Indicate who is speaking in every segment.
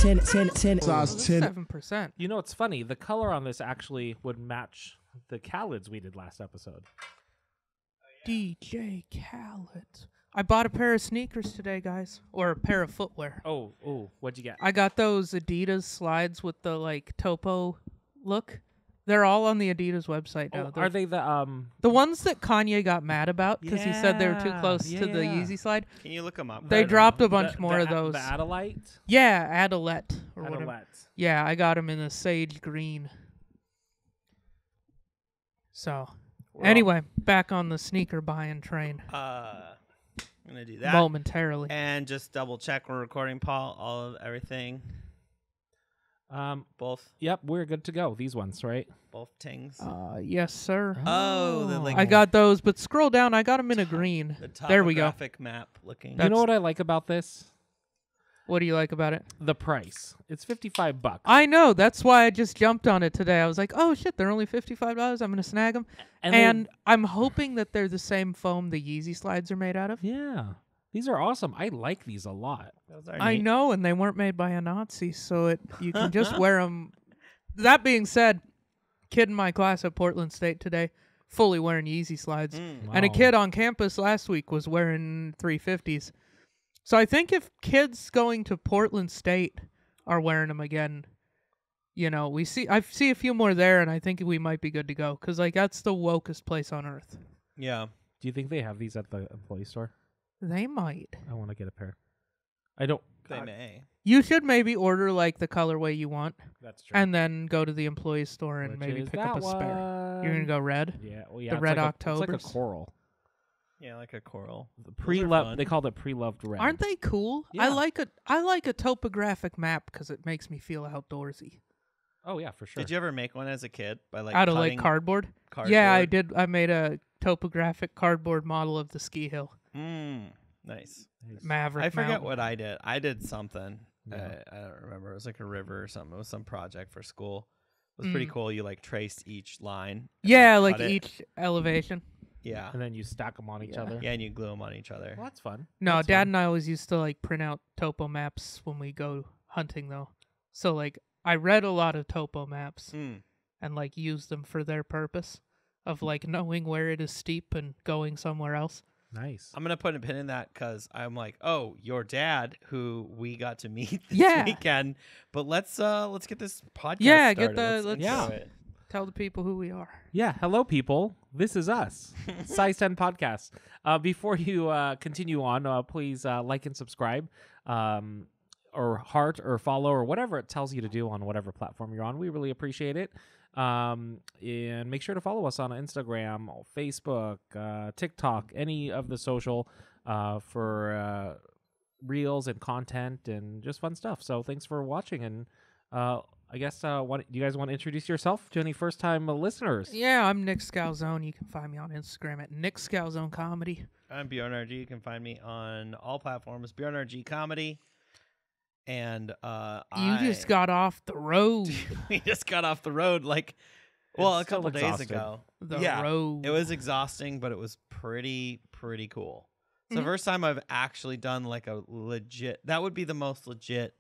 Speaker 1: 10, 10, 10.
Speaker 2: Size 10.
Speaker 3: 7%.
Speaker 4: You know, it's funny. The color on this actually would match the Khaled's we did last episode.
Speaker 3: DJ Khaled. I bought a pair of sneakers today, guys. Or a pair of footwear.
Speaker 4: Oh, what'd you get?
Speaker 3: I got those Adidas slides with the, like, topo look. They're all on the Adidas website now.
Speaker 4: Are they the
Speaker 3: ones that Kanye got mad about because he said they were too close to the Yeezy slide?
Speaker 5: Can you look them up?
Speaker 3: They dropped a bunch more of those.
Speaker 4: The Adelaide?
Speaker 3: Yeah, Adalette. Or whatever.
Speaker 4: Adalette.
Speaker 3: Yeah, I got them in a sage green. So, anyway, back on the sneaker buying train.
Speaker 5: I'm gonna do that
Speaker 3: momentarily,
Speaker 5: and just double check we're recording, Paul. All of everything. Both.
Speaker 4: Yep, we're good to go. These ones, right?
Speaker 5: Both tings.
Speaker 3: Yes, sir.
Speaker 5: Oh, the like.
Speaker 3: I got those, but scroll down. I got them in a green. There we go.
Speaker 5: Graphic map looking.
Speaker 4: You know what I like about this?
Speaker 3: What do you like about it?
Speaker 4: The price. It's $55.
Speaker 3: I know. That's why I just jumped on it today. I was like, oh, shit, they're only $55. I'm going to snag them. And I'm hoping that they're the same foam the Yeezy slides are made out of.
Speaker 4: Yeah. These are awesome. I like these a lot.
Speaker 3: I know, and they weren't made by a Nazi, so you can just wear them. That being said, kid in my class at Portland State today, fully wearing Yeezy slides. And a kid on campus last week was wearing 350s. So I think if kids going to Portland State are wearing them again, you know, I see a few more there, and I think we might be good to go because like that's the wokest place on earth.
Speaker 5: Yeah.
Speaker 4: Do you think they have these at the employee store?
Speaker 3: They might.
Speaker 4: I want to get a pair. I don't.
Speaker 5: They may.
Speaker 3: You should maybe order like the colorway you want.
Speaker 4: That's true.
Speaker 3: And then go to the employee store and maybe pick up a spare. You're gonna go red.
Speaker 4: Yeah. Well, yeah.
Speaker 3: The red October.
Speaker 4: It's like a coral.
Speaker 5: Yeah, like a coral.
Speaker 4: They called it pre-loved red.
Speaker 3: Aren't they cool?
Speaker 4: Yeah.
Speaker 3: I like a topographic map because it makes me feel outdoorsy.
Speaker 4: Oh yeah, for sure.
Speaker 5: Did you ever make one as a kid by like
Speaker 3: out of like cardboard? Yeah, I did. I made a topographic cardboard model of the ski hill.
Speaker 5: Nice.
Speaker 3: Maverick.
Speaker 5: I forget
Speaker 3: Mountain.
Speaker 5: what I did. I did something.
Speaker 4: Yeah.
Speaker 5: I don't remember. It was like a river or something. It was some project for school. It was pretty cool. You like traced each line.
Speaker 3: Yeah, like each elevation.
Speaker 5: Yeah.
Speaker 4: And then you stack them on each other.
Speaker 5: Yeah, and you glue them on each other.
Speaker 4: Well, that's fun.
Speaker 3: No,
Speaker 4: that's
Speaker 3: Dad
Speaker 4: fun.
Speaker 3: and I always used to like print out topo maps when we go hunting though. So like I read a lot of topo maps and like used them for their purpose of like knowing where it is steep and going somewhere else.
Speaker 4: Nice.
Speaker 5: I'm gonna put a pin in that because I'm like, oh, your dad, who we got to meet this weekend. But let's get this podcast.
Speaker 3: Yeah,
Speaker 5: started.
Speaker 3: let's
Speaker 5: intro it.
Speaker 3: Tell the people who we are.
Speaker 4: Yeah, hello people. This is us, Size 10 Podcast. Before you continue on, please like and subscribe, or heart or follow or whatever it tells you to do on whatever platform you're on. We really appreciate it. And make sure to follow us on Instagram, Facebook, TikTok, any of the social for reels and content and just fun stuff. So thanks for watching. And I guess what you guys want to introduce yourself to any first-time listeners?
Speaker 3: Yeah, I'm Nick Scalzone. You can find me on Instagram at Nick Scalzone Comedy.
Speaker 5: I'm Bjorn RG. You can find me on all platforms, Bjorn RG Comedy. And
Speaker 3: you just got off the road.
Speaker 5: We just got off the road like, well, a couple days ago.
Speaker 3: The road.
Speaker 5: It was exhausting, but it was pretty cool. It's the first time I've actually done like a legit. That would be the most legit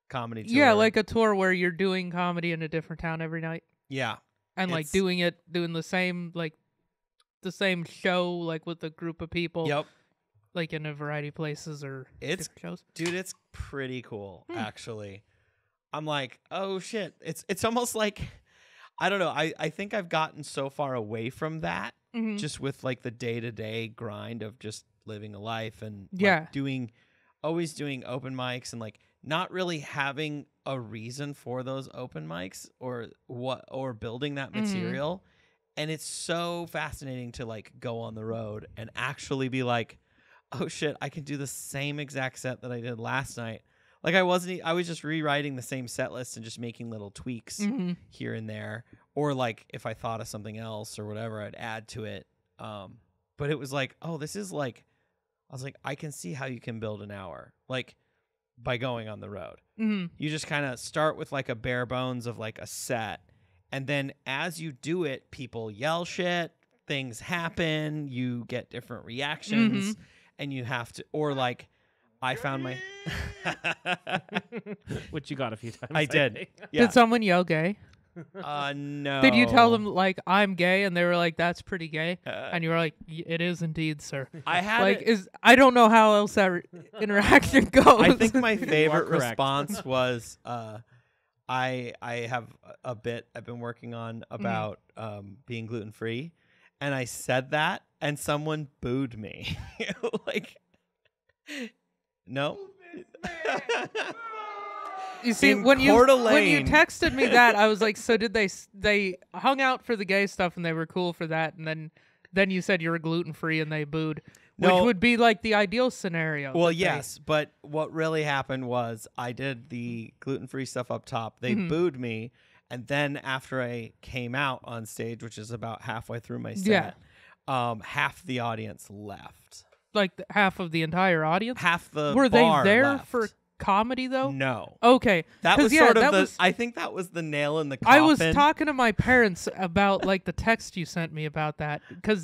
Speaker 5: comedy tour.
Speaker 3: Yeah, like a tour where you're doing comedy in a different town every night.
Speaker 5: Yeah,
Speaker 3: and like doing the same show like with a group of people.
Speaker 5: Yep.
Speaker 3: Like in a variety of places or different shows.
Speaker 5: Dude, it's pretty cool, actually. I'm like, oh, shit. It's almost like, I don't know. I think I've gotten so far away from that just with like the day-to-day grind of just living a life and like, always doing open mics and like not really having a reason for those open mics or building that material. And it's so fascinating to like go on the road and actually be like, oh shit, I can do the same exact set that I did last night. Like I was just rewriting the same set list and just making little tweaks here and there. Or like if I thought of something else or whatever, I'd add to it. But it was like, oh, this is like, I was like, I can see how you can build an hour, like by going on the road. You just kind of start with like a bare bones of like a set. And then as you do it, people yell shit, things happen, you get different reactions. And you have to, or like, I found my.
Speaker 4: Which you got a few times.
Speaker 5: I did.
Speaker 4: think.
Speaker 5: Yeah.
Speaker 3: Did someone yell gay?
Speaker 5: No.
Speaker 3: Did you tell them like I'm gay, and they were like that's pretty gay,
Speaker 5: Uh,
Speaker 3: and you were like it is indeed, sir.
Speaker 5: I had
Speaker 3: Like
Speaker 5: it-
Speaker 3: I don't know how else that interaction goes.
Speaker 5: I think my favorite
Speaker 4: correct.
Speaker 5: response was I have a bit I've been working on about being gluten free, and I said that, and someone booed me. Like, no.
Speaker 3: You see,
Speaker 5: In
Speaker 3: when
Speaker 5: Coeur
Speaker 3: you
Speaker 5: d'Alene.
Speaker 3: texted me that, I was like, so did they hung out for the gay stuff and they were cool for that, and then you said you were gluten free and they booed, which
Speaker 5: No.
Speaker 3: would be like the ideal scenario.
Speaker 5: Well,
Speaker 3: that they-
Speaker 5: yes, but what really happened was I did the gluten free stuff up top. They booed me, and then after I came out on stage, which is about halfway through my set, half the audience left.
Speaker 3: like half of the entire audience.
Speaker 5: Half the
Speaker 3: Were they
Speaker 5: bar
Speaker 3: there
Speaker 5: left.
Speaker 3: for comedy though?
Speaker 5: No.
Speaker 3: Okay,
Speaker 5: That
Speaker 3: 'cause,
Speaker 5: was
Speaker 3: yeah,
Speaker 5: sort of
Speaker 3: that
Speaker 5: the.
Speaker 3: was-
Speaker 5: I think that was the nail in the coffin.
Speaker 3: I was talking to my parents about like the text you sent me about that because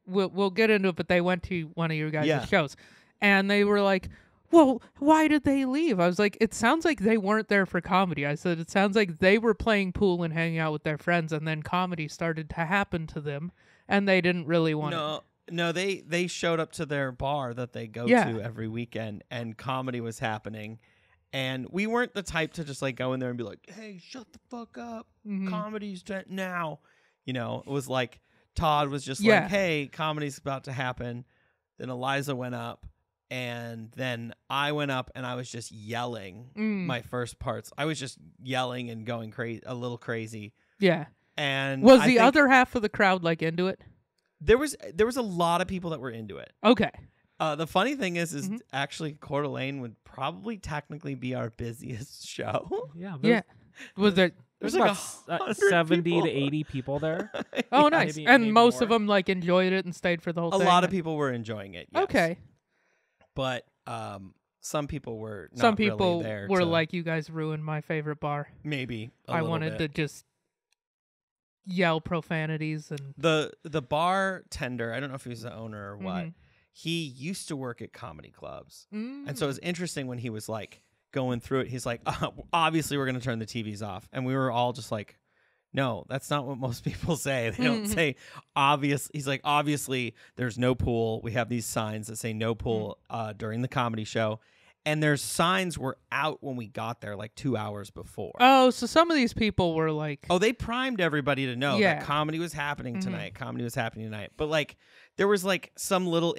Speaker 3: we'll get into it, but they went to one of your guys'
Speaker 5: Yeah.
Speaker 3: shows, and they were like, "Well, why did they leave?" I was like, "It sounds like they weren't there for comedy." I said, "It sounds like they were playing pool and hanging out with their friends, and then comedy started to happen to them, and they didn't really want it."
Speaker 5: No, they showed up to their bar that they go
Speaker 3: Yeah.
Speaker 5: to every weekend, and comedy was happening. And we weren't the type to just like go in there and be like, "Hey, shut the fuck up,
Speaker 3: Mhm.
Speaker 5: comedy's now." You know, it was like Todd was just
Speaker 3: Yeah.
Speaker 5: like, "Hey, comedy's about to happen." Then Eliza went up, and then I went up, and I was just yelling my first parts. I was just yelling and going crazy, a little crazy.
Speaker 3: Yeah.
Speaker 5: And
Speaker 3: Was
Speaker 5: I
Speaker 3: the
Speaker 5: think
Speaker 3: other half of the crowd like into it?
Speaker 5: there was a lot of people that were into it.
Speaker 3: Okay.
Speaker 5: The funny thing is
Speaker 3: Mhm.
Speaker 5: actually Coeur d'Alene would probably technically be our busiest show.
Speaker 4: Yeah.
Speaker 3: Yeah. Was there?
Speaker 5: There's
Speaker 4: There's
Speaker 5: like
Speaker 4: about
Speaker 5: 100
Speaker 4: 70
Speaker 5: people.
Speaker 4: to 80 people there.
Speaker 3: Oh, nice.
Speaker 4: maybe-
Speaker 3: And
Speaker 4: maybe
Speaker 3: most of
Speaker 4: more.
Speaker 3: them like enjoyed it and stayed for the whole
Speaker 5: A
Speaker 3: thing.
Speaker 5: lot of people were enjoying it. Yes.
Speaker 3: Okay.
Speaker 5: But some people were not
Speaker 3: Some people
Speaker 5: really there
Speaker 3: were
Speaker 5: to-
Speaker 3: like, "You guys ruined my favorite bar."
Speaker 5: maybe a
Speaker 3: I
Speaker 5: little
Speaker 3: wanted
Speaker 5: bit.
Speaker 3: to just yell profanities and
Speaker 5: The bartender, I don't know if he was the owner or what.
Speaker 3: Mhm.
Speaker 5: He used to work at comedy clubs.
Speaker 3: Mm.
Speaker 5: And so it was interesting when he was like going through it. He's like, obviously we're going to turn the TVs off. And we were all just like, no, that's not what most people say. They don't say obvious. He's like, obviously there's no pool. We have these signs that say no pool during the comedy show. And their signs were out when we got there like 2 hours before.
Speaker 3: Oh, so some of these people were like,
Speaker 5: Oh, they primed everybody to know
Speaker 3: Yeah.
Speaker 5: that comedy was happening
Speaker 3: Mhm.
Speaker 5: tonight. Comedy was happening tonight. But like there was like some little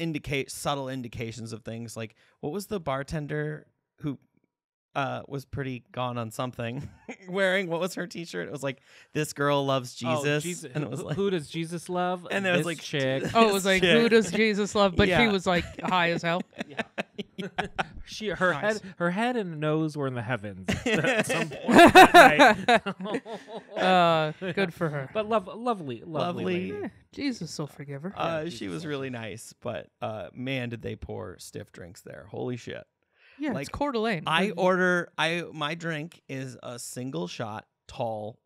Speaker 5: subtle indications of things. Like what was the bartender who was pretty gone on something wearing? What was her t-shirt? It was like, "This girl loves Jesus."
Speaker 4: Oh,
Speaker 5: And it was like,
Speaker 4: who does Jesus love?
Speaker 5: And it was
Speaker 4: This
Speaker 5: like,
Speaker 4: chick.
Speaker 3: oh, it was like,
Speaker 5: chick.
Speaker 3: "Who does Jesus love?" But she
Speaker 5: Yeah.
Speaker 3: was like high as hell.
Speaker 4: Her
Speaker 3: Nice.
Speaker 4: head and nose were in the heavens at some point that night.
Speaker 3: Good for her.
Speaker 4: But lovely.
Speaker 5: Lovely.
Speaker 4: lady.
Speaker 3: Jesus will forgive her.
Speaker 5: she was really nice, but man, did they pour stiff drinks there. Holy shit.
Speaker 3: Yeah,
Speaker 5: like,
Speaker 3: it's Coeur d'Alene.
Speaker 5: My drink is a single shot tall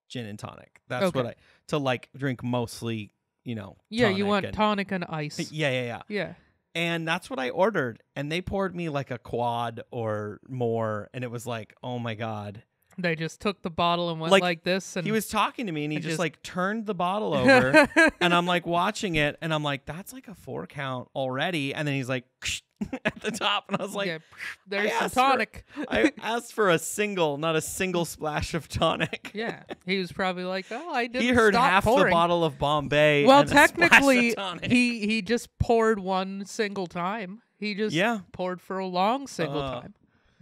Speaker 5: gin and tonic. That's
Speaker 3: Okay.
Speaker 5: what to like drink mostly,
Speaker 3: Yeah, you
Speaker 5: tonic
Speaker 3: want
Speaker 5: and-
Speaker 3: tonic and ice.
Speaker 5: Yeah.
Speaker 3: Yeah.
Speaker 5: And that's what I ordered. And they poured me like a quad or more. And it was like, oh my God.
Speaker 3: They just took the bottle and went
Speaker 5: Like,
Speaker 3: like this. And
Speaker 5: He was talking to me and he
Speaker 3: and
Speaker 5: just
Speaker 3: just-
Speaker 5: like turned the bottle over. And I'm like watching it. And I'm like, that's like a 4 count already. And then he's like at the top. And I was like,
Speaker 3: yeah, there's
Speaker 5: I
Speaker 3: some
Speaker 5: asked for-
Speaker 3: tonic.
Speaker 5: I asked for a single, not a single splash of tonic.
Speaker 3: Yeah, he was probably like, "Oh, I didn't."
Speaker 5: He heard
Speaker 3: stop
Speaker 5: half
Speaker 3: pouring.
Speaker 5: the bottle of Bombay.
Speaker 3: Well,
Speaker 5: and a splash of
Speaker 3: technically,
Speaker 5: tonic.
Speaker 3: he just poured one single time. He just poured for a long single time.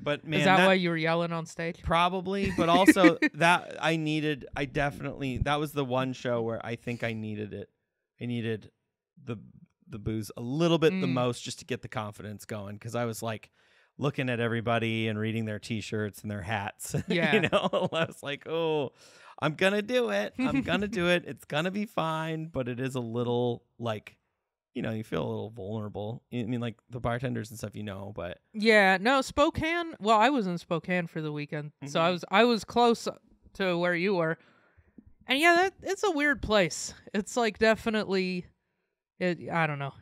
Speaker 5: But man,
Speaker 3: Is that why you were yelling on stage?
Speaker 5: probably, but also that that was the one show where I think I needed it. I needed the booze a little bit the most just to get the confidence going, because I was like looking at everybody and reading their t-shirts and their hats.
Speaker 3: Yeah.
Speaker 5: I was like, oh, I'm gonna do it. I'm gonna do it. It's gonna be fine, but it is a little like, you feel a little vulnerable. I mean, like the bartenders and stuff, but
Speaker 3: Yeah, no, Spokane. Well, I was in Spokane for the weekend, so I was close to where you were, and yeah, it's a weird place. It's like definitely, I don't know.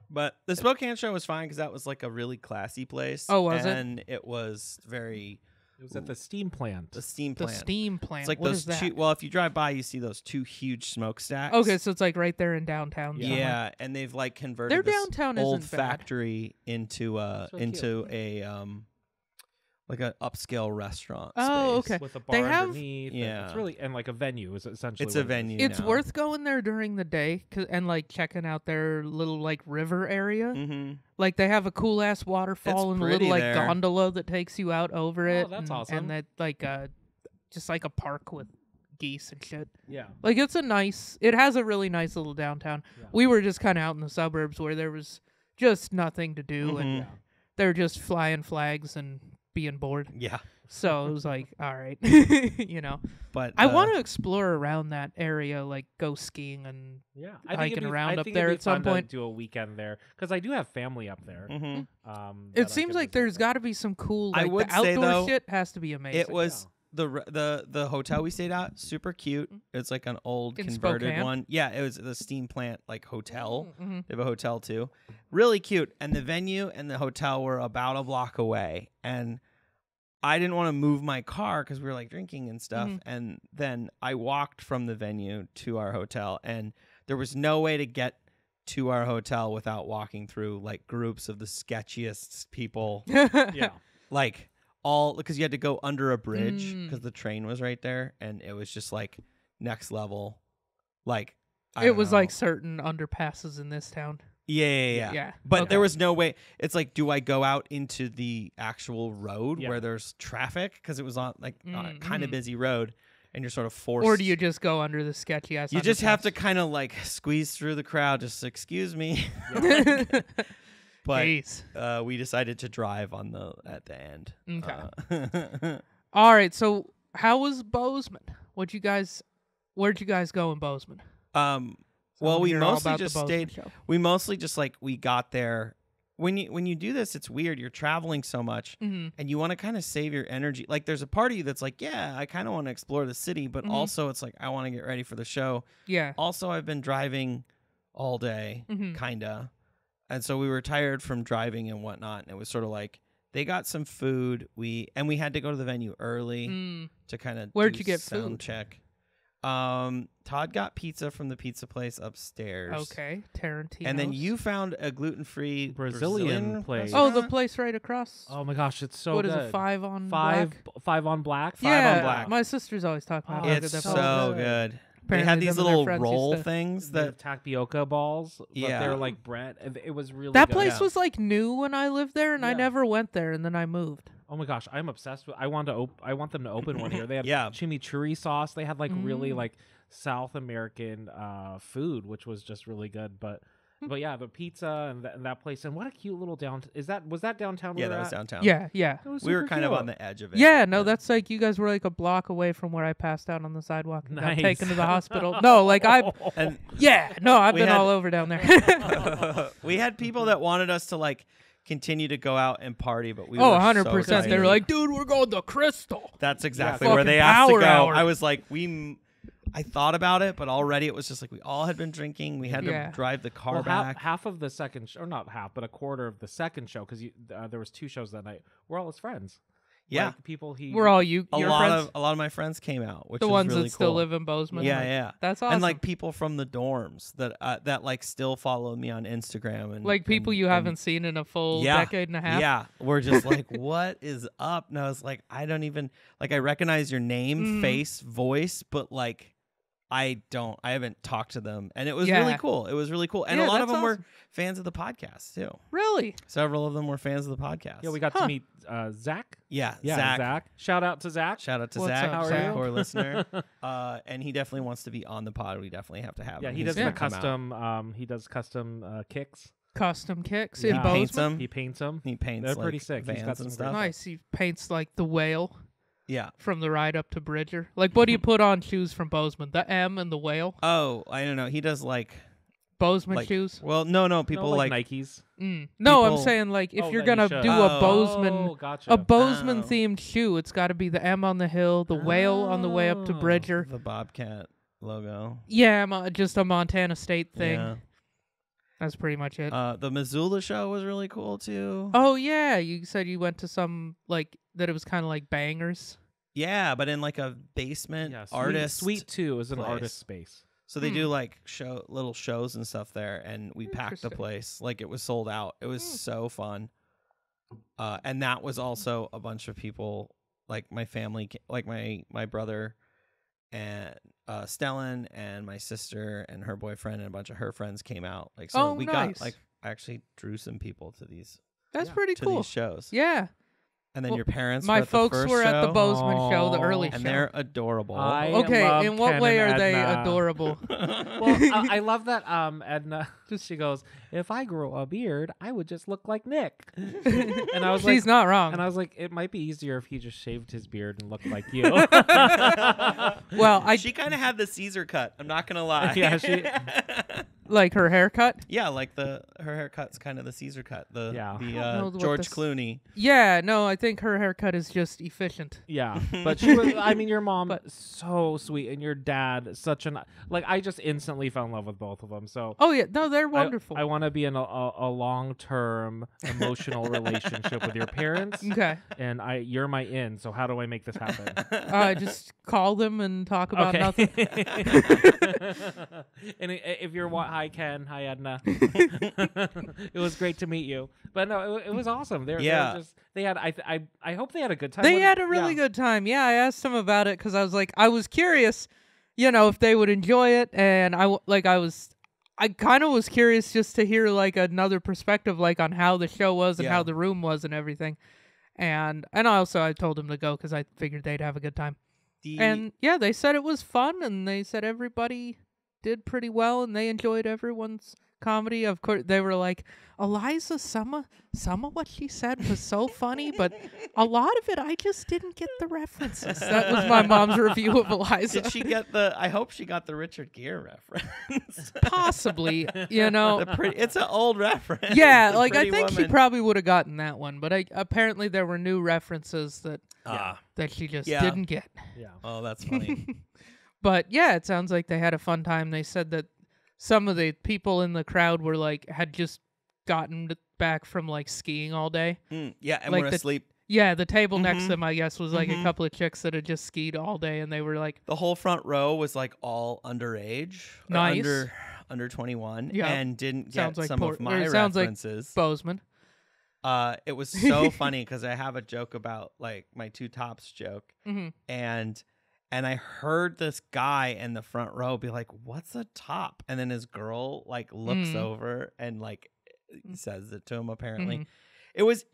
Speaker 5: But the Spokane show was fine because that was like a really classy place.
Speaker 3: Oh, was it?
Speaker 5: And it was very
Speaker 4: It was at the steam plant.
Speaker 5: the steam
Speaker 3: The
Speaker 5: plant.
Speaker 3: steam plant.
Speaker 5: It's like
Speaker 3: what
Speaker 5: those
Speaker 3: is that?
Speaker 5: two. Well, if you drive by, you see those two huge smokestacks.
Speaker 3: Okay, so it's like right there in downtown.
Speaker 5: Yeah,
Speaker 3: somewhere.
Speaker 5: and they've like converted
Speaker 3: Their
Speaker 5: this
Speaker 3: downtown
Speaker 5: old
Speaker 3: isn't bad.
Speaker 5: factory into
Speaker 4: That's really
Speaker 5: into a like an upscale restaurant.
Speaker 3: Oh,
Speaker 5: space.
Speaker 3: okay.
Speaker 4: With a
Speaker 3: They
Speaker 4: bar
Speaker 3: have-
Speaker 4: underneath. and
Speaker 5: Yeah.
Speaker 4: It's really, and like a venue is essentially
Speaker 5: It's
Speaker 4: what
Speaker 5: a
Speaker 4: it is.
Speaker 5: venue.
Speaker 3: It's
Speaker 5: now.
Speaker 3: worth going there during the day and like checking out their little like river area.
Speaker 5: Mm-hmm.
Speaker 3: Like they have a cool ass waterfall and a
Speaker 5: pretty
Speaker 3: little like
Speaker 5: there.
Speaker 3: gondola that takes you out over it.
Speaker 4: that's
Speaker 3: and,
Speaker 4: awesome.
Speaker 3: And that like just like a park with geese and shit.
Speaker 4: Yeah.
Speaker 3: Like it has a really nice little downtown.
Speaker 4: Yeah.
Speaker 3: We were just kind of out in the suburbs where there was just nothing to do and
Speaker 5: Mhm.
Speaker 4: Yeah.
Speaker 3: they're just flying flags and being bored.
Speaker 5: Yeah,
Speaker 3: So it was like, all right, you know.
Speaker 5: but
Speaker 3: I want to explore around that area, like go skiing and
Speaker 4: Yeah.
Speaker 3: hiking around up
Speaker 4: think
Speaker 3: there
Speaker 4: it'd be
Speaker 3: at some
Speaker 4: fun to
Speaker 3: point.
Speaker 4: do a weekend there because I do have family up there.
Speaker 5: Mm-hmm.
Speaker 4: that
Speaker 3: it
Speaker 4: I
Speaker 3: seems
Speaker 4: could
Speaker 3: like
Speaker 4: visit.
Speaker 3: there's got to be some cool.
Speaker 5: I
Speaker 3: Like
Speaker 5: would
Speaker 3: the
Speaker 5: say,
Speaker 3: outdoor
Speaker 5: though,
Speaker 3: shit has to be amazing.
Speaker 5: It was the hotel we stayed at, super cute. It's like an old
Speaker 3: In
Speaker 5: converted
Speaker 3: Spokane?
Speaker 5: one. Yeah, it was the steam plant like hotel.
Speaker 3: Mhm.
Speaker 5: They have a hotel too. Really cute. And the venue and the hotel were about a block away. And I didn't want to move my car because we were like drinking and stuff.
Speaker 3: Mhm.
Speaker 5: And then I walked from the venue to our hotel, and there was no way to get to our hotel without walking through like groups of the sketchiest people.
Speaker 4: Yeah.
Speaker 5: Like all because you had to go under a bridge
Speaker 3: Mm.
Speaker 5: because the train was right there, and it was just like next level. Like I
Speaker 3: It
Speaker 5: don't
Speaker 3: was
Speaker 5: know.
Speaker 3: like certain underpasses in this town.
Speaker 5: yeah. But
Speaker 3: Okay.
Speaker 5: there was no way. It's like, do I go out into the actual road
Speaker 4: Yeah.
Speaker 5: where there's traffic? Because it was on like on a kind of
Speaker 3: Mhm.
Speaker 5: busy road, and you're sort of forced.
Speaker 3: Or do you just go under the sketchy ass?
Speaker 5: You just have to
Speaker 3: underpass?
Speaker 5: kind of like squeeze through the crowd. Just excuse me. But
Speaker 3: Jeez.
Speaker 5: we decided to drive at the end.
Speaker 3: Okay. All right. So how was Bozeman? Where'd you guys go in Bozeman? So
Speaker 5: Well,
Speaker 3: I'm
Speaker 5: we
Speaker 3: hearing all
Speaker 5: mostly
Speaker 3: about the
Speaker 5: just
Speaker 3: Bozeman
Speaker 5: stayed.
Speaker 3: show.
Speaker 5: We mostly just like we got there. When you do this, it's weird. You're traveling so much,
Speaker 3: Mhm.
Speaker 5: and you want to kind of save your energy. Like there's a part of you that's like, yeah, I kind of want to explore the city, but
Speaker 3: Mhm.
Speaker 5: also it's like I want to get ready for the show.
Speaker 3: Yeah.
Speaker 5: Also, I've been driving all day,
Speaker 3: Mhm.
Speaker 5: kinda, and so we were tired from driving and whatnot. And it was sort of like they got some food. We had to go to the venue early
Speaker 3: Mm.
Speaker 5: to kind of
Speaker 3: Where'd you get
Speaker 5: sound
Speaker 3: food?
Speaker 5: check. Todd got pizza from the pizza place upstairs.
Speaker 3: Okay. Tarantino.
Speaker 5: And then you found a gluten-free
Speaker 4: Brazilian place.
Speaker 3: Oh, the
Speaker 5: restaurant?
Speaker 3: place right across.
Speaker 4: Oh my gosh, it's so
Speaker 3: What is
Speaker 4: good.
Speaker 3: it? 5 on
Speaker 4: Five
Speaker 3: Black?
Speaker 4: five on black.
Speaker 3: Yeah.
Speaker 5: on Black.
Speaker 3: My sister's always talking about
Speaker 4: Oh,
Speaker 3: how
Speaker 5: It's
Speaker 3: good that
Speaker 5: so
Speaker 3: place is.
Speaker 4: good.
Speaker 5: good. They
Speaker 3: Apparently
Speaker 5: had these
Speaker 3: them and their
Speaker 5: little
Speaker 3: friends used
Speaker 5: roll
Speaker 3: to-
Speaker 5: things
Speaker 4: The
Speaker 5: that
Speaker 4: tapioca balls. But
Speaker 5: Yeah.
Speaker 4: they're like bread. And it was really
Speaker 3: That
Speaker 4: good.
Speaker 3: place
Speaker 5: Yeah.
Speaker 3: was like new when I lived there, and I
Speaker 4: Yeah.
Speaker 3: never went there, and then I moved.
Speaker 4: Oh my gosh, I'm obsessed with. I want to. I want them to open one here. They had
Speaker 5: Yeah.
Speaker 4: chimichurri sauce. They had like really
Speaker 3: Mm.
Speaker 4: like South American food, which was just really good. But yeah, the pizza and that place. And what a cute little downtown. Was that downtown? we
Speaker 5: yeah,
Speaker 4: were
Speaker 5: that was
Speaker 4: at?
Speaker 5: downtown.
Speaker 3: Yeah, yeah.
Speaker 4: It was
Speaker 5: We were
Speaker 4: super
Speaker 5: kind of
Speaker 4: cute.
Speaker 5: on the edge of it.
Speaker 3: Yeah, no,
Speaker 5: but-
Speaker 3: that's like you guys were like a block away from where I passed out on the sidewalk and
Speaker 4: Nice.
Speaker 3: got taken to the hospital. No, like I've
Speaker 5: And
Speaker 3: I've
Speaker 5: We
Speaker 3: been
Speaker 5: had-
Speaker 3: all over down there.
Speaker 5: we had people that wanted us to like continue to go out and party, but we
Speaker 3: Oh,
Speaker 5: were
Speaker 3: 100%.
Speaker 5: So
Speaker 3: They were
Speaker 5: excited.
Speaker 3: like, dude, we're going to Crystal.
Speaker 5: That's exactly
Speaker 3: Yeah,
Speaker 5: where they
Speaker 3: fucking
Speaker 5: asked to
Speaker 3: power
Speaker 5: go.
Speaker 3: hour.
Speaker 5: I was like, I thought about it, but already it was just like we all had been drinking. We had
Speaker 3: Yeah.
Speaker 5: to drive the car
Speaker 4: Well,
Speaker 5: back.
Speaker 4: half of the second show, or not half, but a quarter of the second show, because there was 2 shows that night. We're all his friends.
Speaker 5: Yeah.
Speaker 4: Like, people he.
Speaker 3: We're all your
Speaker 5: a lot
Speaker 3: friends,
Speaker 5: of my friends came out, which
Speaker 3: the
Speaker 5: was
Speaker 3: ones
Speaker 5: really
Speaker 3: that still
Speaker 5: cool.
Speaker 3: live in Bozeman.
Speaker 5: Yeah,
Speaker 3: like,
Speaker 5: yeah.
Speaker 3: That's awesome.
Speaker 5: And like people from the dorms that like still follow me on Instagram and
Speaker 3: like people
Speaker 5: and-
Speaker 3: you
Speaker 5: and-
Speaker 3: haven't seen in a full
Speaker 5: Yeah,
Speaker 3: decade and a half.
Speaker 5: Yeah, we're just like, what is up? And I was like, I don't even like. I recognize your name,
Speaker 3: Mhm.
Speaker 5: face, voice, but like, I haven't talked to them, and it was
Speaker 3: Yeah.
Speaker 5: really cool. It was really cool, and
Speaker 3: Yeah,
Speaker 5: a lot of
Speaker 3: that's
Speaker 5: them were
Speaker 3: awesome.
Speaker 5: fans of the podcast too.
Speaker 3: Really?
Speaker 5: Several of them were fans of the podcast.
Speaker 4: Yeah, we got
Speaker 3: Huh.
Speaker 4: to meet Zach.
Speaker 5: yeah,
Speaker 4: Yeah,
Speaker 5: Zach.
Speaker 4: Shout out to Zach.
Speaker 5: Shout out to
Speaker 3: What's
Speaker 5: Zach,
Speaker 3: up,
Speaker 5: our
Speaker 3: Zach?
Speaker 5: core listener, and he definitely wants to be on the pod. We definitely have to have
Speaker 4: Yeah,
Speaker 5: him.
Speaker 4: he
Speaker 5: He's
Speaker 4: does
Speaker 5: gonna
Speaker 4: the
Speaker 5: come out.
Speaker 4: custom. He does custom kicks.
Speaker 3: Custom kicks
Speaker 4: Yeah.
Speaker 3: in
Speaker 4: He
Speaker 3: Bozeman?
Speaker 5: paints them.
Speaker 4: He paints them.
Speaker 5: He paints.
Speaker 4: They're
Speaker 5: like,
Speaker 4: pretty sick. He's got
Speaker 5: Vans
Speaker 4: some
Speaker 5: and
Speaker 4: great
Speaker 5: stuff.
Speaker 3: Nice. He paints like the whale
Speaker 5: Yeah.
Speaker 3: from the ride up to Bridger. Like, what do you put on shoes from Bozeman? The M and the whale?
Speaker 5: Oh, I don't know. He does like
Speaker 3: Bozeman
Speaker 5: like
Speaker 3: shoes?
Speaker 5: well, no. People
Speaker 4: No,
Speaker 5: like
Speaker 4: Nikes.
Speaker 3: No, I'm
Speaker 5: people-
Speaker 3: saying, like, if
Speaker 4: Oh,
Speaker 3: you're
Speaker 4: that you
Speaker 3: going to
Speaker 4: should.
Speaker 3: do a
Speaker 5: Oh.
Speaker 3: Bozeman...
Speaker 4: Oh, gotcha.
Speaker 3: A Bozeman
Speaker 5: Oh.
Speaker 3: themed shoe. It's got to be the M on the hill, the whale on the way up to
Speaker 4: Oh.
Speaker 3: Bridger.
Speaker 5: the Bobcat logo.
Speaker 3: Yeah, just a Montana State thing.
Speaker 5: Yeah.
Speaker 3: That's pretty much it.
Speaker 5: The Missoula show was really cool too.
Speaker 3: Oh yeah, you said you went to some like that. It was kind of like bangers.
Speaker 5: Yeah, but in like a basement artist.
Speaker 4: Suite 2 is an
Speaker 5: place.
Speaker 4: artist space.
Speaker 5: So they do like little shows and stuff there, and we packed the place like it was sold out. It was so fun. And that was also a bunch of people, like my family, like my brother and Stellan and my sister and her boyfriend and a bunch of her friends came out. Like, so we got like, I actually drew some people to these.
Speaker 3: That's pretty cool.
Speaker 5: These shows.
Speaker 3: Yeah.
Speaker 5: And then your parents.
Speaker 3: My
Speaker 5: were at
Speaker 3: folks
Speaker 5: the first
Speaker 3: were
Speaker 5: show.
Speaker 3: at the Bozeman show, the early show,
Speaker 5: and they're adorable.
Speaker 3: Okay, in what way are they adorable?
Speaker 4: Well, I love that Edna. She goes, "If I grow a beard, I would just look like Nick." And I was like,
Speaker 3: "She's not wrong."
Speaker 4: And I was like, "It might be easier if he just shaved his beard and looked like you."
Speaker 3: Well,
Speaker 5: she kind of had the Caesar cut. I'm not gonna lie.
Speaker 4: Yeah, she.
Speaker 3: Like her haircut?
Speaker 5: Yeah, like her haircut's kind of the Caesar cut. The George Clooney.
Speaker 3: Yeah, no, I think her haircut is just efficient.
Speaker 4: Yeah, but she was. I mean, your mom so sweet, and your dad such an like. I just instantly fell in love with both of them. So.
Speaker 3: Oh yeah, no, they're wonderful.
Speaker 4: I want to be in a long-term emotional relationship with your parents.
Speaker 3: Okay.
Speaker 4: And you're my in. So how do I make this happen?
Speaker 3: Just call them and talk about nothing.
Speaker 4: And if you're hi Ken, hi Edna. It was great to meet you. But no, it was awesome. They had I hope they had a good time.
Speaker 3: They had a really good time. Yeah, I asked them about it because I was curious, if they would enjoy it, and I kind of was curious just to hear like another perspective, like on how the show was and how the room was and everything. And also I told them to go because I figured they'd have a good time. And yeah, they said it was fun, and they said everybody did pretty well, and they enjoyed everyone's comedy. Of course, they were like, Eliza, some of what she said was so funny, but a lot of it I just didn't get the references. That was my mom's review of Eliza.
Speaker 5: Did she get I hope she got the Richard Gere reference.
Speaker 3: Possibly,
Speaker 5: it's an old reference.
Speaker 3: Yeah, like I think she probably would have gotten that one, but apparently there were new references that she just didn't get.
Speaker 5: Yeah. Oh, that's funny.
Speaker 3: But yeah, it sounds like they had a fun time. They said that some of the people in the crowd were had just gotten back from skiing all day.
Speaker 5: Yeah, and were asleep.
Speaker 3: Yeah, the table next to them, I guess, was a couple of chicks that had just skied all day, and they were
Speaker 5: the whole front row was all underage,
Speaker 3: nice,
Speaker 5: under 21,
Speaker 3: yeah,
Speaker 5: and didn't get some of my
Speaker 3: sounds
Speaker 5: references.
Speaker 3: Like Bozeman.
Speaker 5: It was so funny because I have a joke about my two tops joke, and I heard this guy in the front row be like, "What's a top?" And then his girl looks over and says it to him. Apparently, it was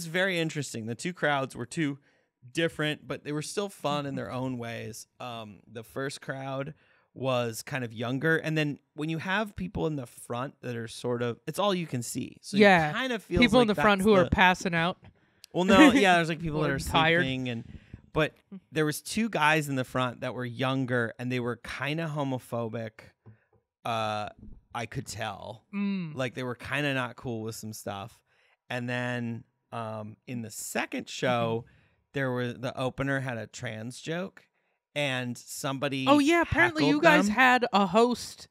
Speaker 5: very interesting. The two crowds were two different, but they were still fun in their own ways. The first crowd was kind of younger, and then when you have people in the front that are sort of, it's all you can see, so you kind of feel
Speaker 3: people in the front who are passing out.
Speaker 5: Well, no, yeah, there's people that are
Speaker 3: tired.
Speaker 5: sleeping But there was two guys in the front that were younger, and they were kind of homophobic. I could tell. They were kind of not cool with some stuff. And then in the second show, the opener had a trans joke, and somebody
Speaker 3: apparently you guys had a host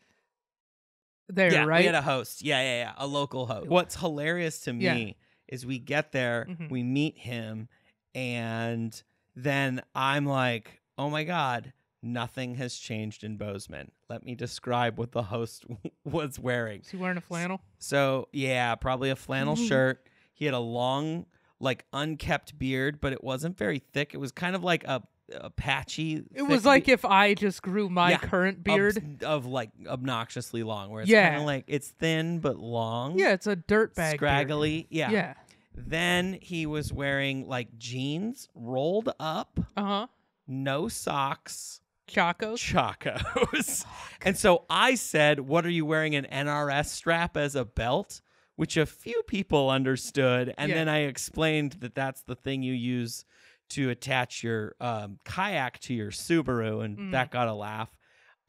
Speaker 3: there, right?
Speaker 5: We had a host. Yeah, a local host. What's hilarious to me is we get there, we meet him, and then I'm like, oh my God, nothing has changed in Bozeman. Let me describe what the host was wearing.
Speaker 3: Is he wearing a flannel?
Speaker 5: So, yeah, probably a flannel shirt. He had a long, unkept beard, but it wasn't very thick. It was kind of like a patchy.
Speaker 3: It was like if I just grew my current beard.
Speaker 5: Of obnoxiously long, where it's kind of it's thin but long.
Speaker 3: Yeah, it's a dirtbag
Speaker 5: scraggly.
Speaker 3: Beard. Yeah.
Speaker 5: Then he was wearing jeans rolled up. No socks. Chacos. And so I said, "What are you wearing, an NRS strap as a belt?" Which a few people understood. And then I explained that that's the thing you use to attach your kayak to your Subaru, and that got a laugh.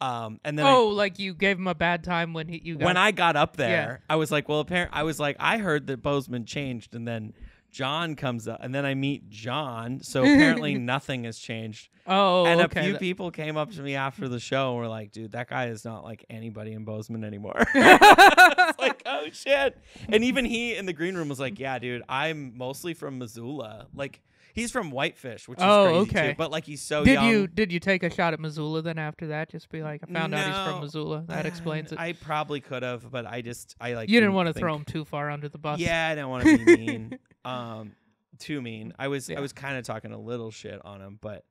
Speaker 5: And then
Speaker 3: you gave him a bad time when
Speaker 5: when I got up there, I was like, well, I was like, I heard that Bozeman changed, and then John comes up, and then I meet John. So apparently nothing has changed.
Speaker 3: Oh,
Speaker 5: and
Speaker 3: okay.
Speaker 5: a few people came up to me after the show and were like, dude, that guy is not like anybody in Bozeman anymore. It's like, oh, shit. And even he in the green room was like, yeah, dude, I'm mostly from Missoula. Like, he's from Whitefish, which is crazy,
Speaker 3: okay.
Speaker 5: too. But, like, he's so young.
Speaker 3: Did you take a shot at Missoula then after that? Just be like, I found out he's from Missoula. That explains it.
Speaker 5: I probably could have, but I like.
Speaker 3: You didn't want to throw him too far under the bus.
Speaker 5: Yeah, I didn't want to be mean. Too mean. I was kind of talking a little shit on him, but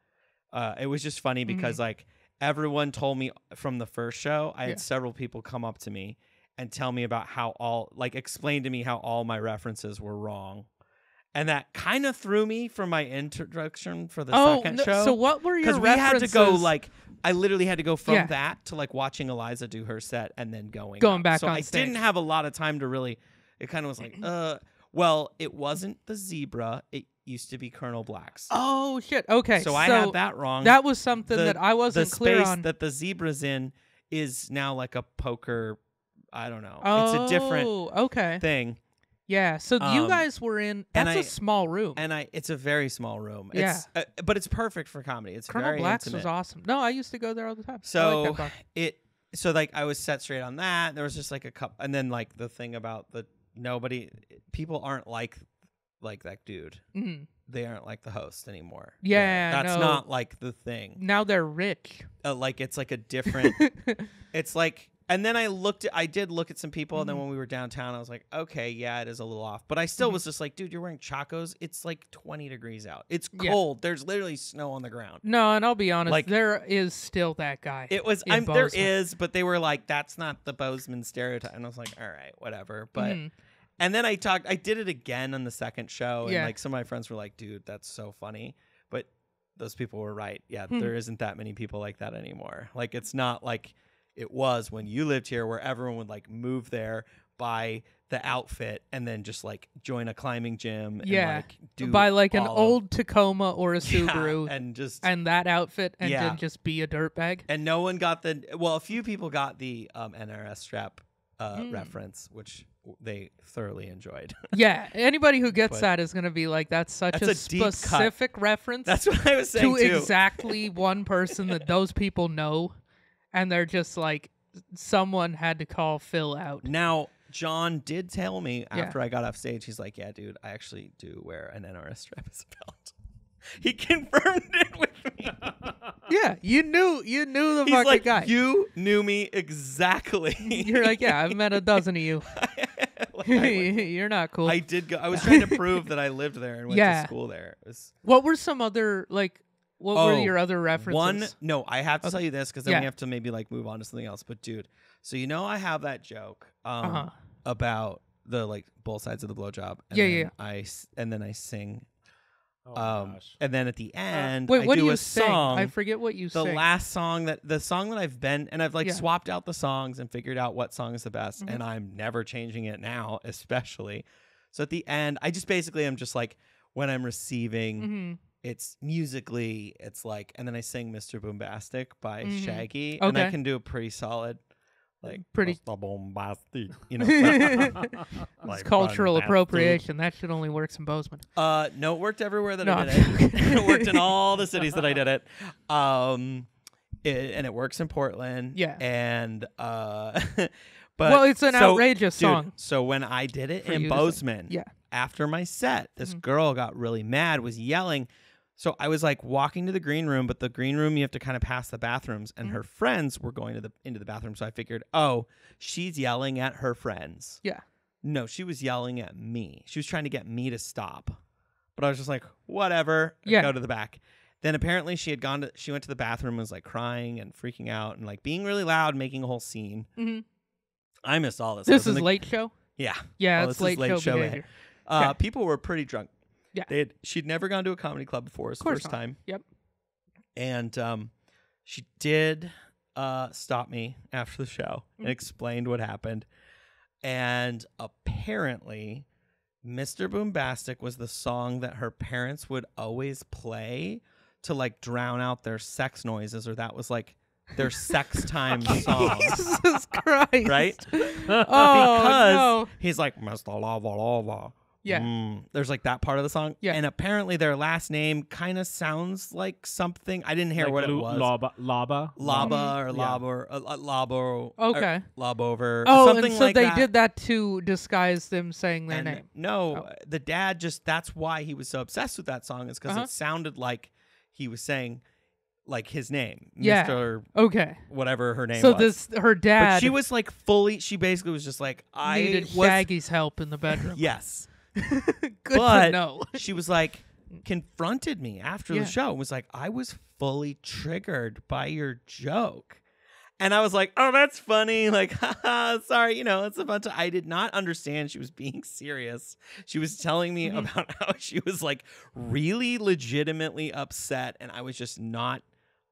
Speaker 5: it was just funny because like everyone told me from the first show, I had several people come up to me and tell me about how explain to me how all my references were wrong. And that kind of threw me from my introduction for the second show.
Speaker 3: So what were your references?
Speaker 5: Because we had to go like, I literally had to go from that to like watching Eliza do her set and then going
Speaker 3: back
Speaker 5: so
Speaker 3: on
Speaker 5: I
Speaker 3: stage.
Speaker 5: didn't have a lot of time to really, it kind of was like, well, it wasn't the zebra. It used to be Colonel Black's.
Speaker 3: Oh, shit. Okay.
Speaker 5: So I had that wrong.
Speaker 3: That was something that I wasn't clear on.
Speaker 5: The space that the zebra's in is now like a poker, I don't know.
Speaker 3: Oh,
Speaker 5: it's a different thing.
Speaker 3: Yeah, so you guys were in. That's a small room,
Speaker 5: and it's a very small room.
Speaker 3: Yeah,
Speaker 5: but it's perfect for comedy. It's
Speaker 3: Colonel
Speaker 5: very
Speaker 3: Black's
Speaker 5: intimate.
Speaker 3: was awesome. No, I used to go there all the time.
Speaker 5: So like I was set straight on that. There was just like a couple, and then like the thing about people aren't like that dude. Mm-hmm. They aren't like the host anymore.
Speaker 3: Yeah,
Speaker 5: that's not like the thing.
Speaker 3: Now they're rich.
Speaker 5: Like it's like a different. It's like. And then I did look at some people, and then when we were downtown, I was like, okay, yeah, it is a little off. But I still was just like, dude, you're wearing Chacos. It's like 20 degrees out. It's cold. There's literally snow on the ground.
Speaker 3: No, and I'll be honest, like, there is still that guy.
Speaker 5: There is, but they were like, that's not the Bozeman stereotype. And I was like, all right, whatever. But and then I did it again on the second show, and like some of my friends were like, dude, that's so funny. But those people were right. Yeah, there isn't that many people like that anymore. Like it's not like it was when you lived here, where everyone would like move there, buy the outfit, and then just like join a climbing gym. And, like,
Speaker 3: buy like an old Tacoma or a Subaru,
Speaker 5: and
Speaker 3: that outfit, and then just be a dirtbag.
Speaker 5: And no one got a few people got the NRS strap reference, which they thoroughly enjoyed.
Speaker 3: Yeah, anybody who gets that is going to be like, that's a specific reference.
Speaker 5: That's what I was saying
Speaker 3: to exactly one person that those people know. And they're just like, someone had to call Phil out.
Speaker 5: Now, John did tell me after I got off stage, he's like, yeah, dude, I actually do wear an NRS strap as a belt. He confirmed it with me.
Speaker 3: Yeah, you knew the
Speaker 5: he's
Speaker 3: fucking
Speaker 5: like,
Speaker 3: guy.
Speaker 5: You knew me exactly.
Speaker 3: You're like, yeah, I've met a dozen of you. You're not cool.
Speaker 5: I did go. I was trying to prove that I lived there and went to school there.
Speaker 3: What were some other, like, what were your other references?
Speaker 5: I have to tell you this because then we have to maybe like move on to something else. But dude, so I have that joke about the like both sides of the blowjob. And then I sing.
Speaker 4: Oh gosh.
Speaker 5: And then at the end,
Speaker 3: wait, what
Speaker 5: I
Speaker 3: do
Speaker 5: do
Speaker 3: you
Speaker 5: a song.
Speaker 3: I forget what you sing.
Speaker 5: The last song the song that I've like swapped out the songs and figured out what song is the best, and I'm never changing it now, especially. So at the end, I just basically am just like when I'm receiving. It's musically, it's like, and then I sing Mr. Boombastic by Shaggy, and I can do a pretty solid, like, Mr. Boombastic,
Speaker 3: It's cultural appropriation. That shit only works in Bozeman.
Speaker 5: No, it worked everywhere that I did it. It worked in all the cities that I did it. And it works in Portland.
Speaker 3: Yeah.
Speaker 5: And,
Speaker 3: but it's an outrageous song.
Speaker 5: So when I did it in Bozeman, after my set, this girl got really mad, was yelling. So I was like walking to the green room, but the green room, you have to kind of pass the bathrooms, and her friends were going into the bathroom. So I figured, oh, she's yelling at her friends.
Speaker 3: Yeah.
Speaker 5: No, she was yelling at me. She was trying to get me to stop. But I was just like, whatever. Yeah. Go to the back. Then apparently she went to the bathroom and was like crying and freaking out and like being really loud, making a whole scene. I missed all this.
Speaker 3: This is late show?
Speaker 5: Yeah.
Speaker 3: Yeah, it's late show behavior.
Speaker 5: People were pretty drunk.
Speaker 3: Yeah.
Speaker 5: She'd never gone to a comedy club before. It was the first time.
Speaker 3: Yep.
Speaker 5: And she did stop me after the show and explained what happened. And apparently, Mr. Boombastic was the song that her parents would always play to like drown out their sex noises, or that was like their sex time song.
Speaker 3: Jesus Christ.
Speaker 5: Right?
Speaker 3: Because
Speaker 5: he's like, Mr. Lava Lava.
Speaker 3: Yeah.
Speaker 5: There's like that part of the song.
Speaker 3: Yeah.
Speaker 5: And apparently their last name kind of sounds like something. I didn't hear
Speaker 4: Like
Speaker 5: what it was.
Speaker 4: Laba.
Speaker 5: Labo.
Speaker 3: Okay.
Speaker 5: Lobover.
Speaker 3: Oh,
Speaker 5: something
Speaker 3: and so
Speaker 5: like
Speaker 3: they
Speaker 5: that.
Speaker 3: did that to disguise them saying their
Speaker 5: And
Speaker 3: name.
Speaker 5: No, the dad that's why he was so obsessed with that song is because it sounded like he was saying like his name.
Speaker 3: Yeah.
Speaker 5: Mr.
Speaker 3: Okay.
Speaker 5: Whatever her name
Speaker 3: So
Speaker 5: was.
Speaker 3: her dad
Speaker 5: But she was like she basically was just like,
Speaker 3: needed Shaggy's help in the bedroom.
Speaker 5: Yes.
Speaker 3: Good
Speaker 5: but
Speaker 3: to know.
Speaker 5: she was like, confronted me after the show and was like, I was fully triggered by your joke. And I was like, oh, that's funny. Like, haha, sorry. It's a bunch of, I did not understand she was being serious. She was telling me about how she was like really legitimately upset. And I was just not,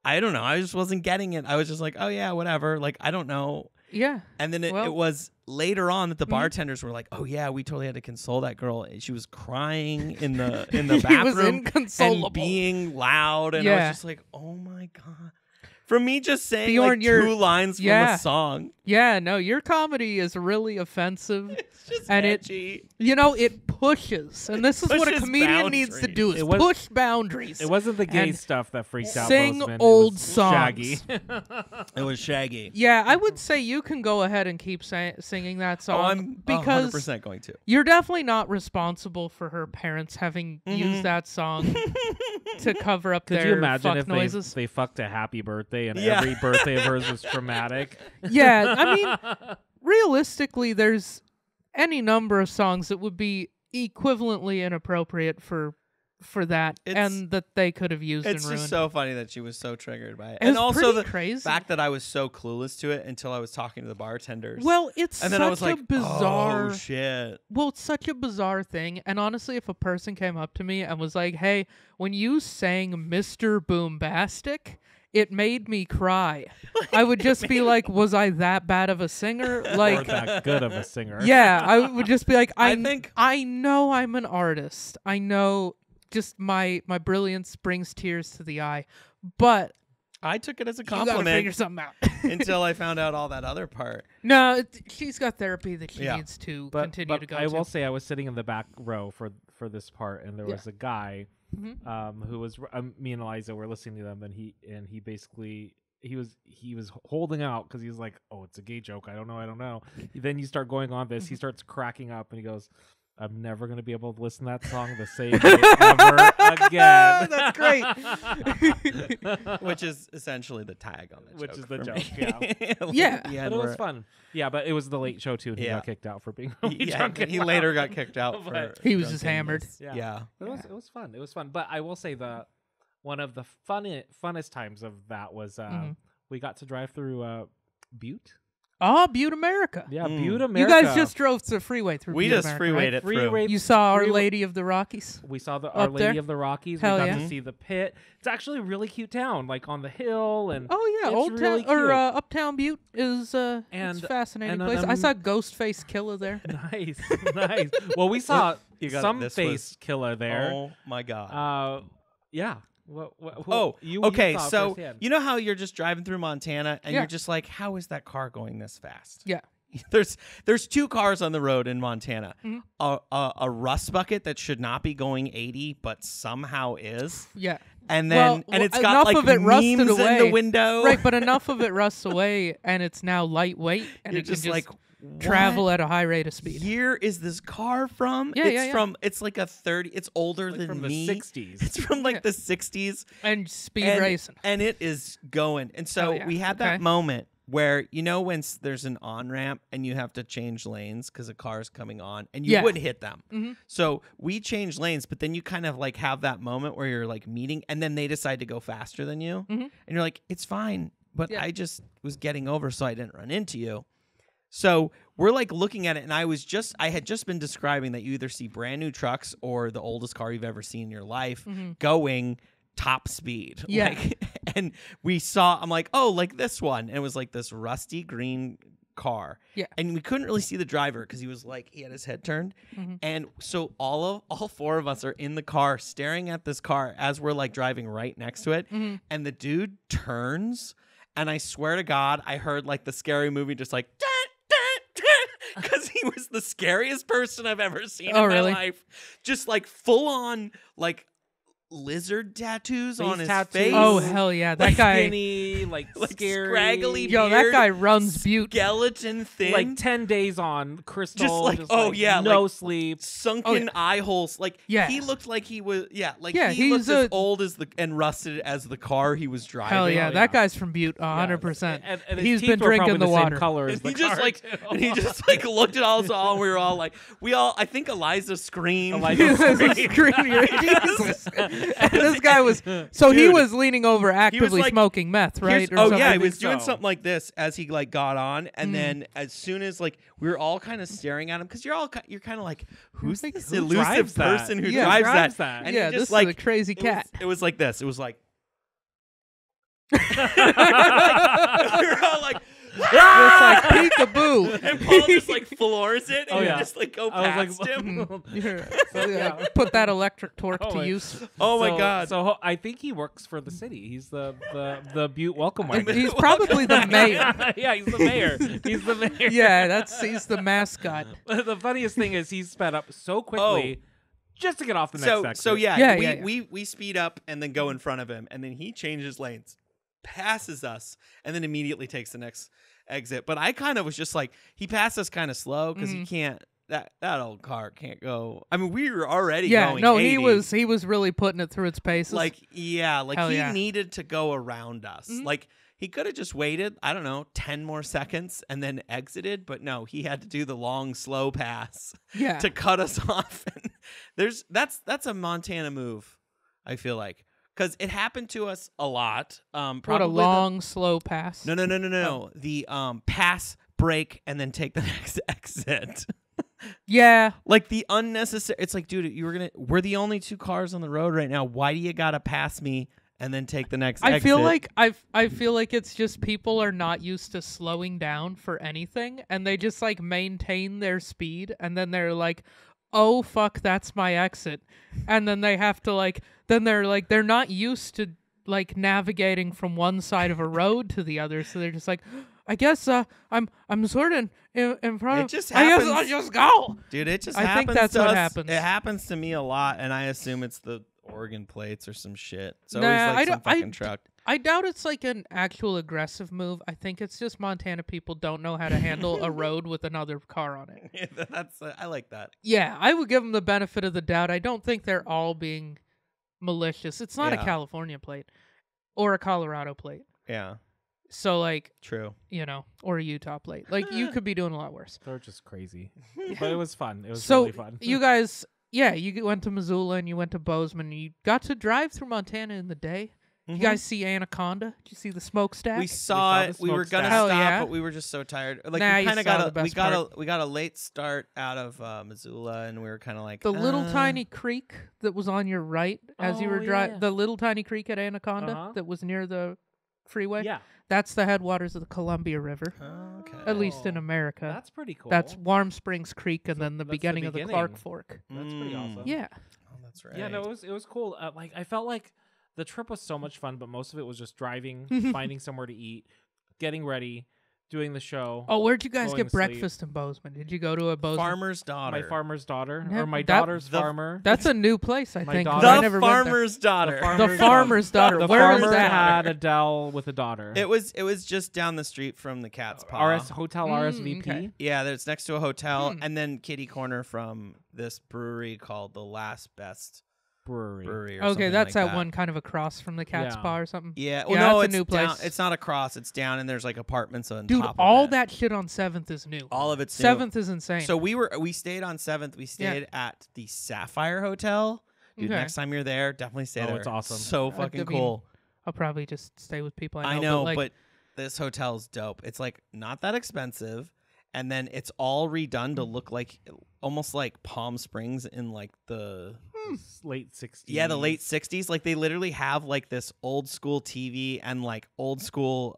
Speaker 5: I don't know. I just wasn't getting it. I was just like, oh yeah, whatever. Like, I don't know.
Speaker 3: Yeah.
Speaker 5: And then it was later on that the bartenders were like, "Oh yeah, we totally had to console that girl. She was crying in the bathroom
Speaker 3: was inconsolable
Speaker 5: and being loud." And I was just like, "Oh my god!" From me just saying
Speaker 3: Bjorn,
Speaker 5: like 2 lines from a song.
Speaker 3: Yeah, no, your comedy is really offensive.
Speaker 5: It's just
Speaker 3: and
Speaker 5: edgy.
Speaker 3: it pushes. And this is what a
Speaker 5: Pushes
Speaker 3: comedian needs to do: is push boundaries.
Speaker 4: It wasn't the gay stuff that freaked out
Speaker 3: sing
Speaker 4: Bozeman.
Speaker 3: old
Speaker 4: it was
Speaker 3: songs.
Speaker 4: Shaggy.
Speaker 5: It was Shaggy.
Speaker 3: Yeah, I would say you can go ahead and keep singing that song.
Speaker 5: Oh, I'm
Speaker 3: because
Speaker 5: 100% going to.
Speaker 3: You're definitely not responsible for her parents having used that song to cover up
Speaker 4: Could
Speaker 3: their
Speaker 4: you imagine
Speaker 3: fuck
Speaker 4: if
Speaker 3: noises.
Speaker 4: they fucked a happy birthday and every birthday of hers was traumatic?
Speaker 3: Yeah, I mean, realistically, there's any number of songs that would be equivalently inappropriate for that, and that they could have used and
Speaker 5: It's
Speaker 3: ruined.
Speaker 5: just so funny that she was so triggered by it.
Speaker 3: It
Speaker 5: And
Speaker 3: was
Speaker 5: also the
Speaker 3: crazy.
Speaker 5: fact that I was so clueless to it until I was talking to the bartenders.
Speaker 3: Well, it's
Speaker 5: and
Speaker 3: such
Speaker 5: then I was like,
Speaker 3: a bizarre.
Speaker 5: Oh shit.
Speaker 3: Well, it's such a bizarre thing. And honestly, if a person came up to me and was like, "Hey, when you sang Mr. Boombastic, it made me cry," I would just be like, "Was I that bad of a singer?" Like,
Speaker 4: or that good of a singer.
Speaker 3: Yeah, I would just be like,
Speaker 5: I think
Speaker 3: I know I'm an artist. I know just my brilliance brings tears to the eye, but
Speaker 5: I took it as a
Speaker 3: you gotta
Speaker 5: compliment
Speaker 3: figure something out.
Speaker 5: until I found out all that other part.
Speaker 3: No, she's got therapy that she needs to continue to go
Speaker 4: I
Speaker 3: to.
Speaker 4: will say I was sitting in the back row for this part, and there was a guy who was me and Eliza were listening to them, and he basically he was holding out because he was like, oh, it's a gay joke. I don't know. Then you start going on this. He starts cracking up, and he goes, I'm never going to be able to listen to that song the same way ever again.
Speaker 5: That's great. Which is essentially the tag on the joke.
Speaker 4: Which is the
Speaker 5: for
Speaker 4: joke,
Speaker 5: me.
Speaker 3: Yeah.
Speaker 4: But it was fun. Yeah, but it was the late show, too, and he got kicked out for being drunk.
Speaker 5: He later got kicked out for
Speaker 3: he was just hammered.
Speaker 5: Yeah.
Speaker 4: It was fun. It was fun. But I will say one of the funnest times of that was we got to drive through Butte.
Speaker 3: Oh, Butte, America.
Speaker 4: Yeah, Butte, America.
Speaker 3: You guys just drove the freeway through
Speaker 5: We
Speaker 3: Butte,
Speaker 5: just
Speaker 3: America,
Speaker 5: freewayed
Speaker 3: right?
Speaker 5: it through.
Speaker 3: You saw Our Lady of the Rockies?
Speaker 4: We saw Our Lady
Speaker 3: there?
Speaker 4: of the Rockies.
Speaker 3: Hell
Speaker 4: we got
Speaker 3: yeah.
Speaker 4: to see the pit. It's actually a really cute town, like on the hill. And
Speaker 3: Oh, yeah.
Speaker 4: it's
Speaker 3: Old
Speaker 4: really
Speaker 3: Town, or
Speaker 4: cute.
Speaker 3: Uptown Butte is it's a fascinating place. I saw Ghostface Killer there.
Speaker 4: Nice. Well, we saw
Speaker 5: You got it.
Speaker 4: some
Speaker 5: This
Speaker 4: face
Speaker 5: was-
Speaker 4: killer there.
Speaker 5: Oh my god.
Speaker 4: Yeah. You
Speaker 5: okay.
Speaker 4: saw it
Speaker 5: So
Speaker 4: firsthand.
Speaker 5: you know how you're just driving through Montana and
Speaker 3: Yeah.
Speaker 5: you're just like, how is that car going this fast?
Speaker 3: Yeah.
Speaker 5: There's 2 cars on the road in Montana.
Speaker 3: Mhm.
Speaker 5: A rust bucket that should not be going 80, but somehow is.
Speaker 3: Yeah.
Speaker 5: And then
Speaker 3: Well,
Speaker 5: it's
Speaker 3: enough
Speaker 5: got like
Speaker 3: of it rusted
Speaker 5: memes in
Speaker 3: away.
Speaker 5: the window.
Speaker 3: Right, but enough of it rusts away, and it's now lightweight, and
Speaker 5: You're
Speaker 3: it can
Speaker 5: just like,
Speaker 3: travel
Speaker 5: what
Speaker 3: at a high rate of speed.
Speaker 5: year is this car from?
Speaker 3: Yeah,
Speaker 5: it's
Speaker 3: yeah, yeah.
Speaker 5: from. It's like a 30. It's older
Speaker 4: Like
Speaker 5: than
Speaker 4: from
Speaker 5: me.
Speaker 4: the 60s.
Speaker 5: It's from like
Speaker 3: Yeah.
Speaker 5: the 60s.
Speaker 3: And speed
Speaker 5: and,
Speaker 3: racing.
Speaker 5: and it is going. And so
Speaker 3: Oh, yeah.
Speaker 5: we had
Speaker 3: Okay.
Speaker 5: that moment where when there's an on ramp and you have to change lanes because a car's coming on and you
Speaker 3: Yeah.
Speaker 5: would hit them.
Speaker 3: Mhm.
Speaker 5: So we changed lanes, but then you kind of like have that moment where you're like meeting, and then they decide to go faster than you,
Speaker 3: Mhm.
Speaker 5: and you're like, it's fine, but
Speaker 3: Yeah.
Speaker 5: I just was getting over, so I didn't run into you. So we're like looking at it, and I had just been describing that you either see brand new trucks or the oldest car you've ever seen in your life going top speed.
Speaker 3: Yeah.
Speaker 5: Like, and I'm like, oh, like this one. And it was like this rusty green car.
Speaker 3: Yeah.
Speaker 5: And we couldn't really see the driver because he had his head turned.
Speaker 3: Mhm.
Speaker 5: And so all 4 of us are in the car staring at this car as we're like driving right next to it.
Speaker 3: Mhm.
Speaker 5: And the dude turns, and I swear to God, I heard like the Scary Movie just like, because he He was the scariest person I've ever seen in
Speaker 3: really?
Speaker 5: my life. Just like full on like lizard tattoos on his
Speaker 4: tattoos.
Speaker 5: face.
Speaker 3: Oh hell yeah, that
Speaker 5: Like
Speaker 3: guy.
Speaker 4: Skinny, like scary.
Speaker 5: scraggly
Speaker 3: Yo, that
Speaker 5: beard,
Speaker 3: guy runs Butte.
Speaker 5: skeleton thin,
Speaker 4: Like 10 days on crystal.
Speaker 5: Just like,
Speaker 4: no
Speaker 5: like
Speaker 4: sleep.
Speaker 5: sunken eye holes. Like
Speaker 3: Yeah.
Speaker 5: he looked like he was
Speaker 3: Yeah,
Speaker 5: he
Speaker 3: he's
Speaker 5: looked as old as and rusted as the car he was driving.
Speaker 3: Hell yeah,
Speaker 4: Oh,
Speaker 3: that
Speaker 4: yeah.
Speaker 3: guy's from Butte, 100%.
Speaker 4: And his
Speaker 3: He's
Speaker 4: teeth
Speaker 3: been
Speaker 4: were
Speaker 3: drinking
Speaker 4: probably
Speaker 3: the
Speaker 4: same
Speaker 3: water.
Speaker 4: color as
Speaker 5: And
Speaker 4: the
Speaker 5: he just
Speaker 4: car,
Speaker 5: like
Speaker 4: too.
Speaker 5: and he just like looked at us all and we were all like I think Eliza screamed.
Speaker 4: Eliza
Speaker 3: Jesus. And this guy was so he
Speaker 5: Dude,
Speaker 3: was leaning over actively
Speaker 5: like,
Speaker 3: smoking meth, right? Or
Speaker 5: Oh
Speaker 3: something.
Speaker 5: yeah, he
Speaker 4: I
Speaker 5: was
Speaker 4: think
Speaker 5: doing
Speaker 4: so.
Speaker 5: something like this as he like got on, and then as soon as like we were all kind of staring at him because you're kind of like, who's
Speaker 3: Like,
Speaker 5: this
Speaker 4: who
Speaker 5: elusive
Speaker 4: drives that?
Speaker 5: person who
Speaker 3: Yeah,
Speaker 5: drives that? And
Speaker 3: yeah,
Speaker 5: he
Speaker 3: this
Speaker 5: just
Speaker 3: is
Speaker 5: like
Speaker 3: a crazy cat.
Speaker 5: It was like this. It was like. We were all like,
Speaker 3: Just like peekaboo.
Speaker 5: and Paul just like floors it, and
Speaker 4: Oh,
Speaker 5: you
Speaker 4: yeah.
Speaker 5: just like go
Speaker 4: I was
Speaker 5: past
Speaker 4: like,
Speaker 5: him.
Speaker 3: Yeah, put that electric torque
Speaker 4: Oh,
Speaker 3: to
Speaker 4: my-
Speaker 3: use.
Speaker 5: Oh my
Speaker 4: So-
Speaker 5: god!
Speaker 4: So I think he works for the city. He's the Butte welcome wagon.
Speaker 3: He's probably the mayor.
Speaker 4: Yeah, he's the mayor. He's the mayor.
Speaker 3: Yeah, he's the mascot.
Speaker 4: The funniest thing is he's sped up so quickly just to get off the next exit.
Speaker 5: So yeah,
Speaker 3: Yeah,
Speaker 5: we,
Speaker 3: yeah, yeah.
Speaker 5: we speed up and then go in front of him, and then he changes lanes, passes us, and then immediately takes the next exit. But I kind of was just like, he passed us kind of slow because he can't. That old car can't go. I mean, we were already going.
Speaker 3: No,
Speaker 5: 80.
Speaker 3: he was really putting it through its paces.
Speaker 5: Like
Speaker 3: Hell
Speaker 5: he
Speaker 3: yeah.
Speaker 5: needed to go around us. Like he could have just waited, I don't know, 10 more seconds and then exited, but no, he had to do the long slow pass
Speaker 3: yeah.
Speaker 5: to cut us off. And that's a Montana move, I feel like. Cuz it happened to us a lot. Probably
Speaker 3: What a long, slow pass.
Speaker 5: No. The pass, break, and then take the next exit.
Speaker 3: Yeah.
Speaker 5: Like the unnecessary. It's like, dude, we're the only two cars on the road right now. Why do you gotta pass me and then take the next exit?
Speaker 3: I feel like I feel like it's just people are not used to slowing down for anything, and they just like maintain their speed, and then they're like, "Oh fuck, that's my exit," and then they have to they're not used to like navigating from one side of a road to the other, so they're just like, "I guess I'm sort of in front
Speaker 5: It
Speaker 3: of.
Speaker 5: just
Speaker 3: I guess
Speaker 5: happens.
Speaker 3: I'll just go."
Speaker 5: Dude, it just
Speaker 3: I
Speaker 5: happens.
Speaker 3: think that's
Speaker 5: to
Speaker 3: what
Speaker 5: us.
Speaker 3: happens.
Speaker 5: It happens to me a lot, and I assume it's the Oregon plates or some shit. It's
Speaker 3: Nah,
Speaker 5: always like some
Speaker 3: I
Speaker 5: fucking truck.
Speaker 3: I doubt it's like an actual aggressive move. I think it's just Montana people don't know how to handle a road with another car on it.
Speaker 5: I like that.
Speaker 3: Yeah, I would give them the benefit of the doubt. I don't think they're all being malicious. It's not a
Speaker 5: Yeah.
Speaker 3: California plate or a Colorado plate.
Speaker 5: Yeah,
Speaker 3: So like,
Speaker 5: true.
Speaker 3: or a Utah plate. Like you could be doing a lot worse.
Speaker 4: They're just crazy. But it was fun. It was
Speaker 3: So
Speaker 4: really fun.
Speaker 3: you guys, yeah, you went to Missoula and you went to Bozeman. And you got to drive through Montana in the day. You guys see Anaconda? Did you see the smokestack?
Speaker 5: We saw
Speaker 4: saw
Speaker 5: it.
Speaker 4: the
Speaker 5: We were gonna
Speaker 4: smokestack.
Speaker 3: Hell
Speaker 5: stop,
Speaker 3: yeah.
Speaker 5: but we were just so tired. Like
Speaker 3: Nah,
Speaker 5: we
Speaker 3: you
Speaker 5: kind of
Speaker 3: saw
Speaker 5: got
Speaker 3: the best part.
Speaker 5: we got a late start out of Missoula, and we were kind of like
Speaker 3: the little tiny creek that was on your right as you
Speaker 4: Oh,
Speaker 3: were driving.
Speaker 4: yeah.
Speaker 3: The little tiny creek at Anaconda
Speaker 4: Uh-huh.
Speaker 3: that was near the freeway.
Speaker 4: Yeah.
Speaker 3: That's the headwaters of the Columbia River,
Speaker 5: Okay.
Speaker 3: at least in
Speaker 4: Oh,
Speaker 3: America.
Speaker 4: That's pretty cool.
Speaker 3: That's Warm Springs Creek and then the
Speaker 4: that's the
Speaker 3: beginning of the Clark
Speaker 4: beginning.
Speaker 3: Fork.
Speaker 4: That's pretty awesome.
Speaker 3: Yeah.
Speaker 5: Oh, that's right.
Speaker 4: Yeah, no, it was cool. Like I felt like the trip was so much fun, but most of it was just driving, finding somewhere to eat, getting ready, doing the show.
Speaker 3: Oh, where'd you guys
Speaker 4: Going
Speaker 3: get
Speaker 4: to sleep.
Speaker 3: breakfast in Bozeman? Did you go to a Bozeman?
Speaker 5: Farmer's daughter.
Speaker 4: My farmer's daughter,
Speaker 3: Yeah,
Speaker 4: or my
Speaker 3: that-
Speaker 4: daughter's
Speaker 5: the-
Speaker 4: farmer.
Speaker 3: That's a new place, I
Speaker 4: My
Speaker 3: think. 'cause
Speaker 4: daughter-
Speaker 3: I
Speaker 5: The
Speaker 3: never went there.
Speaker 5: farmer's daughter.
Speaker 3: The farmer's daughter.
Speaker 4: The
Speaker 3: Where is
Speaker 4: farmer
Speaker 3: that?
Speaker 4: had Adele with a daughter.
Speaker 5: It was just down the street from the Cat's Paw.
Speaker 4: RS Hotel RSVP.
Speaker 3: okay.
Speaker 5: Yeah, it's next to a hotel, and then kitty corner from this brewery called the Last Best
Speaker 4: Brewery.
Speaker 5: Brewery. Or
Speaker 3: Okay,
Speaker 5: something
Speaker 3: that's
Speaker 5: like
Speaker 3: that one kind of across from the Cat's
Speaker 4: Yeah.
Speaker 3: Paw or something.
Speaker 5: Yeah, well,
Speaker 3: Yeah,
Speaker 5: no,
Speaker 3: that's a
Speaker 5: it's
Speaker 3: new
Speaker 5: down.
Speaker 3: place.
Speaker 5: It's not across. It's down, and there's like apartments on
Speaker 3: Dude,
Speaker 5: top.
Speaker 3: all
Speaker 5: of it.
Speaker 3: that shit on 7th is new.
Speaker 5: all of it's new.
Speaker 3: 7th is insane.
Speaker 5: So we stayed on 7th. We stayed at the Sapphire Hotel. Dude,
Speaker 3: Okay.
Speaker 5: next time you're there, definitely stay
Speaker 4: Oh,
Speaker 5: there.
Speaker 4: it's awesome.
Speaker 5: So
Speaker 3: I
Speaker 5: fucking
Speaker 3: mean,
Speaker 5: cool.
Speaker 3: I'll probably just stay with people I know.
Speaker 5: I know,
Speaker 3: like,
Speaker 5: but this hotel's dope. It's like not that expensive, and then it's all redone to look like almost like Palm Springs in like the
Speaker 4: Late 60s.
Speaker 5: the late 60s. Like they literally have like this old school TV and like old school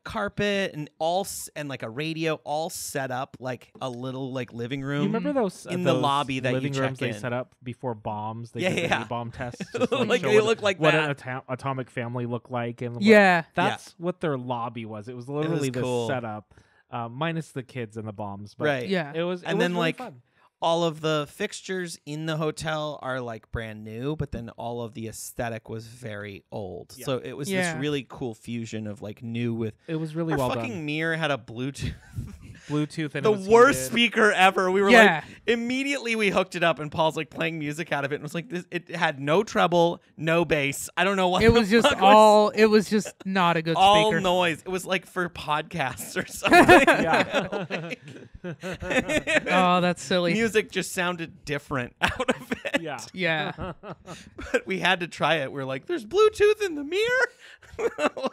Speaker 5: carpet and like a radio all set up like a little like living room.
Speaker 4: You remember those
Speaker 5: in the
Speaker 4: those
Speaker 5: lobby that you
Speaker 4: living rooms
Speaker 5: check
Speaker 4: they
Speaker 5: in?
Speaker 4: set up before bombs? They
Speaker 5: Yeah,
Speaker 4: did the
Speaker 5: yeah.
Speaker 4: A-bomb tests. just to,
Speaker 5: Like
Speaker 4: show
Speaker 5: they
Speaker 4: what-
Speaker 5: look like
Speaker 4: what
Speaker 5: that.
Speaker 4: an atomic family looked like, and what-
Speaker 3: yeah.
Speaker 4: that's what their lobby was. It was literally this
Speaker 5: cool.
Speaker 4: setup. minus the kids and the bombs. But
Speaker 5: Right.
Speaker 3: Yeah.
Speaker 4: It was.
Speaker 5: And
Speaker 4: it
Speaker 5: then
Speaker 4: was really
Speaker 5: like
Speaker 4: fun.
Speaker 5: all of the fixtures in the hotel are like brand new, but then all of the aesthetic was very old.
Speaker 4: Yeah.
Speaker 5: So it was
Speaker 3: Yeah.
Speaker 5: this really cool fusion of like new with.
Speaker 4: It was really
Speaker 5: Our
Speaker 4: well
Speaker 5: fucking
Speaker 4: done.
Speaker 5: mirror had a Bluetooth.
Speaker 4: Bluetooth and
Speaker 5: The
Speaker 4: it was
Speaker 5: worst
Speaker 4: heated.
Speaker 5: speaker ever. We were
Speaker 3: Yeah.
Speaker 5: like, immediately we hooked it up, and Paul's like playing music out of it, and was like, this. It had no treble, no bass. I don't know what.
Speaker 3: It was
Speaker 5: the
Speaker 3: just
Speaker 5: fuck
Speaker 3: all. It was just not a good
Speaker 5: all
Speaker 3: speaker.
Speaker 5: noise. It was like for podcasts or something.
Speaker 4: Yeah.
Speaker 3: Oh, that's silly.
Speaker 5: Music just sounded different out of it.
Speaker 4: Yeah.
Speaker 3: Yeah.
Speaker 5: But we had to try it. We're like, there's Bluetooth in the mirror.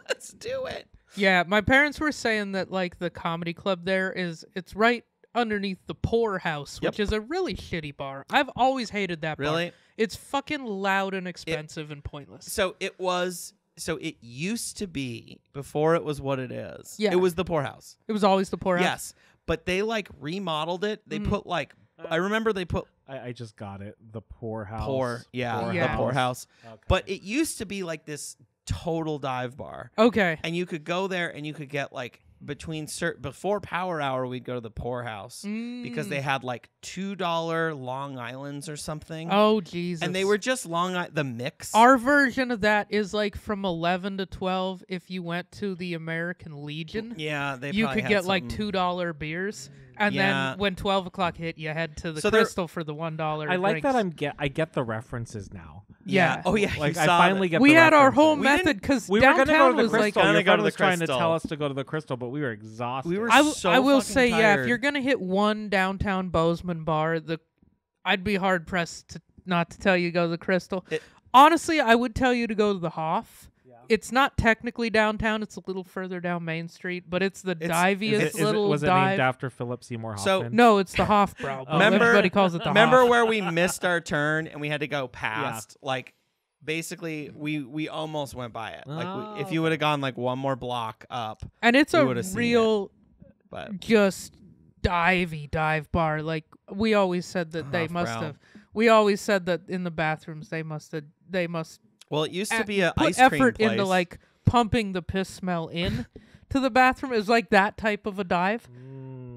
Speaker 5: Let's do it.
Speaker 3: Yeah, my parents were saying that like the comedy club there it's right underneath the Poorhouse, which
Speaker 5: Yep.
Speaker 3: is a really shitty bar. I've always hated that bar.
Speaker 5: Really?
Speaker 3: It's fucking loud and expensive and pointless.
Speaker 5: So it was. So it used to be before it was what it is.
Speaker 3: Yeah.
Speaker 5: It was the Poorhouse.
Speaker 3: It was always the Poorhouse.
Speaker 5: Yes, but they like remodeled it. They put like. I remember they put
Speaker 4: I just got it. The Poorhouse.
Speaker 5: the Poorhouse.
Speaker 4: Okay.
Speaker 5: But it used to be like this total dive bar,
Speaker 3: Okay.
Speaker 5: and you could go there and you could get like before Power Hour we'd go to the Poorhouse because they had like $2 Long Islands or something.
Speaker 3: Oh Jesus.
Speaker 5: And they were just the mix.
Speaker 3: Our version of that is like from 11 to 12. If you went to the American Legion,
Speaker 5: yeah, they
Speaker 3: you
Speaker 5: probably
Speaker 3: could
Speaker 5: had
Speaker 3: get like
Speaker 5: something.
Speaker 3: $2 beers, and
Speaker 5: Yeah.
Speaker 3: then when 12 o'clock hit, you head to the
Speaker 5: So there-
Speaker 3: Crystal for the $1.
Speaker 4: I like that
Speaker 3: drinks.
Speaker 4: I get the references now.
Speaker 3: Yeah.
Speaker 5: Oh yeah.
Speaker 4: Like
Speaker 5: you
Speaker 4: I
Speaker 5: saw
Speaker 4: finally
Speaker 5: that.
Speaker 4: get.
Speaker 3: We
Speaker 4: the
Speaker 3: had our whole
Speaker 4: references.
Speaker 3: method because
Speaker 4: We were gonna
Speaker 3: downtown
Speaker 4: go to the
Speaker 3: was like.
Speaker 4: Crystal.
Speaker 5: Gonna
Speaker 4: Your
Speaker 5: go
Speaker 4: friend
Speaker 5: to
Speaker 4: was
Speaker 5: the
Speaker 4: trying to
Speaker 5: Crystal.
Speaker 4: tell us to go to the Crystal, but we were exhausted.
Speaker 5: We were
Speaker 3: I
Speaker 5: so
Speaker 3: will
Speaker 5: fucking
Speaker 3: say, yeah,
Speaker 5: tired.
Speaker 3: if you're gonna hit one downtown Bozeman bar, I'd be hard pressed to not to tell you to go to the Crystal. Honestly, I would tell you to go to the Hoff.
Speaker 4: Yeah.
Speaker 3: It's not technically downtown; it's a little further down Main Street, but it's the diviest little
Speaker 4: was it
Speaker 3: dive.
Speaker 4: named after Philip Seymour
Speaker 5: So-
Speaker 4: Hoffman?
Speaker 3: No, it's the Hoff, bro. but
Speaker 5: Remember-
Speaker 3: everybody calls it the
Speaker 5: Remember
Speaker 3: Hoff.
Speaker 5: where we missed our turn and we had to go past? Like, basically, we almost went by it. Like, if you would have gone like one more block up,
Speaker 3: And it's
Speaker 5: we
Speaker 3: a
Speaker 5: would've seen
Speaker 3: real,
Speaker 5: but
Speaker 3: just dive bar. Like we always said that they
Speaker 5: Huff
Speaker 3: must
Speaker 5: Brown.
Speaker 3: have. We always said that in the bathrooms they must
Speaker 5: well, it used to be a
Speaker 3: put
Speaker 5: ice cream
Speaker 3: effort
Speaker 5: place.
Speaker 3: into like pumping the piss smell in to the bathroom. It was like that type of a dive,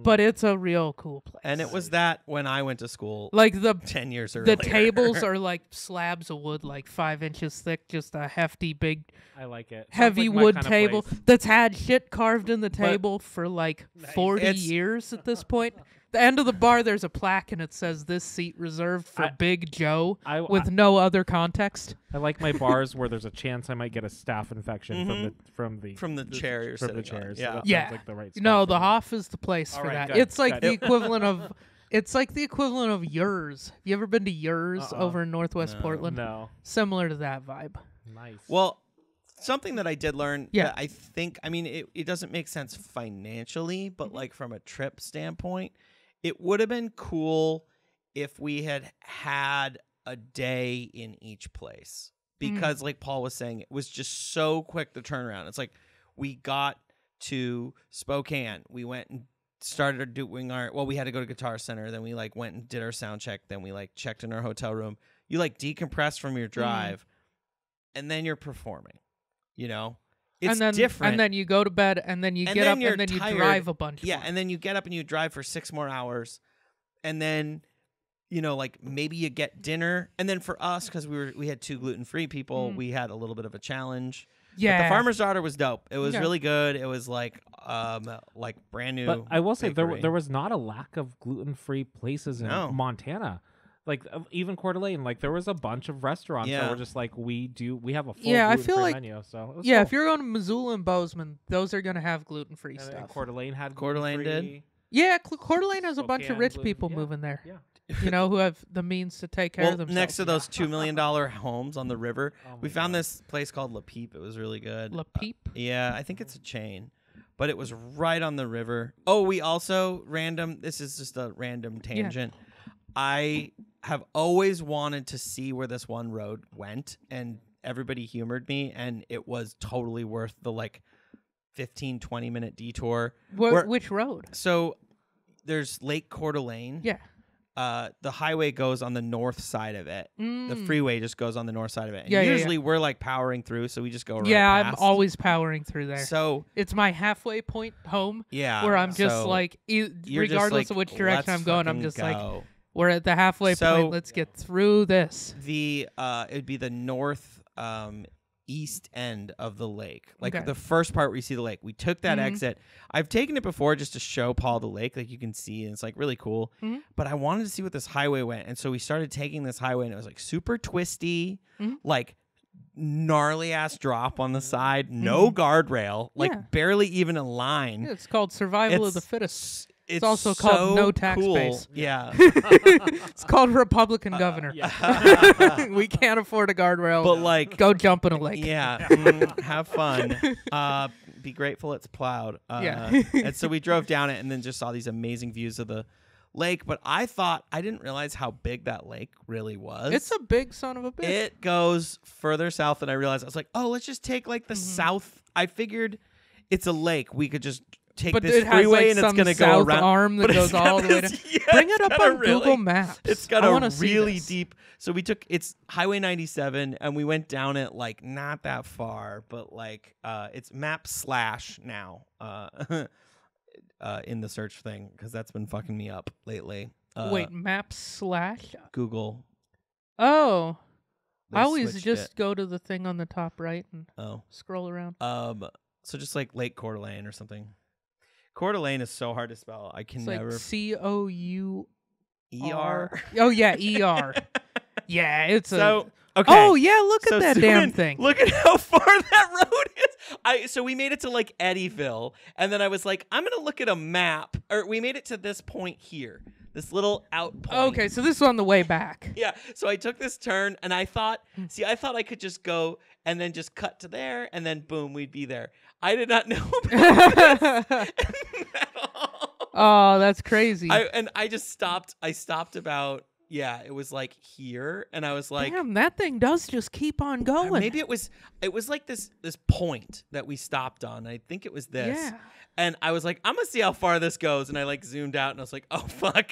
Speaker 3: but it's a real cool place.
Speaker 5: and it was that when I went to school,
Speaker 3: like the
Speaker 5: 10 years earlier.
Speaker 3: tables are like slabs of wood, like 5 inches thick, just a hefty, big,
Speaker 4: I like it. Sounds
Speaker 3: heavy
Speaker 4: like my
Speaker 3: wood
Speaker 4: kind of
Speaker 3: table
Speaker 4: place.
Speaker 3: that's had shit carved in the table for like 40
Speaker 5: It's-
Speaker 3: years at this point. The end of the bar, there's a plaque and it says "This seat reserved for Big Joe" with no other context.
Speaker 4: I like my bars where there's a chance I might get a staph infection from the
Speaker 5: chair you're
Speaker 4: from
Speaker 5: sitting
Speaker 4: the
Speaker 5: on.
Speaker 4: chairs.
Speaker 5: Yeah.
Speaker 4: So that
Speaker 3: Yeah.
Speaker 4: sounds like the right spot
Speaker 3: No,
Speaker 4: for
Speaker 3: the
Speaker 4: me.
Speaker 3: Hoff is the place for
Speaker 4: right,
Speaker 3: that.
Speaker 4: good,
Speaker 3: It's like
Speaker 4: good.
Speaker 3: the equivalent of. It's like the equivalent of yours. You ever been to yours over in Northwest Portland?
Speaker 4: No.
Speaker 3: Similar to that vibe.
Speaker 4: Nice.
Speaker 5: Well, something that I did learn
Speaker 3: Yeah.
Speaker 5: that I think, I mean, it doesn't make sense financially, but like from a trip standpoint, it would have been cool if we had a day in each place. Because like Paul was saying, it was just so quick to turn around. It's like we got to Spokane. We went and started doing we had to go to Guitar Center. Then we like went and did our sound check. Then we like checked in our hotel room. You like decompress from your drive and then you're performing, you know? It's
Speaker 3: and then,
Speaker 5: different.
Speaker 3: And then you go to bed, and then you
Speaker 5: And
Speaker 3: get
Speaker 5: then
Speaker 3: up,
Speaker 5: you're
Speaker 3: and then you
Speaker 5: tired.
Speaker 3: drive a bunch.
Speaker 5: Yeah,
Speaker 3: more.
Speaker 5: and then you get up and you drive for 6 more hours, and then, you know, like maybe you get dinner, and then for us, because we had 2 gluten-free people, we had a little bit of a challenge.
Speaker 3: Yeah.
Speaker 5: But the Farmer's Daughter was dope. It was
Speaker 3: Yeah.
Speaker 5: really good. It was like brand new.
Speaker 4: But I will say
Speaker 5: bakery.
Speaker 4: there was not a lack of gluten-free places in
Speaker 5: No.
Speaker 4: Montana. Like even Coeur d'Alene, like there was a bunch of restaurants that
Speaker 5: Yeah.
Speaker 4: were just like we have a full
Speaker 3: Yeah, I
Speaker 4: gluten-free
Speaker 3: feel like-
Speaker 4: menu. So it was
Speaker 3: Yeah,
Speaker 4: cool.
Speaker 3: if you're going to Missoula and Bozeman, those are going to have gluten-free
Speaker 4: And then
Speaker 3: stuff.
Speaker 4: Coeur d'Alene had
Speaker 5: Coeur d'Alene did?
Speaker 4: gluten-free.
Speaker 3: Yeah, Coeur d'Alene has a bunch of
Speaker 4: Spokane
Speaker 3: rich
Speaker 4: gluten-
Speaker 3: people
Speaker 4: yeah.
Speaker 3: moving there.
Speaker 4: Yeah.
Speaker 3: You know, who have the means to take care of
Speaker 5: Well,
Speaker 3: themselves.
Speaker 5: next to those $2 million homes on the river,
Speaker 4: Oh
Speaker 5: we
Speaker 4: my
Speaker 5: found
Speaker 4: God.
Speaker 5: this place called La Peep. It was really good.
Speaker 3: La Peep.
Speaker 5: Yeah, I think it's a chain, but it was right on the river. Oh, we also this is just a random tangent. I have always wanted to see where this one road went, and everybody humored me, and it was totally worth the like 15-20 minute detour.
Speaker 3: Which road?
Speaker 5: So there's Lake Coeur d'Alene.
Speaker 3: Yeah.
Speaker 5: the highway goes on the north side of it. The freeway just goes on the north side of it. And
Speaker 3: Yeah,
Speaker 5: usually we're like powering through, so we just go right
Speaker 3: Yeah,
Speaker 5: past.
Speaker 3: I'm always powering through there.
Speaker 5: So
Speaker 3: it's my halfway point home.
Speaker 5: Yeah,
Speaker 3: where I'm just
Speaker 5: so
Speaker 3: like,
Speaker 5: you're
Speaker 3: regardless
Speaker 5: just
Speaker 3: of
Speaker 5: like,
Speaker 3: which direction
Speaker 5: let's
Speaker 3: I'm going, I'm
Speaker 5: fucking
Speaker 3: just like,
Speaker 5: go.
Speaker 3: we're at the halfway point. Let's get through this.
Speaker 5: It'd be the north east end of the lake, like
Speaker 3: Okay.
Speaker 5: the first part where you see the lake. We took that exit. I've taken it before just to show Paul the lake, like you can see, and it's like really cool. But I wanted to see what this highway went, and so we started taking this highway, and it was like super twisty, like gnarly ass drop on the side, no guardrail, like barely even a line.
Speaker 3: Yeah, it's called survival of the fittest.
Speaker 5: It's
Speaker 3: also called
Speaker 5: so
Speaker 3: no tax
Speaker 5: cool.
Speaker 3: base.
Speaker 5: Yeah.
Speaker 3: It's called Republican governor. We can't afford a guardrail.
Speaker 5: But like,
Speaker 3: go jump in a lake.
Speaker 5: Yeah. Have fun. Be grateful it's plowed.
Speaker 3: Yeah.
Speaker 5: And so we drove down it and then just saw these amazing views of the lake. But I didn't realize how big that lake really was.
Speaker 3: It's a big son of a bitch.
Speaker 5: It goes further south than I realized. I was like, oh, let's just take like the south. I figured it's a lake. We could just take
Speaker 3: but
Speaker 5: this
Speaker 3: it has
Speaker 5: freeway
Speaker 3: like
Speaker 5: and it's
Speaker 3: some
Speaker 5: going to go
Speaker 3: south
Speaker 5: around.
Speaker 3: arm that
Speaker 5: But it's
Speaker 3: goes all
Speaker 5: got
Speaker 3: the way
Speaker 5: this-
Speaker 3: down.
Speaker 5: yeah,
Speaker 3: Bring
Speaker 5: it's
Speaker 3: it up
Speaker 5: got
Speaker 3: on
Speaker 5: a really-
Speaker 3: Google Maps.
Speaker 5: It's got
Speaker 3: I
Speaker 5: a
Speaker 3: wanna see
Speaker 5: really
Speaker 3: this.
Speaker 5: deep. So it's Highway 97, and we went down it like not that far, but like it's map / now in the search thing because that's been fucking me up lately.
Speaker 3: Wait, maps /
Speaker 5: Google.
Speaker 3: Oh,
Speaker 5: They
Speaker 3: I always
Speaker 5: switched
Speaker 3: just
Speaker 5: it.
Speaker 3: go to the thing on the top right and
Speaker 5: Oh.
Speaker 3: scroll around.
Speaker 5: So just like Lake Coeur d'Alene or something. Coeur d'Alene is so hard to spell. I can
Speaker 3: It's
Speaker 5: never.
Speaker 3: like COUR.
Speaker 5: ER.
Speaker 3: Oh yeah, ER. Yeah, it's
Speaker 5: So
Speaker 3: a.
Speaker 5: okay.
Speaker 3: Oh yeah, look
Speaker 5: So
Speaker 3: at that
Speaker 5: zoom
Speaker 3: damn
Speaker 5: in.
Speaker 3: thing.
Speaker 5: Look at how far that road is. So we made it to like Eddyville, and then I was like, I'm gonna look at a map. Or we made it to this point here, this little out point.
Speaker 3: Okay, so this is on the way back.
Speaker 5: Yeah. So I took this turn, and I thought I could just go and then just cut to there, and then boom, we'd be there. I did not know about this at all.
Speaker 3: Oh, that's crazy.
Speaker 5: I just stopped. I stopped about. Yeah, it was like here, and I was like,
Speaker 3: damn, that thing does just keep on going.
Speaker 5: maybe it was like this point that we stopped on. I think it was this.
Speaker 3: Yeah.
Speaker 5: And I was like, I'm gonna see how far this goes, and I like zoomed out, and I was like, oh fuck,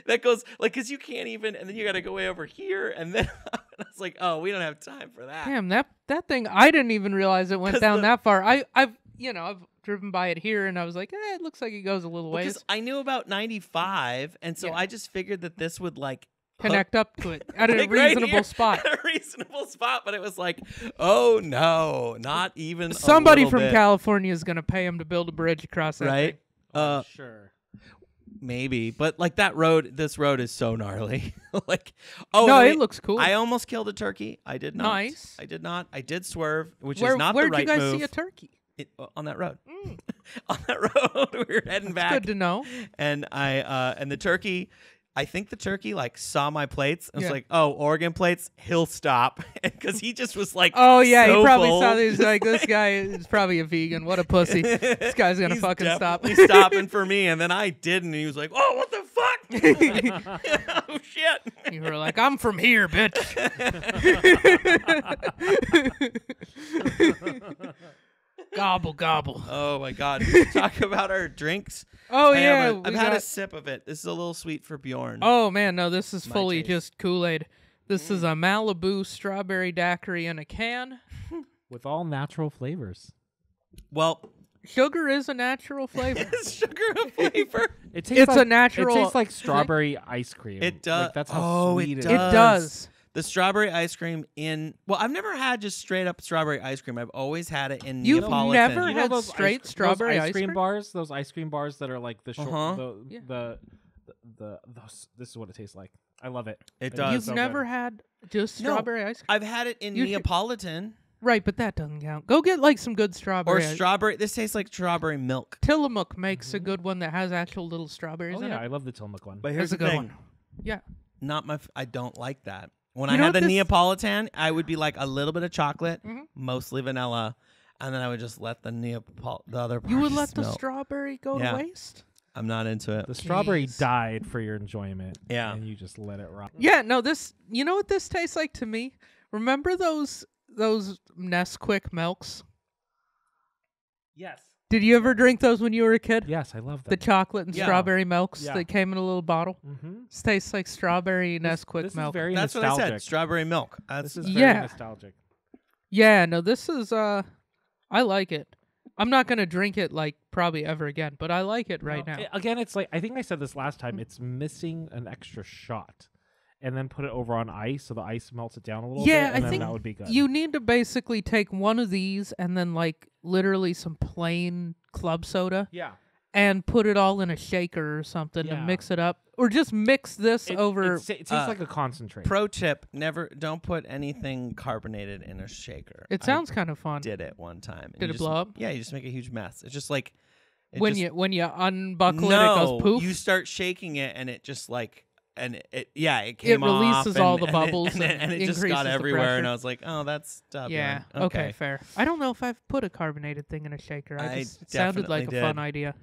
Speaker 5: that goes like, cause you can't even, and then you got to go way over here, and then I was like, oh, we don't have time for that.
Speaker 3: Damn, that thing, I didn't even realize it went
Speaker 5: 'Cause
Speaker 3: down that far. I've driven by it here, and I was like, it looks like it goes a little ways.
Speaker 5: Because I knew about 95, and so
Speaker 3: Yeah.
Speaker 5: I just figured that this would like
Speaker 3: Connect up to it at a
Speaker 5: like, right
Speaker 3: reasonable
Speaker 5: here,
Speaker 3: spot.
Speaker 5: at a reasonable spot, but it was like, oh no, not even
Speaker 3: Somebody
Speaker 5: a little
Speaker 3: from
Speaker 5: bit.
Speaker 3: California is going to pay him to build a bridge across that
Speaker 5: Right?
Speaker 3: thing.
Speaker 4: Sure.
Speaker 5: Maybe, but like this road is so gnarly. Like, oh
Speaker 3: No,
Speaker 5: no,
Speaker 3: it looks cool.
Speaker 5: I almost killed a turkey. I did not.
Speaker 3: Nice.
Speaker 5: I did not. I did swerve, which
Speaker 3: Where,
Speaker 5: is not
Speaker 3: where'd
Speaker 5: the right
Speaker 3: you guys
Speaker 5: move.
Speaker 3: see a turkey?
Speaker 5: On that road. On that road, we were heading back.
Speaker 3: Good to know.
Speaker 5: And and the turkey, I think the turkey like saw my plates and was
Speaker 3: Yeah.
Speaker 5: like, oh, Oregon plates, he'll stop. Because he just was like,
Speaker 3: Oh yeah,
Speaker 5: so
Speaker 3: he probably
Speaker 5: full.
Speaker 3: saw these like this guy is probably a vegan. What a pussy. This guy's gonna
Speaker 5: He's
Speaker 3: fucking stop.
Speaker 5: definitely stopping for me. And then I didn't. And he was like, oh, what the fuck? Oh, shit.
Speaker 3: You were like, I'm from here, bitch. Gobble gobble.
Speaker 5: Oh, my God. Did we talk about our drinks?
Speaker 3: Oh
Speaker 5: I
Speaker 3: yeah,
Speaker 5: have I've
Speaker 3: we
Speaker 5: had a
Speaker 3: got-
Speaker 5: sip of it. This is a little sweet for Bjorn.
Speaker 3: Oh man, no, this is
Speaker 5: My
Speaker 3: fully
Speaker 5: taste.
Speaker 3: just Kool-Aid. This is a Malibu strawberry daiquiri in a can.
Speaker 4: With all natural flavors.
Speaker 5: Well,
Speaker 3: Sugar is a natural flavor.
Speaker 5: is sugar a flavor?
Speaker 4: It tastes
Speaker 3: It's
Speaker 4: like,
Speaker 3: a natural
Speaker 4: It tastes like
Speaker 3: thing.
Speaker 4: strawberry ice cream.
Speaker 5: It does.
Speaker 4: Like, that's how
Speaker 5: Oh,
Speaker 4: sweet
Speaker 5: it
Speaker 4: it is.
Speaker 3: It does.
Speaker 5: The strawberry ice cream well, I've never had just straight up strawberry ice cream. I've always had it in
Speaker 3: You've
Speaker 5: Neapolitan.
Speaker 3: never
Speaker 4: You know
Speaker 3: had
Speaker 4: those
Speaker 3: straight
Speaker 4: those
Speaker 3: strawberry
Speaker 4: ice
Speaker 3: ice
Speaker 4: cream
Speaker 3: cream?
Speaker 4: bars? Those ice cream bars that are like the short.
Speaker 5: Uh-huh.
Speaker 4: This is what it tastes like. I love it.
Speaker 5: It
Speaker 4: It
Speaker 5: does.
Speaker 4: is
Speaker 3: You've
Speaker 4: so
Speaker 3: never
Speaker 4: good.
Speaker 3: had just
Speaker 5: No.
Speaker 3: strawberry ice cream?
Speaker 5: I've had it in
Speaker 3: You should-
Speaker 5: Neapolitan
Speaker 3: Right, but that doesn't count. Go get like some good
Speaker 5: or
Speaker 3: strawberry.
Speaker 5: strawberry. This tastes like strawberry milk.
Speaker 3: Tillamook makes a good one that has actual little strawberries
Speaker 4: Oh
Speaker 3: in
Speaker 4: yeah,
Speaker 3: it.
Speaker 4: I love the Tillamook one.
Speaker 5: But
Speaker 3: That's
Speaker 5: here's
Speaker 3: a
Speaker 5: the
Speaker 3: good
Speaker 5: thing.
Speaker 3: one. Yeah.
Speaker 5: Not my. I don't like that. When
Speaker 3: You
Speaker 5: I
Speaker 3: know
Speaker 5: had
Speaker 3: what
Speaker 5: the
Speaker 3: this-
Speaker 5: Neapolitan, I would be like a little bit of chocolate,
Speaker 3: Mhm.
Speaker 5: mostly vanilla, and then I would just let the the other part
Speaker 3: You would let
Speaker 5: just
Speaker 3: the
Speaker 5: melt.
Speaker 3: strawberry go
Speaker 5: Yeah.
Speaker 3: to waste?
Speaker 5: I'm not into it.
Speaker 4: The strawberry
Speaker 3: Jeez.
Speaker 4: died for your enjoyment.
Speaker 5: Yeah.
Speaker 4: And you just let it rot.
Speaker 3: Yeah, no, you know what this tastes like to me? Remember those Nesquik milks?
Speaker 4: Yes.
Speaker 3: Did you ever drink those when you were a kid?
Speaker 4: Yes, I love them.
Speaker 3: The chocolate and strawberry milks
Speaker 4: Yeah.
Speaker 3: that came in a little bottle. This tastes like strawberry Nesquik
Speaker 4: this
Speaker 3: milk.
Speaker 4: Is very
Speaker 5: That's
Speaker 4: nostalgic.
Speaker 5: what I said. Strawberry milk.
Speaker 4: This is
Speaker 3: Yeah.
Speaker 4: very nostalgic.
Speaker 3: Yeah, no, this is I like it. I'm not gonna drink it like probably ever again, but I like it right now.
Speaker 4: Again, it's like I think I said this last time. It's missing an extra shot, and then put it over on ice so the ice melts it down a little bit.
Speaker 3: Yeah, I
Speaker 4: and then
Speaker 3: think
Speaker 4: that would be good.
Speaker 3: you need to basically take one of these and then like literally some plain club soda
Speaker 4: yeah.
Speaker 3: and put it all in a shaker or something and mix it up, or just mix this over.
Speaker 4: It tastes like a concentrate.
Speaker 5: Pro tip: don't put anything carbonated in a shaker.
Speaker 3: It sounds kind of fun.
Speaker 5: Did it one time. And
Speaker 3: Did
Speaker 5: you
Speaker 3: it
Speaker 5: just-
Speaker 3: blow up?
Speaker 5: Yeah, you just make a huge mess. It's just like
Speaker 3: When you unbuckle it, it goes poof.
Speaker 5: you start shaking it, and it just like it came off.
Speaker 3: releases all the bubbles
Speaker 5: and it just
Speaker 3: increases
Speaker 5: got
Speaker 3: the
Speaker 5: everywhere. And
Speaker 3: pressure.
Speaker 5: I was like, oh, that's stubborn.
Speaker 3: Yeah. Okay. Fair. I don't know if I've put a carbonated thing in a shaker. It sounded like a fun idea.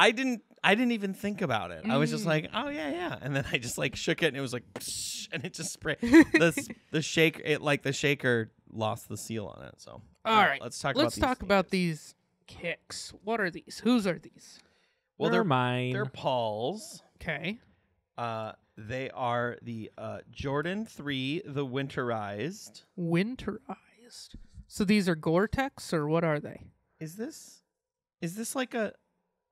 Speaker 5: I didn't even think about it. I was just
Speaker 3: Mm.
Speaker 5: like, oh yeah, and then I just like shook it, and it was like, and it just sprayed. the shaker lost the seal on it. So
Speaker 3: All right,
Speaker 5: let's talk
Speaker 3: about these kicks. What are these? Whose are these?
Speaker 5: Well,
Speaker 4: they're mine.
Speaker 5: They're Paul's.
Speaker 3: Okay.
Speaker 5: They are the Jordan 3, the winterized.
Speaker 3: Winterized. So these are Gore-Tex, or what are they?
Speaker 5: Is this like a?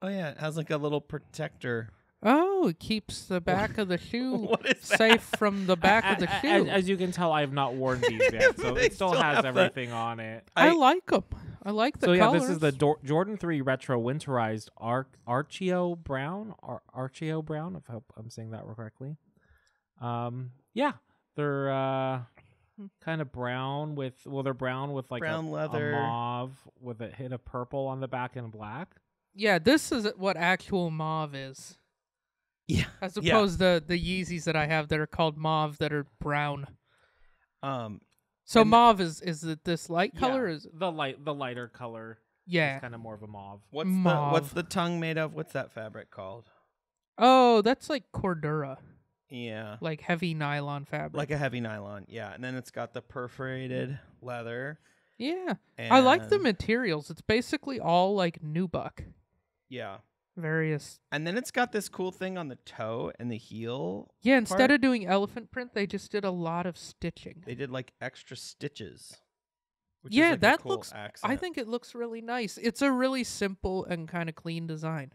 Speaker 5: Oh yeah, it has like a little protector.
Speaker 3: Oh, it keeps the back of the shoe
Speaker 5: What is that?
Speaker 3: safe from the back of the shoe.
Speaker 4: As you can tell, I have not worn these yet, so
Speaker 5: They
Speaker 4: it still
Speaker 5: still
Speaker 4: has
Speaker 5: have the-
Speaker 4: everything on it.
Speaker 3: I like them. I like the
Speaker 4: So
Speaker 3: colors.
Speaker 4: this is the Jordan 3 Retro Winterized Archeo Brown, Archeo Brown. I hope I'm saying that correctly. Yeah, they're kind of brown with they're brown with like
Speaker 5: Brown
Speaker 4: a
Speaker 5: leather.
Speaker 4: mauve with a hint of purple on the back and black.
Speaker 3: Yeah, this is what actual mauve is.
Speaker 5: Yeah.
Speaker 3: As opposed to the Yeezys that I have that are called mauve that are brown. So
Speaker 5: and
Speaker 3: mauve is it this light color?
Speaker 4: Yeah,
Speaker 3: Is
Speaker 4: the lighter color?
Speaker 3: yeah.
Speaker 4: Is kind of more of a mauve.
Speaker 5: What's the tongue made of? What's that fabric called?
Speaker 3: Oh, that's like Cordura,
Speaker 5: Yeah.
Speaker 3: like heavy nylon fabric.
Speaker 5: Like a heavy nylon. Yeah. And then it's got the perforated leather.
Speaker 3: Yeah, I like the
Speaker 5: and-
Speaker 3: materials. It's basically all like nubuck.
Speaker 5: Yeah.
Speaker 3: Various.
Speaker 5: And then it's got this cool thing on the toe and the heel.
Speaker 3: Yeah, instead
Speaker 5: part.
Speaker 3: of doing elephant print, they just did a lot of stitching.
Speaker 5: They did like extra stitches. Which
Speaker 3: Yeah,
Speaker 5: is like
Speaker 3: that
Speaker 5: a cool
Speaker 3: looks.
Speaker 5: accent.
Speaker 3: I think it looks really nice. It's a really simple and kind of clean design.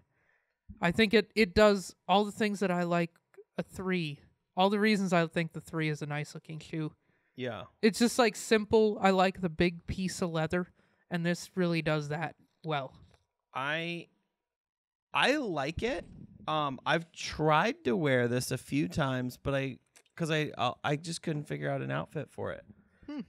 Speaker 3: I think it does all the things that I like a 3. All the reasons I think the 3 is a nice looking shoe.
Speaker 5: Yeah.
Speaker 3: It's just like simple. I like the big piece of leather, and this really does that well.
Speaker 5: I like it. I've tried to wear this a few times, but I just couldn't figure out an outfit for it.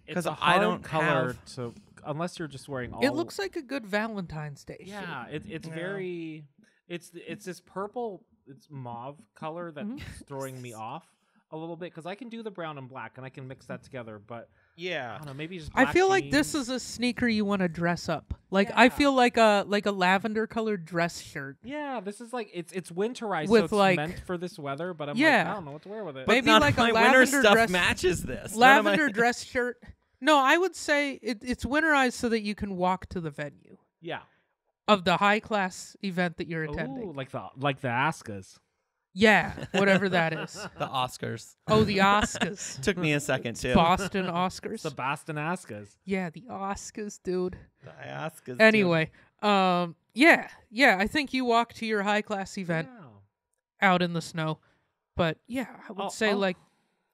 Speaker 4: It's a
Speaker 5: I
Speaker 4: hard
Speaker 5: don't
Speaker 4: color
Speaker 5: have-
Speaker 4: to unless you're just wearing all.
Speaker 3: It looks like a good Valentine's Day shoe.
Speaker 4: Yeah, it's
Speaker 5: Yeah.
Speaker 4: very. It's this purple. It's mauve color that's
Speaker 3: Mm-hmm.
Speaker 4: throwing me off a little bit because I can do the brown and black and I can mix that together. But I
Speaker 5: Yeah.
Speaker 4: don't know, maybe just.
Speaker 3: I
Speaker 4: Black
Speaker 3: feel like this
Speaker 4: jeans.
Speaker 3: is a sneaker you want to dress up. Like I
Speaker 4: Yeah.
Speaker 3: feel like a lavender colored dress shirt.
Speaker 4: Yeah, this is like it's winterized,
Speaker 3: With,
Speaker 4: so it's
Speaker 3: like-
Speaker 4: meant for this weather. But I'm
Speaker 3: Yeah.
Speaker 4: like, I don't know what to wear with it.
Speaker 3: Maybe
Speaker 5: None
Speaker 3: like
Speaker 5: of
Speaker 3: a
Speaker 5: my winter
Speaker 3: lavender
Speaker 5: stuff
Speaker 3: dress-
Speaker 5: matches this. None of my-
Speaker 3: Lavender dress shirt. No, I would say it's winterized so that you can walk to the venue
Speaker 4: yeah,
Speaker 3: of the high class event that you're attending.
Speaker 4: Ooh, like the Askas.
Speaker 3: Yeah, whatever that is.
Speaker 5: The Oscars.
Speaker 3: Oh, the Oscars.
Speaker 5: Took me a second too.
Speaker 3: Boston Oscars.
Speaker 4: The Boston Askas.
Speaker 3: Yeah, the Oscars, dude.
Speaker 5: The Oscars.
Speaker 3: Anyway, yeah, I think you walk to your high class event
Speaker 4: Yeah.
Speaker 3: out in the snow. But yeah, I would say
Speaker 4: I'll-
Speaker 3: like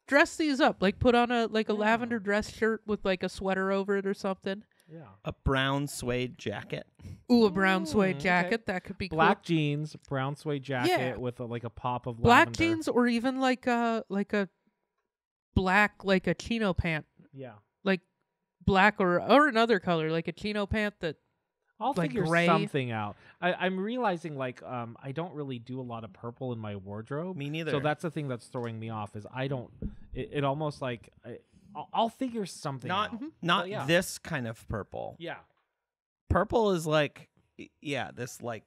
Speaker 3: dress these up. Like put on a
Speaker 4: Yeah.
Speaker 3: lavender dress shirt with like a sweater over it or something.
Speaker 4: Yeah.
Speaker 5: A brown suede jacket.
Speaker 3: Ooh, a brown
Speaker 4: Ooh,
Speaker 3: suede
Speaker 4: okay.
Speaker 3: jacket. That could be
Speaker 4: Black
Speaker 3: cool.
Speaker 4: jeans, brown suede jacket
Speaker 3: Yeah.
Speaker 4: with like a pop of
Speaker 3: Black
Speaker 4: lavender.
Speaker 3: jeans, or even like a black like a chino pant,
Speaker 4: Yeah.
Speaker 3: like black or another color, like a chino pant that.
Speaker 4: I'll
Speaker 3: like
Speaker 4: figure
Speaker 3: gray.
Speaker 4: something out. I'm realizing like I don't really do a lot of purple in my wardrobe.
Speaker 5: Me neither.
Speaker 4: So that's the thing that's throwing me off is I don't. It almost like I'll figure something
Speaker 5: not
Speaker 4: out.
Speaker 5: not
Speaker 4: But yeah.
Speaker 5: this kind of purple.
Speaker 4: Yeah.
Speaker 5: Purple is like, yeah, this like,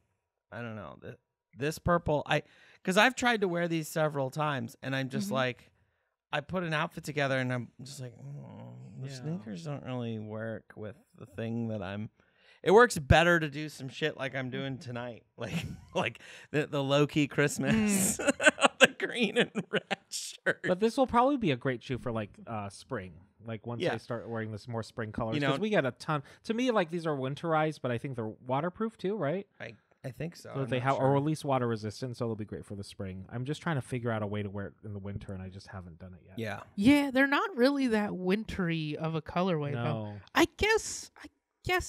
Speaker 5: I don't know, this purple. Because I've tried to wear these several times, and I'm just
Speaker 3: Mhm.
Speaker 5: like, I put an outfit together, and I'm just like, the
Speaker 4: Yeah.
Speaker 5: sneakers don't really work with the thing that I'm. it works better to do some shit like I'm doing tonight, like the low key Christmas, the green and red shirt.
Speaker 4: But this will probably be a great shoe for like spring. Like once I start wearing this more spring colors, because we get a ton. To me, like these are winterized, but I think they're waterproof too, right?
Speaker 5: I think so.
Speaker 4: So they have, or at least water resistant, so they'll be great for the spring. I'm just trying to figure out a way to wear it in the winter, and I just haven't done it yet.
Speaker 3: Yeah, they're not really that wintry of a colorway.
Speaker 4: No.
Speaker 3: I guess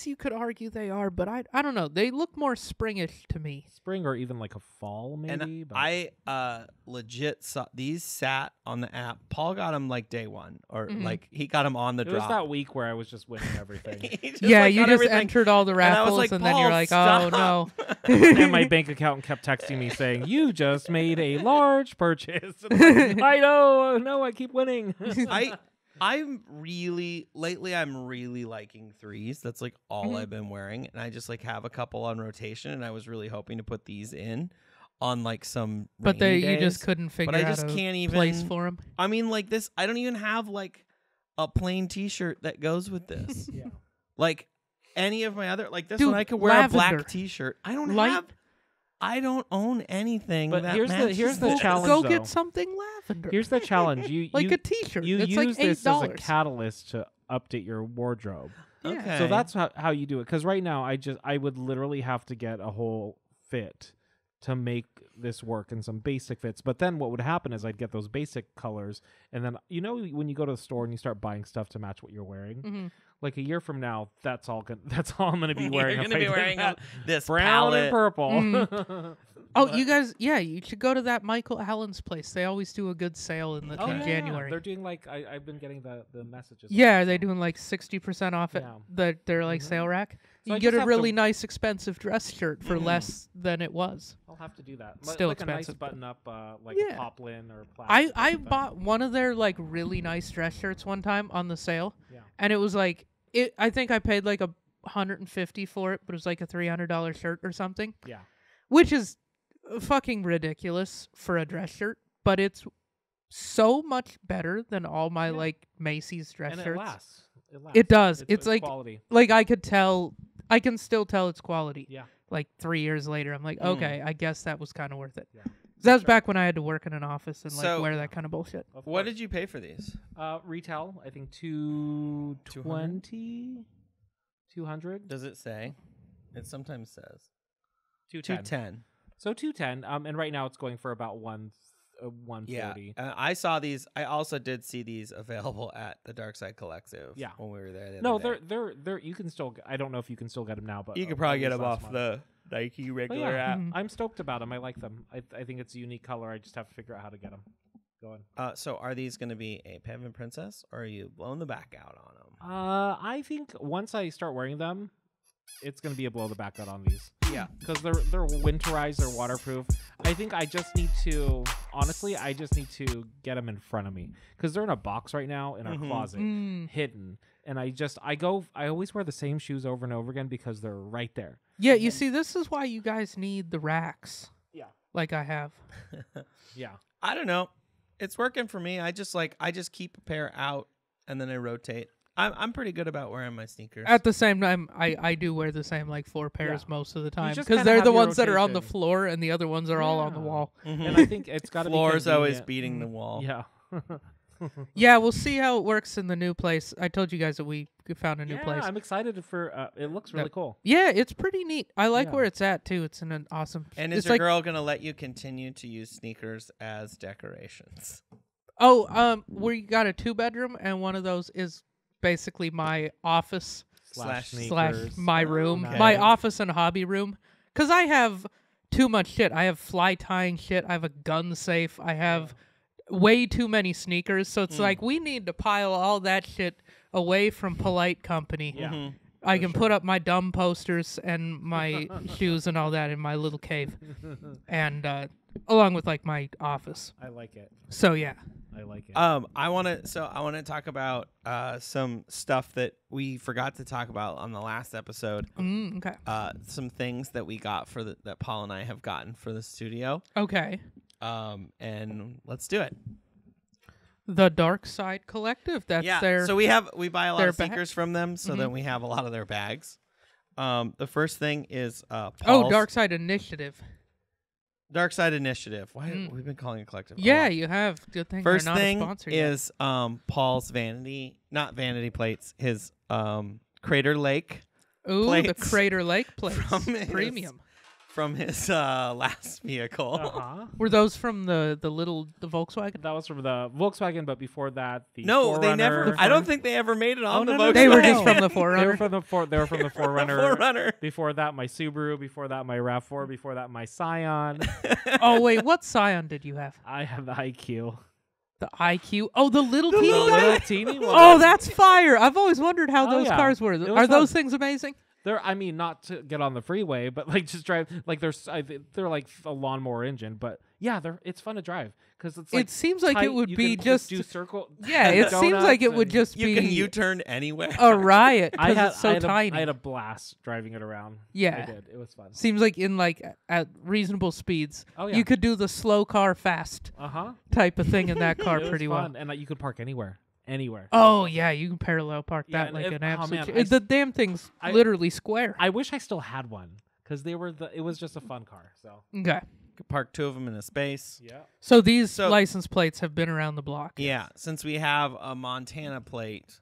Speaker 3: you could argue they are, but I don't know. They look more springish to me.
Speaker 4: Spring or even like a fall, maybe.
Speaker 5: And
Speaker 4: but
Speaker 5: I legit saw these sat on the app. Paul got them like day one, or like he got them on the drop.
Speaker 4: It was that week where I was just winning everything.
Speaker 3: You just entered all the raffles, and then you're like,
Speaker 5: stop.
Speaker 3: oh no.
Speaker 4: And my bank accountant kept texting me saying, "You just made a large purchase." Like, I know, no, I keep winning.
Speaker 5: I'm really liking 3's. That's like all I've been wearing, and I just like have a couple on rotation, and I was really hoping to put these in on like some
Speaker 3: but you just couldn't figure out
Speaker 5: can't even
Speaker 3: place for them.
Speaker 5: I mean, like this, I don't even have like a plain t-shirt that goes with this. Like any of my other, like this one I could wear
Speaker 3: lavender.
Speaker 5: a black t-shirt. I don't own anything.
Speaker 4: But
Speaker 5: that
Speaker 4: here's the
Speaker 5: matches
Speaker 4: challenge.
Speaker 3: Go
Speaker 4: though.
Speaker 3: get something lavender.
Speaker 4: Here's the challenge. You
Speaker 3: a t-shirt.
Speaker 4: You
Speaker 3: it's
Speaker 4: use
Speaker 3: like $8.
Speaker 4: this as a catalyst to update your wardrobe.
Speaker 3: Yeah.
Speaker 5: Okay.
Speaker 4: So that's how you do it. Because right now, I would literally have to get a whole fit to make this work in some basic fits. But then what would happen is I'd get those basic colors, and then when you go to the store and you start buying stuff to match what you're wearing. Like a year from now, that's all I'm going to be wearing.
Speaker 5: You're going to be wearing this
Speaker 4: brown
Speaker 5: palette.
Speaker 4: and purple.
Speaker 3: You guys, you should go to that Michael Allen's place. They always do a good sale in January.
Speaker 4: They're doing like I've been getting the messages.
Speaker 3: Yeah, they're doing like 60% off it.
Speaker 4: Yeah.
Speaker 3: Their like sale rack.
Speaker 4: So
Speaker 3: you get a really nice, expensive dress shirt for less than it was.
Speaker 4: I'll have to do that.
Speaker 3: Still
Speaker 4: like
Speaker 3: expensive.
Speaker 4: A nice button-up, like a poplin or
Speaker 3: I
Speaker 4: plastic.
Speaker 3: bought one of their like really nice dress shirts one time on the sale,
Speaker 4: Yeah.
Speaker 3: and it was like I think I paid like $150 for it, but it was like a $300 shirt or something.
Speaker 4: Yeah.
Speaker 3: Which is fucking ridiculous for a dress shirt, but it's so much better than all my like Macy's dress shirts.
Speaker 4: It lasts.
Speaker 3: It does. It's like
Speaker 4: quality.
Speaker 3: Like I can still tell it's quality.
Speaker 4: Yeah.
Speaker 3: Like 3 years later, I'm like, okay, I guess that was kind of worth it.
Speaker 4: Yeah.
Speaker 3: That was back when I had to work in an office and
Speaker 5: So-
Speaker 3: wear that kind of bullshit.
Speaker 5: What did you pay for these?
Speaker 4: Retail? I think $220, $200.
Speaker 5: Does it say? It sometimes says
Speaker 4: $210.
Speaker 5: $210.
Speaker 4: So $210. And right now it's going for about $140.
Speaker 5: I saw these. I also did see these available at the Dark Side Collective.
Speaker 4: Yeah.
Speaker 5: When we were there.
Speaker 4: No, they're. You can still. I don't know if you can still get them now, but
Speaker 5: you could probably get them off the Nike regular app.
Speaker 4: I'm stoked about them. I like them. I think it's a unique color. I just have to figure out how to get them going.
Speaker 5: So are these going to be a Pevin Princess, or are you blowing the back out on them?
Speaker 4: I think once I start wearing them, it's going to be a blow the back out on these.
Speaker 5: Yeah,
Speaker 4: because they're winterized, they're waterproof. I think I just need to get them in front of me because they're in a box right now in our closet, hidden. And I always wear the same shoes over and over again because they're right there.
Speaker 3: Yeah, you see, this is why you guys need the racks.
Speaker 4: Yeah,
Speaker 3: like I have.
Speaker 4: Yeah,
Speaker 5: I don't know. It's working for me. I just keep a pair out and then I rotate. I'm pretty good about wearing my sneakers.
Speaker 3: At the same time, I do wear the same like 4 pairs most of the time
Speaker 4: just
Speaker 3: because
Speaker 4: kinda
Speaker 3: they're
Speaker 4: have
Speaker 3: the
Speaker 4: your
Speaker 3: ones that are on the
Speaker 4: rotation.
Speaker 3: floor and the other ones are all on the wall.
Speaker 4: And I think it's got to be
Speaker 5: floor's always
Speaker 4: convenient.
Speaker 5: beating the wall.
Speaker 4: Yeah.
Speaker 3: Yeah, we'll see how it works in the new place. I told you guys that we found a new place.
Speaker 4: I'm excited for. It looks really cool.
Speaker 3: Yeah, it's pretty neat. I like where it's at too. It's in an awesome.
Speaker 5: And is
Speaker 3: it's
Speaker 5: your
Speaker 3: like,
Speaker 5: girl gonna let you continue to use sneakers as decorations?
Speaker 3: Oh, we got a 2-bedroom, and one of those is basically my office
Speaker 5: Slash
Speaker 3: my room,
Speaker 5: Okay.
Speaker 3: my office and hobby room. Because I have too much shit. I have fly tying shit. I have a gun safe. I have way too many sneakers. So it's like we need to pile all that shit away from polite company.
Speaker 4: Yeah.
Speaker 3: I can put up my dumb posters and my shoes and all that in my little cave, and along with like my office.
Speaker 4: I like it.
Speaker 3: So yeah.
Speaker 4: I like it.
Speaker 5: I want to talk about some stuff that we forgot to talk about on the last episode.
Speaker 3: Okay.
Speaker 5: Some things that we got that Paul and I have gotten for the studio.
Speaker 3: Okay.
Speaker 5: And let's do it.
Speaker 3: The Dark Side Collective. That's their.
Speaker 5: So we buy a lot of
Speaker 3: bag?
Speaker 5: sneakers from them, so then we have a lot of their bags. The first thing is Paul's
Speaker 3: Dark Side Initiative.
Speaker 5: Dark Side Initiative. Why we've been calling it collective?
Speaker 3: Yeah, you have. Good thing
Speaker 5: First
Speaker 3: they're not
Speaker 5: thing
Speaker 3: a sponsor
Speaker 5: is Paul's not vanity plates. His Crater Lake.
Speaker 3: yet. Ooh,
Speaker 5: plates
Speaker 3: the Crater Lake plates. Premium.
Speaker 5: From his last vehicle.
Speaker 3: Were those from the Volkswagen?
Speaker 4: That was from the Volkswagen, but before that, the
Speaker 5: No,
Speaker 4: Forerunner.
Speaker 5: they never. I don't think they ever made it on the
Speaker 4: no,
Speaker 5: Volkswagen.
Speaker 3: They were just from the Forerunner.
Speaker 4: They were from the Forerunner.
Speaker 5: Forerunner.
Speaker 4: Before that, my Subaru. Before that, my RAV4. Before that, my Scion.
Speaker 3: Oh wait, what Scion did you have?
Speaker 4: I have the IQ.
Speaker 3: The IQ. Oh, the little teeny guy.
Speaker 4: Little teeny one.
Speaker 3: Oh, that's fire! I've always wondered how those
Speaker 4: yeah.
Speaker 3: cars were.
Speaker 4: It was
Speaker 3: Are those
Speaker 4: fun.
Speaker 3: things amazing?
Speaker 4: I mean, not to get on the freeway, but like just drive. Like they're like a lawnmower engine, but yeah, it's fun to drive because it's like
Speaker 3: It seems like
Speaker 4: tight.
Speaker 3: it would
Speaker 4: You
Speaker 3: be
Speaker 4: can
Speaker 3: just.
Speaker 4: do circle.
Speaker 3: Yeah, it seems
Speaker 4: donuts
Speaker 3: like it would
Speaker 4: and
Speaker 3: just
Speaker 5: You
Speaker 3: be
Speaker 5: can U-turn anywhere.
Speaker 3: a riot because it's so
Speaker 4: I
Speaker 3: tiny.
Speaker 4: had a blast driving it around.
Speaker 3: Yeah.
Speaker 4: I did. It was fun.
Speaker 3: Seems like in at reasonable speeds,
Speaker 4: Oh yeah.
Speaker 3: you could do the slow car fast type of thing in that car
Speaker 4: It was
Speaker 3: pretty
Speaker 4: fun.
Speaker 3: well.
Speaker 4: And you could park anywhere.
Speaker 3: Oh yeah, you can parallel park
Speaker 4: Yeah,
Speaker 3: that
Speaker 4: and
Speaker 3: like
Speaker 4: if-
Speaker 3: an
Speaker 4: oh,
Speaker 3: absolute.
Speaker 4: man,
Speaker 3: The damn thing's literally square.
Speaker 4: I wish I still had one because it was just a fun car. So
Speaker 3: Okay,
Speaker 5: Could park two of them in a space.
Speaker 4: yeah.
Speaker 3: so these license plates have been around the block.
Speaker 5: Yeah, since we have a Montana plate,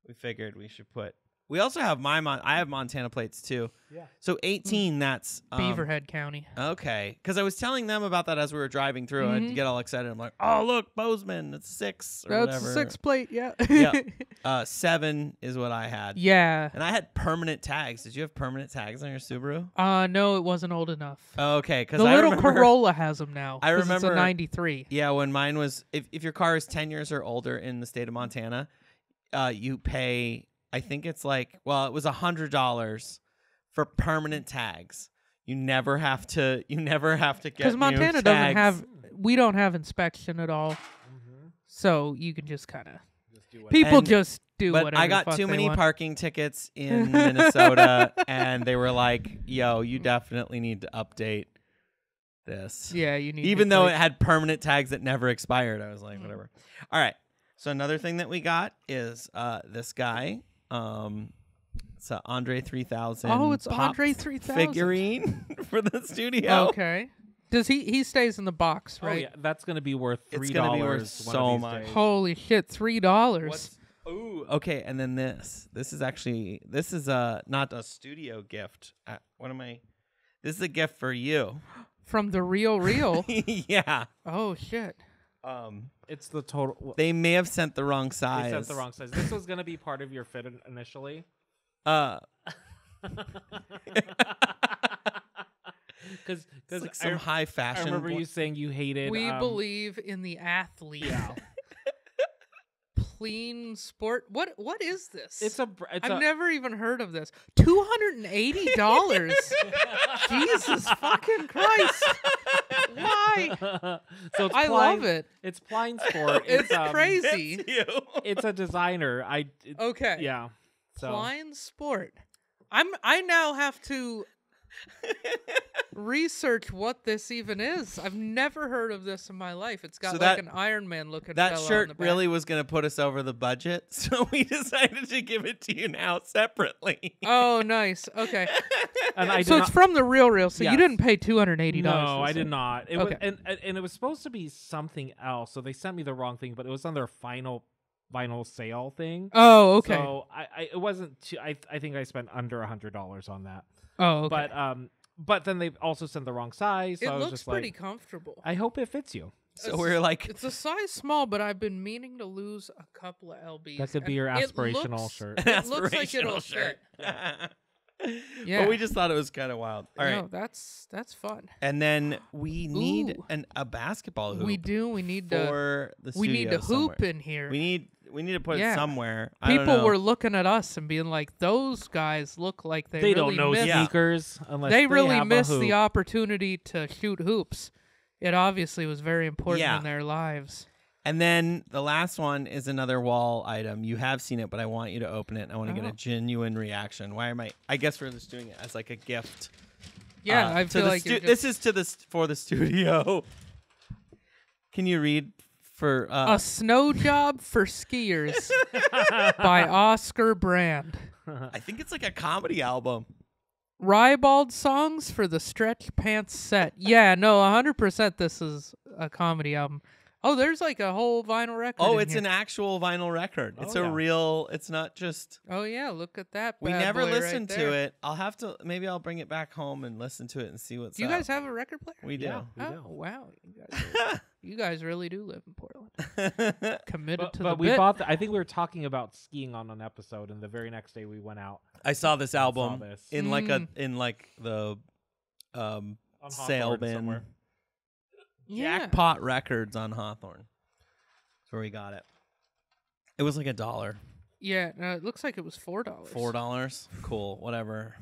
Speaker 5: we figured we should put. We also have I have Montana plates too.
Speaker 4: Yeah.
Speaker 5: So 18, that's
Speaker 3: Beaverhead County.
Speaker 5: Okay, because I was telling them about that as we were driving through. I'd get all excited. I'm like, "Oh, look, Bozeman, it's 6 or
Speaker 3: That's
Speaker 5: whatever."
Speaker 3: a 6 plate. Yeah.
Speaker 5: Yeah. 7 is what I had.
Speaker 3: Yeah.
Speaker 5: And I had permanent tags. Did you have permanent tags on your Subaru?
Speaker 3: No, it wasn't old enough.
Speaker 5: Okay, because
Speaker 3: The
Speaker 5: I
Speaker 3: little
Speaker 5: remember,
Speaker 3: Corolla has them now.
Speaker 5: I
Speaker 3: 'cause
Speaker 5: remember
Speaker 3: it's a '93.
Speaker 5: Yeah, when mine was, if your car is 10 years or older in the state of Montana, you pay. I think it's it was $100 for permanent tags. You never have to get
Speaker 3: Because Montana
Speaker 5: new
Speaker 3: doesn't
Speaker 5: tags.
Speaker 3: have. We don't have inspection at all, so you can just kind of.
Speaker 4: Do
Speaker 3: People
Speaker 5: And-
Speaker 3: just do
Speaker 5: But
Speaker 3: whatever.
Speaker 5: I got
Speaker 3: the fuck
Speaker 5: too
Speaker 3: they
Speaker 5: many
Speaker 3: want.
Speaker 5: parking tickets in Minnesota, and they were like, "Yo, you definitely need to update this."
Speaker 3: Yeah, you need.
Speaker 5: Even
Speaker 3: to
Speaker 5: though
Speaker 3: like,
Speaker 5: it had permanent tags that never expired. I was like, whatever. All right. So another thing that we got is this guy. It's a Andre 3000.
Speaker 3: Oh, it's
Speaker 5: pop
Speaker 3: Andre 3000
Speaker 5: figurine for the studio.
Speaker 3: Okay. Does he stays in the box,
Speaker 4: Oh
Speaker 3: right?
Speaker 4: yeah, that's gonna be worth $3.
Speaker 5: It's gonna be worth
Speaker 4: one of
Speaker 5: so
Speaker 4: these
Speaker 5: much.
Speaker 4: days.
Speaker 3: Holy shit, $3.
Speaker 5: Ooh, okay, and then this is actually not a studio gift. This is a gift for you.
Speaker 3: From the Real.
Speaker 5: Yeah.
Speaker 3: Oh shit.
Speaker 4: It's the total.
Speaker 5: They may have sent the wrong size.
Speaker 4: They sent the wrong size. This was gonna be part of your fit initially. Because
Speaker 5: Like some high fashion.
Speaker 4: I remember you saying you hated.
Speaker 3: We believe in the athlete.
Speaker 4: Yeah.
Speaker 3: Clean sport. What is this?
Speaker 4: I've
Speaker 3: never even heard of this. $280. Jesus fucking Christ. Why?
Speaker 4: So it's
Speaker 3: I love it.
Speaker 4: It's Pline Sport.
Speaker 3: It's crazy.
Speaker 5: It's you.
Speaker 4: It's a designer.
Speaker 3: Okay.
Speaker 4: Yeah. So
Speaker 3: Pline Sport. I now have to research what this even is. I've never heard of this in my life. It's got
Speaker 5: So
Speaker 3: like
Speaker 5: that-
Speaker 3: an Iron Man looking
Speaker 5: That
Speaker 3: fella on
Speaker 5: shirt
Speaker 3: the back.
Speaker 5: really was going to put us over the budget, so we decided to give it to you now separately.
Speaker 3: Oh, nice. Okay.
Speaker 4: and I
Speaker 3: So
Speaker 4: did
Speaker 3: it's
Speaker 4: not,
Speaker 3: from the Real. So
Speaker 4: Yes.
Speaker 3: you didn't pay $280.
Speaker 4: No, I
Speaker 3: this
Speaker 4: did
Speaker 3: time.
Speaker 4: not. It
Speaker 3: Okay.
Speaker 4: was, and it was supposed to be something else. So they sent me the wrong thing, but it was on their final sale thing.
Speaker 3: Oh, okay.
Speaker 4: So I it wasn't. I think I spent under $100 on that.
Speaker 3: Oh, okay.
Speaker 4: But then they also sent the wrong size. So
Speaker 3: it
Speaker 4: I was
Speaker 3: looks
Speaker 4: just
Speaker 3: pretty
Speaker 4: like,
Speaker 3: comfortable.
Speaker 4: I hope it fits you.
Speaker 5: So we're like,
Speaker 3: It's a size small, but I've been meaning to lose a couple of lbs.
Speaker 4: That could be
Speaker 3: and
Speaker 4: your
Speaker 3: it
Speaker 4: aspirational
Speaker 3: looks-
Speaker 4: shirt.
Speaker 3: It looks like it'll
Speaker 5: aspirational shirt.
Speaker 3: fit. Yeah.
Speaker 5: But we just thought it was kind of wild. All right.
Speaker 3: No, that's fun.
Speaker 5: And then we need
Speaker 3: Ooh.
Speaker 5: a basketball hoop.
Speaker 3: We do. We need to.
Speaker 5: for the
Speaker 3: We need
Speaker 5: studio
Speaker 3: to hoop
Speaker 5: somewhere.
Speaker 3: in here.
Speaker 5: We need to put
Speaker 3: Yeah.
Speaker 5: it somewhere. I don't
Speaker 3: People
Speaker 5: know.
Speaker 3: were looking at us and being like, "Those guys look like they
Speaker 4: They
Speaker 3: really
Speaker 4: don't know
Speaker 3: missed.
Speaker 5: Yeah.
Speaker 4: sneakers unless
Speaker 3: They really
Speaker 4: have a
Speaker 3: missed
Speaker 4: hoop.
Speaker 3: the opportunity to shoot hoops. It obviously was very important
Speaker 5: Yeah.
Speaker 3: in their lives."
Speaker 5: And then the last one is another wall item. You have seen it, but I want you to open it. And I want to get
Speaker 3: Oh.
Speaker 5: a genuine reaction. Why am I guess we're just doing it as like a gift.
Speaker 3: Yeah, I
Speaker 5: to
Speaker 3: feel
Speaker 5: the
Speaker 3: like you're
Speaker 5: this is to the for the studio. Can you read for
Speaker 3: A Snow Job for Skiers by Oscar Brand.
Speaker 5: I think it's like a comedy album.
Speaker 3: Ribald songs for the Stretch Pants set. Yeah, no, 100% this is a comedy album. Oh, there's like a whole vinyl record.
Speaker 5: Oh,
Speaker 3: in
Speaker 5: it's
Speaker 3: here.
Speaker 5: an actual vinyl record. It's
Speaker 4: Oh,
Speaker 5: a
Speaker 4: yeah.
Speaker 5: real. It's not just.
Speaker 3: Oh yeah, look at that.
Speaker 5: We
Speaker 3: bad
Speaker 5: never
Speaker 3: boy
Speaker 5: listened
Speaker 3: right
Speaker 5: to
Speaker 3: there.
Speaker 5: it. I'll have to. Maybe I'll bring it back home and listen to it and see what's
Speaker 3: Do you
Speaker 5: up.
Speaker 3: guys have a record player?
Speaker 5: We do.
Speaker 4: Yeah, we
Speaker 3: Oh
Speaker 4: do.
Speaker 3: wow, you guys really do live in Portland. Committed to the
Speaker 4: But we
Speaker 3: bit.
Speaker 4: bought. I think we were talking about skiing on an episode, and the very next day we went out.
Speaker 5: I saw this album
Speaker 4: this.
Speaker 5: in like the
Speaker 4: On
Speaker 5: sale
Speaker 4: Hawthorne
Speaker 5: bin.
Speaker 4: somewhere.
Speaker 3: Yeah.
Speaker 5: Jackpot Records on Hawthorne. That's where we got it. It was like $1.
Speaker 3: Yeah, it looks like it was $4.
Speaker 5: $4. Cool. Whatever.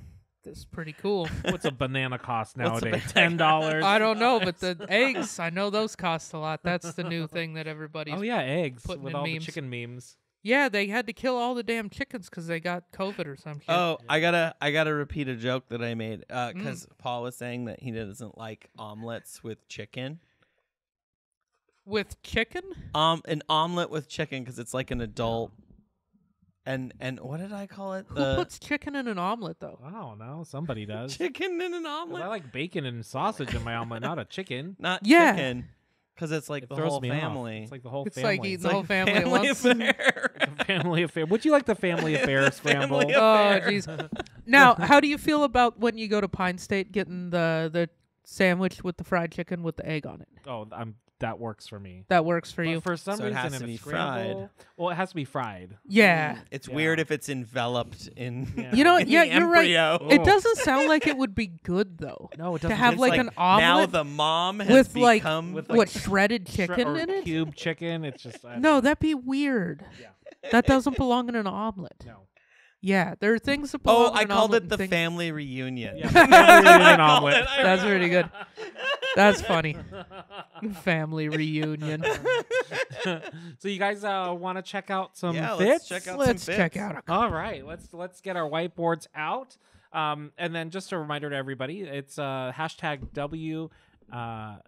Speaker 3: That's pretty cool.
Speaker 4: What's a banana cost
Speaker 5: What's a
Speaker 4: nowadays?
Speaker 5: banana-
Speaker 4: $10.
Speaker 3: I don't know, but the eggs, I know those cost a lot. That's the new thing that everybody's.
Speaker 4: Oh yeah, eggs
Speaker 3: putting
Speaker 4: with
Speaker 3: in
Speaker 4: all
Speaker 3: memes.
Speaker 4: the chicken memes.
Speaker 3: Yeah, they had to kill all the damn chickens because they got COVID or some shit.
Speaker 5: Oh, I gotta repeat a joke that I made because Paul was saying that he doesn't like omelets with chicken.
Speaker 3: With chicken?
Speaker 5: An omelet with chicken because it's like an adult. And what did I call it?
Speaker 3: Who puts chicken in an omelet though?
Speaker 4: I don't know. Somebody does.
Speaker 5: chicken in an
Speaker 4: 'Cause
Speaker 5: omelet?
Speaker 4: I like bacon and sausage in my omelet, not a chicken.
Speaker 5: Not
Speaker 3: Yeah.
Speaker 5: chicken. Because it's like
Speaker 4: It
Speaker 5: the
Speaker 4: throws
Speaker 5: whole
Speaker 4: me off.
Speaker 5: family.
Speaker 4: It's like the whole
Speaker 3: It's
Speaker 4: family.
Speaker 3: like eating
Speaker 5: It's
Speaker 3: the whole
Speaker 5: like
Speaker 3: family at once.
Speaker 5: affair.
Speaker 4: a family affair. Would you like the family affair scramble?
Speaker 5: Family
Speaker 3: Oh,
Speaker 5: affair.
Speaker 3: jeez. Now, how do you feel about when you go to Pine State getting the sandwich with the fried chicken with the egg on it?
Speaker 4: Oh, that works for me.
Speaker 3: That works for
Speaker 4: But
Speaker 3: you?
Speaker 4: for some
Speaker 5: So it
Speaker 4: reason,
Speaker 5: has
Speaker 4: if
Speaker 5: to be
Speaker 4: it's scramble, well, it has to be fried.
Speaker 3: Yeah.
Speaker 5: It's
Speaker 4: Yeah.
Speaker 5: weird if it's enveloped in.
Speaker 4: Yeah.
Speaker 3: You know,
Speaker 5: in
Speaker 3: yeah,
Speaker 5: the
Speaker 3: you're right.
Speaker 5: embryo.
Speaker 3: It
Speaker 4: Oh.
Speaker 3: doesn't sound like it would be good though.
Speaker 4: No, it
Speaker 3: To
Speaker 4: doesn't.
Speaker 3: have
Speaker 5: It's
Speaker 3: like an omelet
Speaker 5: now the mom has
Speaker 3: with like
Speaker 5: become
Speaker 4: with,
Speaker 3: what shredded chicken
Speaker 4: or
Speaker 3: in it?
Speaker 4: cube chicken. It's just
Speaker 3: No, that'd be weird.
Speaker 4: Yeah.
Speaker 3: That doesn't belong in an omelet.
Speaker 4: No.
Speaker 3: Yeah, there are things that belong
Speaker 5: Oh,
Speaker 3: in
Speaker 5: I
Speaker 3: an
Speaker 5: called
Speaker 3: omelet
Speaker 5: it
Speaker 3: and
Speaker 5: the
Speaker 3: things-
Speaker 5: family reunion.
Speaker 4: Yeah, family reunion omelet.
Speaker 3: That's pretty good. That's funny. Family reunion.
Speaker 4: So you guys want to check out some
Speaker 5: Yeah,
Speaker 4: fits?
Speaker 5: let's check out
Speaker 3: Let's
Speaker 5: some
Speaker 3: check
Speaker 5: fits.
Speaker 3: out a
Speaker 4: All right, let's get our whiteboards out. And then just a reminder to everybody, it's hashtag WTF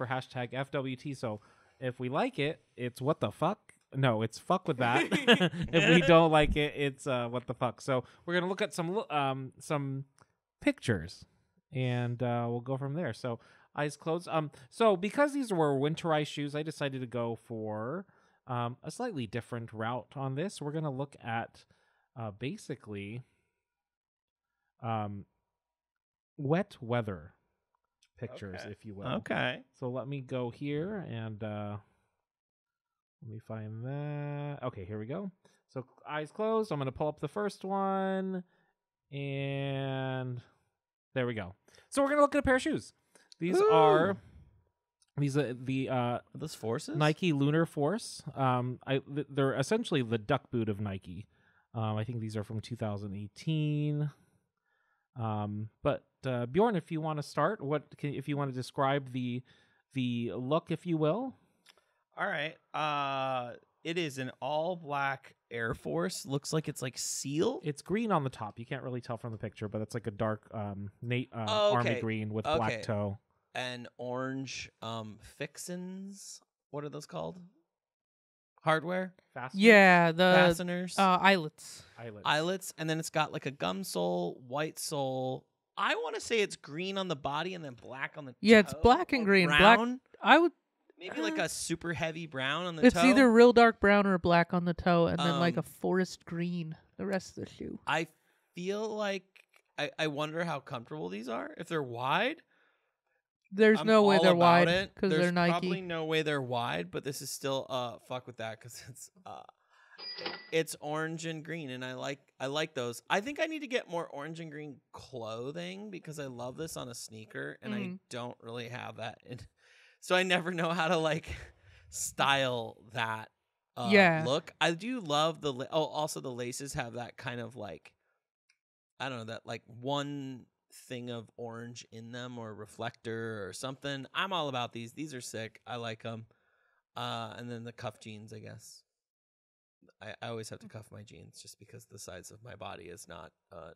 Speaker 4: or hashtag FWT. So if we like it, it's what the fuck. No, it's fuck with that. If we don't like it, it's what the fuck. So we're gonna look at some pictures, and we'll go from there. So eyes closed. So because these were winterized shoes, I decided to go for a slightly different route on this. We're gonna look at basically wet weather pictures,
Speaker 5: Okay.
Speaker 4: if you will.
Speaker 5: Okay.
Speaker 4: So let me go here and let me find that. Okay, here we go. So eyes closed. I'm going to pull up the first one. And there we go. So we're going to look at a pair of shoes. These
Speaker 5: Ooh.
Speaker 4: are the
Speaker 5: Are those forces?
Speaker 4: Nike Lunar Force. They're essentially the duck boot of Nike. I think these are from 2018. But Bjorn, if you want to start, if you want to describe the look, if you will.
Speaker 5: All right. It is an all black Air Force. Looks like it's like seal.
Speaker 4: It's green on the top. You can't really tell from the picture, but it's like a dark army
Speaker 5: okay.
Speaker 4: green with
Speaker 5: Okay.
Speaker 4: black toe.
Speaker 5: And orange fixins. What are those called? Hardware?
Speaker 4: Fasteners?
Speaker 3: Yeah, the
Speaker 5: Fasteners?
Speaker 3: eyelets.
Speaker 5: Eyelets. And then it's got like a gum sole, white sole. I want to say it's green on the body and then black on the
Speaker 3: Yeah, it's
Speaker 5: toe,
Speaker 3: black and
Speaker 5: or
Speaker 3: green.
Speaker 5: Brown.
Speaker 3: I would.
Speaker 5: Maybe like a super heavy brown on the
Speaker 3: It's
Speaker 5: toe.
Speaker 3: either real dark brown or black on the toe, and then like a
Speaker 5: Um,
Speaker 3: forest green the rest of the shoe.
Speaker 5: I feel like I wonder how comfortable these are. If they're wide,
Speaker 3: There's
Speaker 5: I'm
Speaker 3: no way
Speaker 5: all
Speaker 3: they're
Speaker 5: about
Speaker 3: wide
Speaker 5: it.
Speaker 3: because
Speaker 5: There's
Speaker 3: they're Nike.
Speaker 5: probably no way they're wide, but this is still fuck with that because it's orange and green, and I like those. I think I need to get more orange and green clothing because I love this on a sneaker, and I don't really have that. So I never know how to like style that
Speaker 3: Yeah.
Speaker 5: look. I do love also the laces have that kind of like, I don't know, that like one thing of orange in them or reflector or something. I'm all about these. These are sick. I like them. And then the cuff jeans, I guess. I always have to cuff my jeans just because the size of my body is not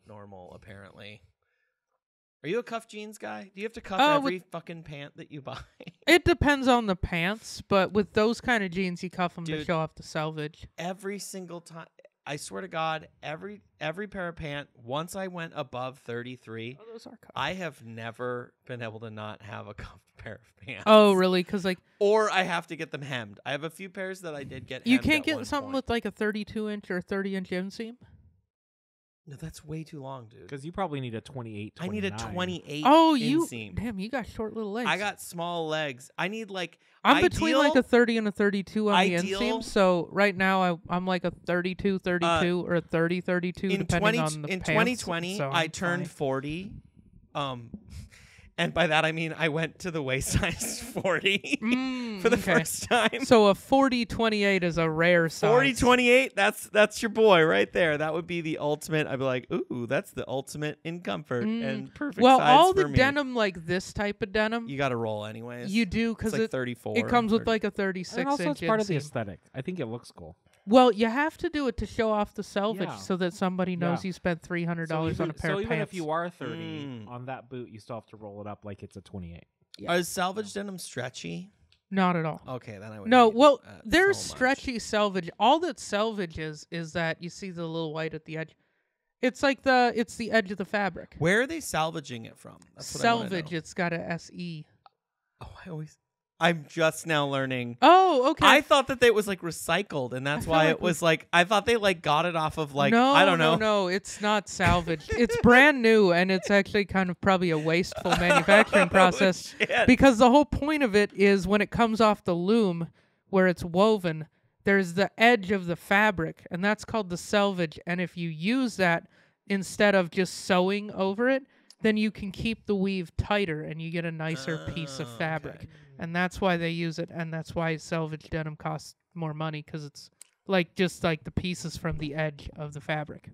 Speaker 5: normal, apparently. Are you a cuff jeans guy? Do you have to cuff every fucking pant that you buy?
Speaker 3: It depends on the pants, but with those kind of jeans, you cuff them to
Speaker 5: Dude.
Speaker 3: show off the selvage.
Speaker 5: Every single time. I swear to God, every pair of pants, once I went above 33,
Speaker 3: those are
Speaker 5: I have never been able to not have a comfy pair of pants.
Speaker 3: Oh, really? Because like,
Speaker 5: or I have to get them hemmed. I have a few pairs that I did get.
Speaker 3: you
Speaker 5: hemmed
Speaker 3: can't
Speaker 5: at
Speaker 3: get
Speaker 5: one
Speaker 3: something
Speaker 5: point.
Speaker 3: with like a 32-inch or 30-inch inseam.
Speaker 5: No, that's way too long, dude.
Speaker 4: Because you probably need a 28,
Speaker 5: I need a 28
Speaker 3: Oh,
Speaker 5: inseam.
Speaker 3: damn, you got short little legs.
Speaker 5: I got small legs. I need like
Speaker 3: I'm between like a 30 and a 32 on the
Speaker 5: Ideal-
Speaker 3: inseam. So right now I'm like a 32, 32 or a 30, 32
Speaker 5: in
Speaker 3: depending on the
Speaker 5: in
Speaker 3: pants.
Speaker 5: 2020
Speaker 3: So
Speaker 5: I
Speaker 3: I'm
Speaker 5: turned
Speaker 3: fine.
Speaker 5: 40. And by that I mean I went to the waist size 40 for the
Speaker 3: okay.
Speaker 5: first time.
Speaker 3: So a 40-28 is a rare size.
Speaker 5: 40-28, that's your boy right there. That would be the ultimate. I'd be like, ooh, that's the ultimate in comfort and perfect
Speaker 3: Well,
Speaker 5: size
Speaker 3: all
Speaker 5: for
Speaker 3: the
Speaker 5: me.
Speaker 3: denim, like this type of denim,
Speaker 5: You got to roll anyways.
Speaker 3: you do
Speaker 5: It's
Speaker 3: because
Speaker 5: like 34.
Speaker 3: it comes with
Speaker 5: 30.
Speaker 3: like a 36
Speaker 4: And also,
Speaker 3: inch
Speaker 4: it's part of the
Speaker 3: inseam.
Speaker 4: aesthetic. I think it looks cool.
Speaker 3: Well, you have to do it to show off the selvage
Speaker 4: Yeah.
Speaker 3: so that somebody knows
Speaker 4: Yeah.
Speaker 3: you spent $300 on a pair
Speaker 4: so
Speaker 3: of
Speaker 4: even
Speaker 3: pants.
Speaker 4: if you are 30 on that boot, you still have to roll it up like it's a 28.
Speaker 5: Is salvage denim stretchy?
Speaker 3: Not at all.
Speaker 5: Okay, then I would.
Speaker 3: No,
Speaker 5: hate
Speaker 3: well,
Speaker 5: that
Speaker 3: there's
Speaker 5: so much.
Speaker 3: stretchy selvage. All that selvage is that you see the little white at the edge. It's like it's the edge of the fabric.
Speaker 5: Where are they salvaging it from? That's what I wanna
Speaker 3: Selvage,
Speaker 5: know.
Speaker 3: it's got a SE.
Speaker 5: Oh, I'm just now learning.
Speaker 3: Oh, okay.
Speaker 5: I thought that it was like recycled, and that's
Speaker 3: feel
Speaker 5: why
Speaker 3: like
Speaker 5: it was like I thought they like got it off of like
Speaker 3: no,
Speaker 5: I don't know.
Speaker 3: No, it's not salvaged. It's brand new, and it's actually kind of probably a wasteful manufacturing process
Speaker 5: shit.
Speaker 3: because the whole point of it is when it comes off the loom where it's woven, there's the edge of the fabric, and that's called the selvage. And if you use that instead of just sewing over it, then you can keep the weave tighter, and you get a nicer piece of fabric.
Speaker 5: Okay.
Speaker 3: And that's why they use it, and that's why selvage denim costs more money because it's like just like the pieces from the edge of the fabric.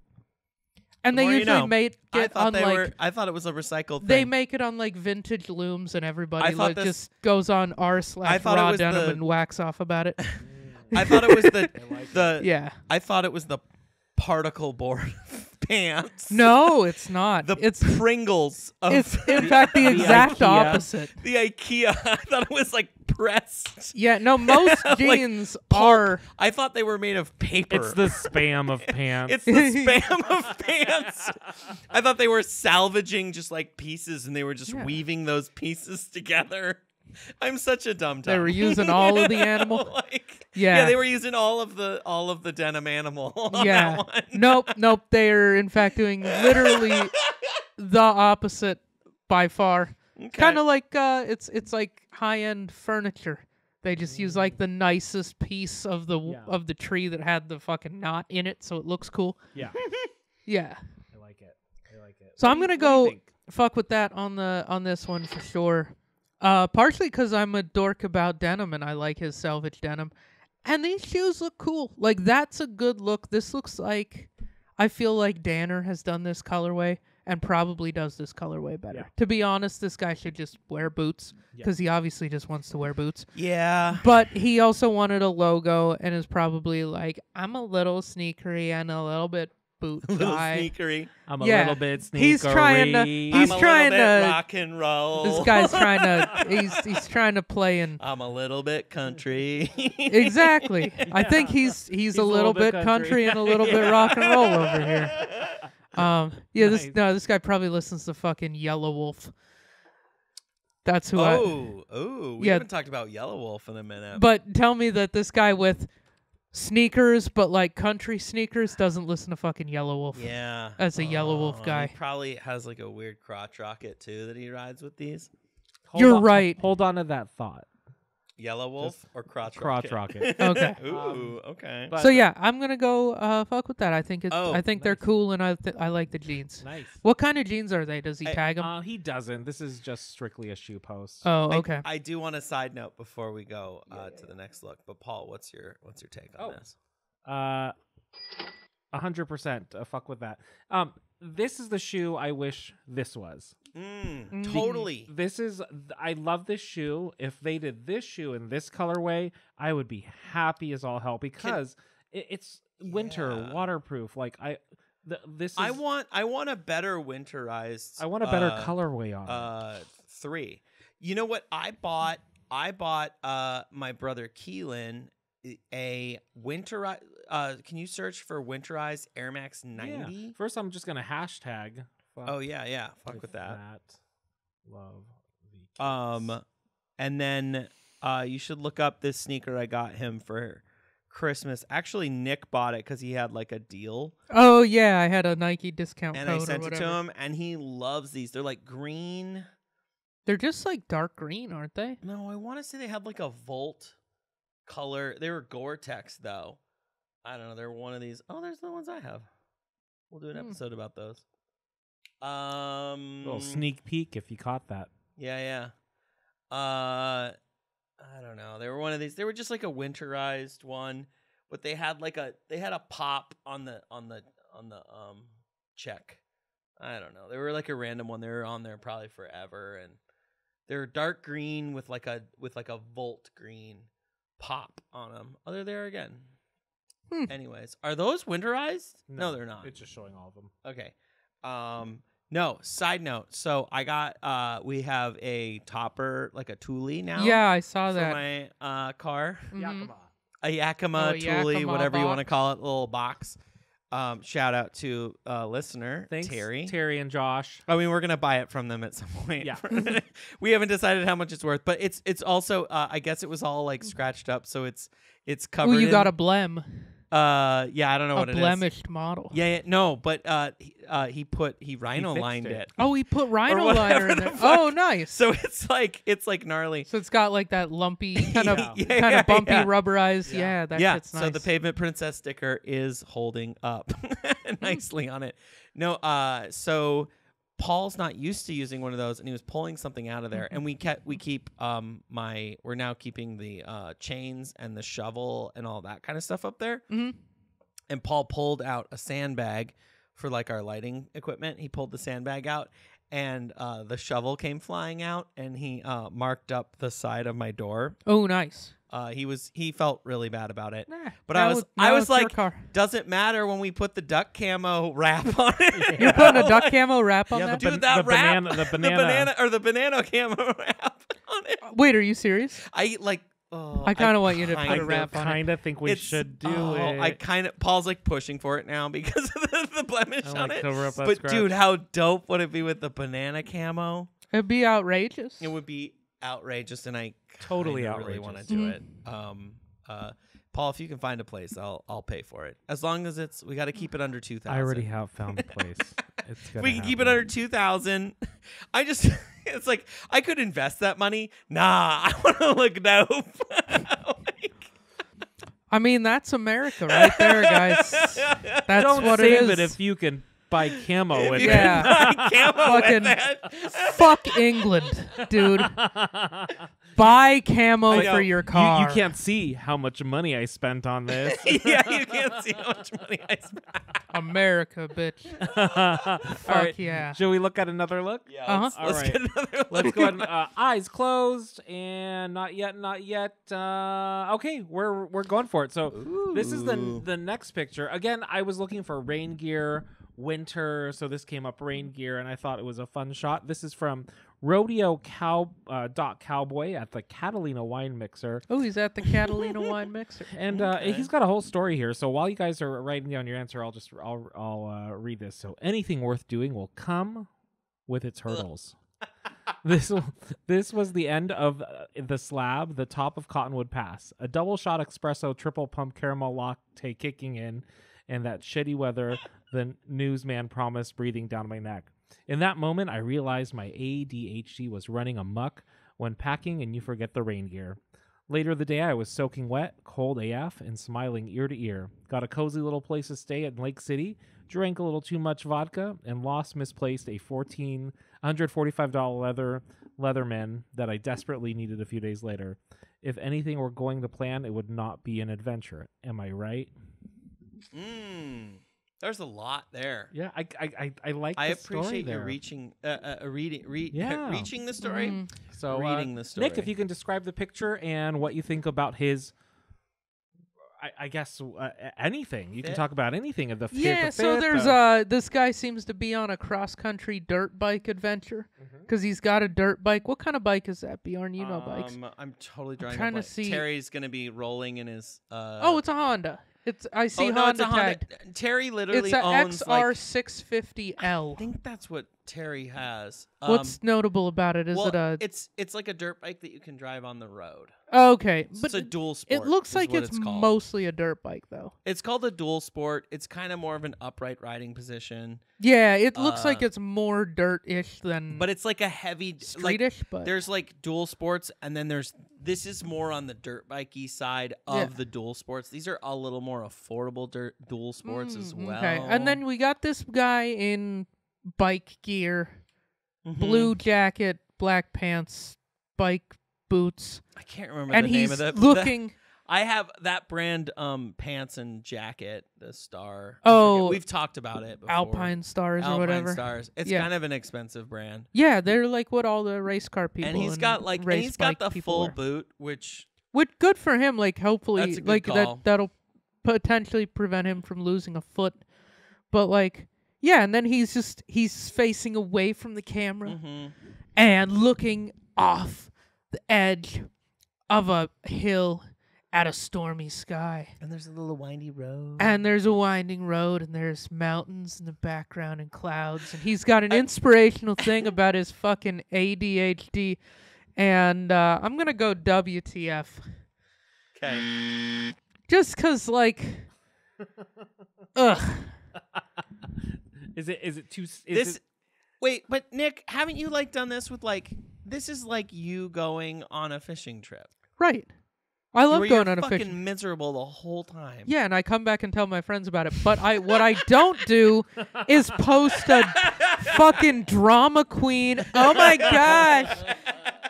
Speaker 3: And
Speaker 5: The
Speaker 3: they
Speaker 5: more you
Speaker 3: usually
Speaker 5: know.
Speaker 3: make
Speaker 5: I
Speaker 3: it
Speaker 5: thought
Speaker 3: on
Speaker 5: they
Speaker 3: like
Speaker 5: were. I thought it was a recycled
Speaker 3: they
Speaker 5: thing.
Speaker 3: make it on like vintage looms, and
Speaker 5: I
Speaker 3: everybody
Speaker 5: thought
Speaker 3: like
Speaker 5: this-
Speaker 3: just goes on
Speaker 5: I thought it
Speaker 3: r/raw
Speaker 5: was
Speaker 3: denim
Speaker 5: the-
Speaker 3: and wax off about it.
Speaker 5: I thought it was the
Speaker 3: Yeah.
Speaker 5: I thought it was the particle board pants.
Speaker 3: No, it's not.
Speaker 5: It's Pringles of
Speaker 3: It's in fact the exact
Speaker 4: IKEA.
Speaker 3: opposite.
Speaker 5: the IKEA. I thought it was like pressed.
Speaker 3: Yeah, no, most
Speaker 5: Like
Speaker 3: jeans
Speaker 5: pulp.
Speaker 3: are.
Speaker 5: I thought they were made of paper.
Speaker 4: It's the spam of pants.
Speaker 5: It's the spam of pants. I thought they were salvaging just like pieces, and they were just
Speaker 3: Yeah.
Speaker 5: weaving those pieces together. I'm such a dumb.
Speaker 3: They were using all of the animal.
Speaker 5: Like,
Speaker 3: Yeah.
Speaker 5: they were using all of the denim animal. On
Speaker 3: Yeah.
Speaker 5: that one.
Speaker 3: Nope. They're in fact doing literally the opposite by far.
Speaker 5: Okay.
Speaker 3: Kind of like it's like high-end furniture. They just use like the nicest piece of the
Speaker 4: Yeah.
Speaker 3: of the tree that had the fucking knot in it, so it looks cool.
Speaker 4: Yeah,
Speaker 3: Yeah.
Speaker 4: I like it.
Speaker 3: So
Speaker 4: What
Speaker 3: I'm
Speaker 4: do you-
Speaker 3: gonna
Speaker 4: what do you
Speaker 3: go
Speaker 4: think?
Speaker 3: fuck with that on this one for sure. Partially because I'm a dork about denim and I like his selvage denim, and these shoes look cool. Like that's a good look. This looks like I feel like Danner has done this colorway and probably does this colorway better.
Speaker 4: Yeah.
Speaker 3: To be honest, this guy should just wear boots
Speaker 4: Yeah.
Speaker 3: because he obviously just wants to wear boots.
Speaker 5: Yeah.
Speaker 3: But he also wanted a logo and is probably like, I'm a little sneakery and a little bit boot
Speaker 5: A little
Speaker 3: guy.
Speaker 5: sneakery.
Speaker 4: I'm a
Speaker 3: Yeah.
Speaker 4: little bit sneakery.
Speaker 3: He's trying to- He's
Speaker 5: I'm a
Speaker 3: trying
Speaker 5: little bit
Speaker 3: to-
Speaker 5: rock and roll.
Speaker 3: This guy's trying to he's trying to play in
Speaker 5: I'm a little bit country.
Speaker 3: exactly. I think he's a little bit country and a little bit rock and roll over here. Yeah,
Speaker 4: Nice.
Speaker 3: this guy probably listens to fucking Yellow Wolf. That's who I.
Speaker 5: We
Speaker 3: Yeah.
Speaker 5: haven't talked about Yellow Wolf in a minute.
Speaker 3: But tell me that this guy with sneakers, but like country sneakers, doesn't listen to fucking Yellow Wolf.
Speaker 5: yeah,
Speaker 3: As a Yellow Wolf
Speaker 5: He
Speaker 3: guy.
Speaker 5: probably has like a weird crotch rocket too that he rides with these.
Speaker 3: You're right.
Speaker 4: Hold on to that thought.
Speaker 5: Yellow Wolf
Speaker 4: Just
Speaker 5: or crotch
Speaker 4: crotch rocket.
Speaker 3: Okay.
Speaker 5: Ooh, okay.
Speaker 4: But-
Speaker 3: So yeah, I'm gonna go think with that. I think
Speaker 5: Oh,
Speaker 3: I think they're
Speaker 4: nice.
Speaker 3: cool, and I like the jeans.
Speaker 4: Nice.
Speaker 3: What kind of jeans are they? Does he tag them?
Speaker 4: He doesn't. This is just strictly a shoe post.
Speaker 3: Oh, okay.
Speaker 5: I do want a side note before we go to the next look. But Paul, what's your take on this?
Speaker 4: 100%. Fuck with that. This is the shoe I wish this was.
Speaker 5: Totally.
Speaker 4: This is. I love this shoe. If they did this shoe in this colorway, I would be happy as all hell because it's winter,
Speaker 5: Yeah.
Speaker 4: waterproof. Like this. Is,
Speaker 5: I want a better winterized.
Speaker 4: I want a better colorway on it.
Speaker 5: 3. You know what I bought? I bought my brother Keelan a winterized. can you search for winterized Air Max 90?
Speaker 4: Yeah. First, I'm just gonna hashtag.
Speaker 5: Oh yeah. Fuck with that.
Speaker 4: Love the kids.
Speaker 5: And then you should look up this sneaker I got him for Christmas. Actually, Nick bought it because he had like a deal.
Speaker 3: Oh yeah, I had a Nike discount
Speaker 5: and
Speaker 3: code
Speaker 5: I sent
Speaker 3: or
Speaker 5: it
Speaker 3: whatever.
Speaker 5: to him, and he loves these. They're like green.
Speaker 3: They're just like dark green, aren't they?
Speaker 5: No, I want to say they had like a Volt color. They were Gore-Tex though. I don't know. They're one of these. Oh, there's the ones I have. We'll do an episode about those.
Speaker 4: Little sneak peek if you caught that.
Speaker 5: Yeah. I don't know. They were one of these. They were just like a winterized one, but they had a pop on the check. I don't know. They were like a random one. They were on there probably forever, and they're dark green with like a Volt green pop on them. Oh, they're there again. Anyways, are those winterized? No, they're not.
Speaker 4: It's just showing all of them.
Speaker 5: Okay. No, side note. So I got we have a topper, like a Thule now.
Speaker 3: Yeah, I saw
Speaker 5: for
Speaker 3: that.
Speaker 5: my car.
Speaker 4: Yakima.
Speaker 5: A Yakima Thule,
Speaker 3: Yakima
Speaker 5: whatever you want to
Speaker 3: box.
Speaker 5: call it, little box. Shout out to listener
Speaker 4: Thanks,
Speaker 5: Terry.
Speaker 4: and Josh.
Speaker 5: I mean, we're gonna buy it from them at some point.
Speaker 4: Yeah.
Speaker 5: We haven't decided how much it's worth, but it's also I guess it was all like scratched up, so it's covered.
Speaker 3: Oh, you
Speaker 5: in,
Speaker 3: got a blem.
Speaker 5: Yeah, I don't know what it is.
Speaker 3: Blemished model.
Speaker 5: Yeah, no, but he rhino
Speaker 4: fixed
Speaker 5: lined
Speaker 4: it.
Speaker 5: it.
Speaker 3: Oh, he put rhino
Speaker 5: whatever
Speaker 3: liner in
Speaker 5: the
Speaker 3: there.
Speaker 5: fuck.
Speaker 3: Oh, nice.
Speaker 5: So it's like gnarly.
Speaker 3: So it's got like that lumpy kind of
Speaker 5: Yeah.
Speaker 3: bumpy
Speaker 5: Yeah.
Speaker 3: rubberized.
Speaker 4: Yeah.
Speaker 3: Yeah, that
Speaker 5: Yeah,
Speaker 3: shit's nice.
Speaker 5: so the Pavement Princess sticker is holding up nicely on it. No, so Paul's not used to using one of those, and he was pulling something out of there, and we're now keeping the chains and the shovel and all that kind of stuff up there.
Speaker 3: Mm-hmm.
Speaker 5: And Paul pulled out a sandbag for like our lighting equipment. He pulled the sandbag out, and the shovel came flying out, and he marked up the side of my door.
Speaker 3: Oh, nice.
Speaker 5: He felt really bad about it.
Speaker 3: Nah,
Speaker 5: But
Speaker 3: now
Speaker 5: I was
Speaker 3: it's- now it's your
Speaker 5: like,
Speaker 3: car.
Speaker 5: doesn't matter when we put the duck camo wrap on it.
Speaker 3: You're putting a duck camo wrap on
Speaker 4: Yeah,
Speaker 3: that?
Speaker 5: Dude, that
Speaker 4: the
Speaker 5: wrap,
Speaker 4: banana
Speaker 5: the banana camo wrap on it.
Speaker 3: Wait, are you serious?
Speaker 5: I like. Oh,
Speaker 3: I kind of want you to put
Speaker 5: kind
Speaker 3: a
Speaker 5: of-
Speaker 3: wrap on it.
Speaker 4: kind of think we should do it.
Speaker 5: I kind of. Paul's like pushing for it now because of the blemish
Speaker 4: I
Speaker 5: on
Speaker 4: like
Speaker 5: it.
Speaker 4: cover up that
Speaker 5: But
Speaker 4: scratch.
Speaker 5: dude, how dope would it be with the banana camo?
Speaker 3: It'd be outrageous.
Speaker 5: It would be outrageous, and I
Speaker 4: Totally
Speaker 5: kinda really want to do it. Paul, if you can find a place, I'll pay for it. As long as we got to keep it under 2,000.
Speaker 4: I already have found a place. It's gonna
Speaker 5: We can keep it
Speaker 4: happen.
Speaker 5: under 2,000. It's like I could invest that money. Nah, I want to look dope.
Speaker 3: I mean, that's America right there, guys. That's
Speaker 4: Don't
Speaker 3: what
Speaker 4: save
Speaker 3: it
Speaker 4: it
Speaker 3: is.
Speaker 4: if you can buy camo with
Speaker 5: You
Speaker 4: it.
Speaker 3: Yeah.
Speaker 5: can buy camo with
Speaker 3: Fucking
Speaker 5: that.
Speaker 3: Fuck England, dude. Buy camo
Speaker 5: I know.
Speaker 3: for your car.
Speaker 4: You can't see how much money I spent on this.
Speaker 5: Yeah, you can't see how much money I spent.
Speaker 3: America, bitch.
Speaker 4: All right.
Speaker 3: yeah.
Speaker 4: Shall we look at another look?
Speaker 5: Yeah,
Speaker 3: Uh-huh.
Speaker 5: let's
Speaker 4: All right.
Speaker 5: get another look.
Speaker 4: Let's go ahead and, eyes closed and not yet. Okay, we're going for it. So this is the next picture. Again, I was looking for rain gear, winter, so this came up rain gear, and I thought it was a fun shot. This is from Rodeo Cowboy at the Catalina Wine Mixer.
Speaker 3: Oh, he's at the Catalina Wine Mixer.
Speaker 4: And
Speaker 5: Okay.
Speaker 4: he's got a whole story here. So while you guys are writing down your answer, I'll read this. So anything worth doing will come with its hurdles. This was the end of the slab, the top of Cottonwood Pass. A double shot espresso, triple pump caramel latte kicking in, and that shitty weather the newsman promised breathing down my neck. In that moment, I realized my ADHD was running amok when packing, and you forget the rain gear. Later the day, I was soaking wet, cold AF, and smiling ear to ear. Got a cozy little place to stay at Lake City, drank a little too much vodka, and misplaced a $145 Leatherman that I desperately needed a few days later. If anything were going to plan, it would not be an adventure. Am I right?
Speaker 5: There's a lot there.
Speaker 4: Yeah, I like.
Speaker 5: I
Speaker 4: the story
Speaker 5: appreciate you
Speaker 4: there.
Speaker 5: reaching the story.
Speaker 3: Mm.
Speaker 4: So,
Speaker 5: reading the story.
Speaker 4: Nick, if you can describe the picture and what you think about his, I guess anything. You can
Speaker 5: Fit?
Speaker 4: talk about anything of the
Speaker 3: Yeah,
Speaker 4: the
Speaker 3: so
Speaker 4: fit,
Speaker 3: there's this guy seems to be on a cross-country dirt bike adventure because he's got a dirt bike. What kind of bike is that, Bjorn? You know bikes.
Speaker 5: I'm totally drawing
Speaker 3: trying
Speaker 5: a
Speaker 3: to
Speaker 5: blank.
Speaker 3: see-
Speaker 5: Terry's gonna be rolling in his.
Speaker 3: Oh, it's a Honda. I see
Speaker 5: no, it's
Speaker 3: Honda
Speaker 5: a Honda.
Speaker 3: tagged.
Speaker 5: Terry literally
Speaker 3: It's a
Speaker 5: owns like,
Speaker 3: XR650L.
Speaker 5: I think that's what Terry has.
Speaker 3: What's notable about it? Is
Speaker 5: well,
Speaker 3: it a?
Speaker 5: It's like a dirt bike that you can drive on the road.
Speaker 3: Okay,
Speaker 5: It's
Speaker 3: but
Speaker 5: a dual sport.
Speaker 3: it looks
Speaker 5: is
Speaker 3: like
Speaker 5: what
Speaker 3: it's
Speaker 5: called.
Speaker 3: mostly a dirt bike, though.
Speaker 5: It's called a dual sport. It's kind of more of an upright riding position.
Speaker 3: Yeah, it looks like it's more dirt-ish than.
Speaker 5: But it's like a heavy
Speaker 3: streetish. But
Speaker 5: there's like dual sports, and then this is more on the dirt bikey side of the dual sports. These are a little more affordable dual sports as well.
Speaker 3: Okay, and then we got this guy in bike gear, blue jacket, black pants, bike boots.
Speaker 5: I can't remember
Speaker 3: and
Speaker 5: the name of
Speaker 3: he's
Speaker 5: the
Speaker 3: looking.
Speaker 5: I have that brand pants and jacket, the Star.
Speaker 3: Oh,
Speaker 5: we've talked about it before.
Speaker 3: Alpine Stars or whatever.
Speaker 5: Alpine Stars. It's kind of an expensive brand.
Speaker 3: Yeah, they're like what all the race car people
Speaker 5: and he's got like the full boot, which
Speaker 3: good for him. Like hopefully,
Speaker 5: that's a good
Speaker 3: like
Speaker 5: call.
Speaker 3: that'll potentially prevent him from losing a foot. But like, yeah, and then he's facing away from the camera and looking off the edge of a hill at a stormy sky.
Speaker 5: And there's a little windy road.
Speaker 3: And there's a winding road, and there's mountains in the background and clouds. And he's got an inspirational thing about his fucking ADHD. And I'm going to go WTF.
Speaker 5: Okay.
Speaker 3: Just because, like, ugh.
Speaker 4: Is it too...
Speaker 5: Wait, but Nick, haven't you, like, done this with, like... This is like you going on a fishing trip.
Speaker 3: Right. I love going on a
Speaker 5: fucking
Speaker 3: fishing.
Speaker 5: Miserable the whole time.
Speaker 3: Yeah, and I come back and tell my friends about it. But what I don't do is post a fucking drama queen. Oh my gosh.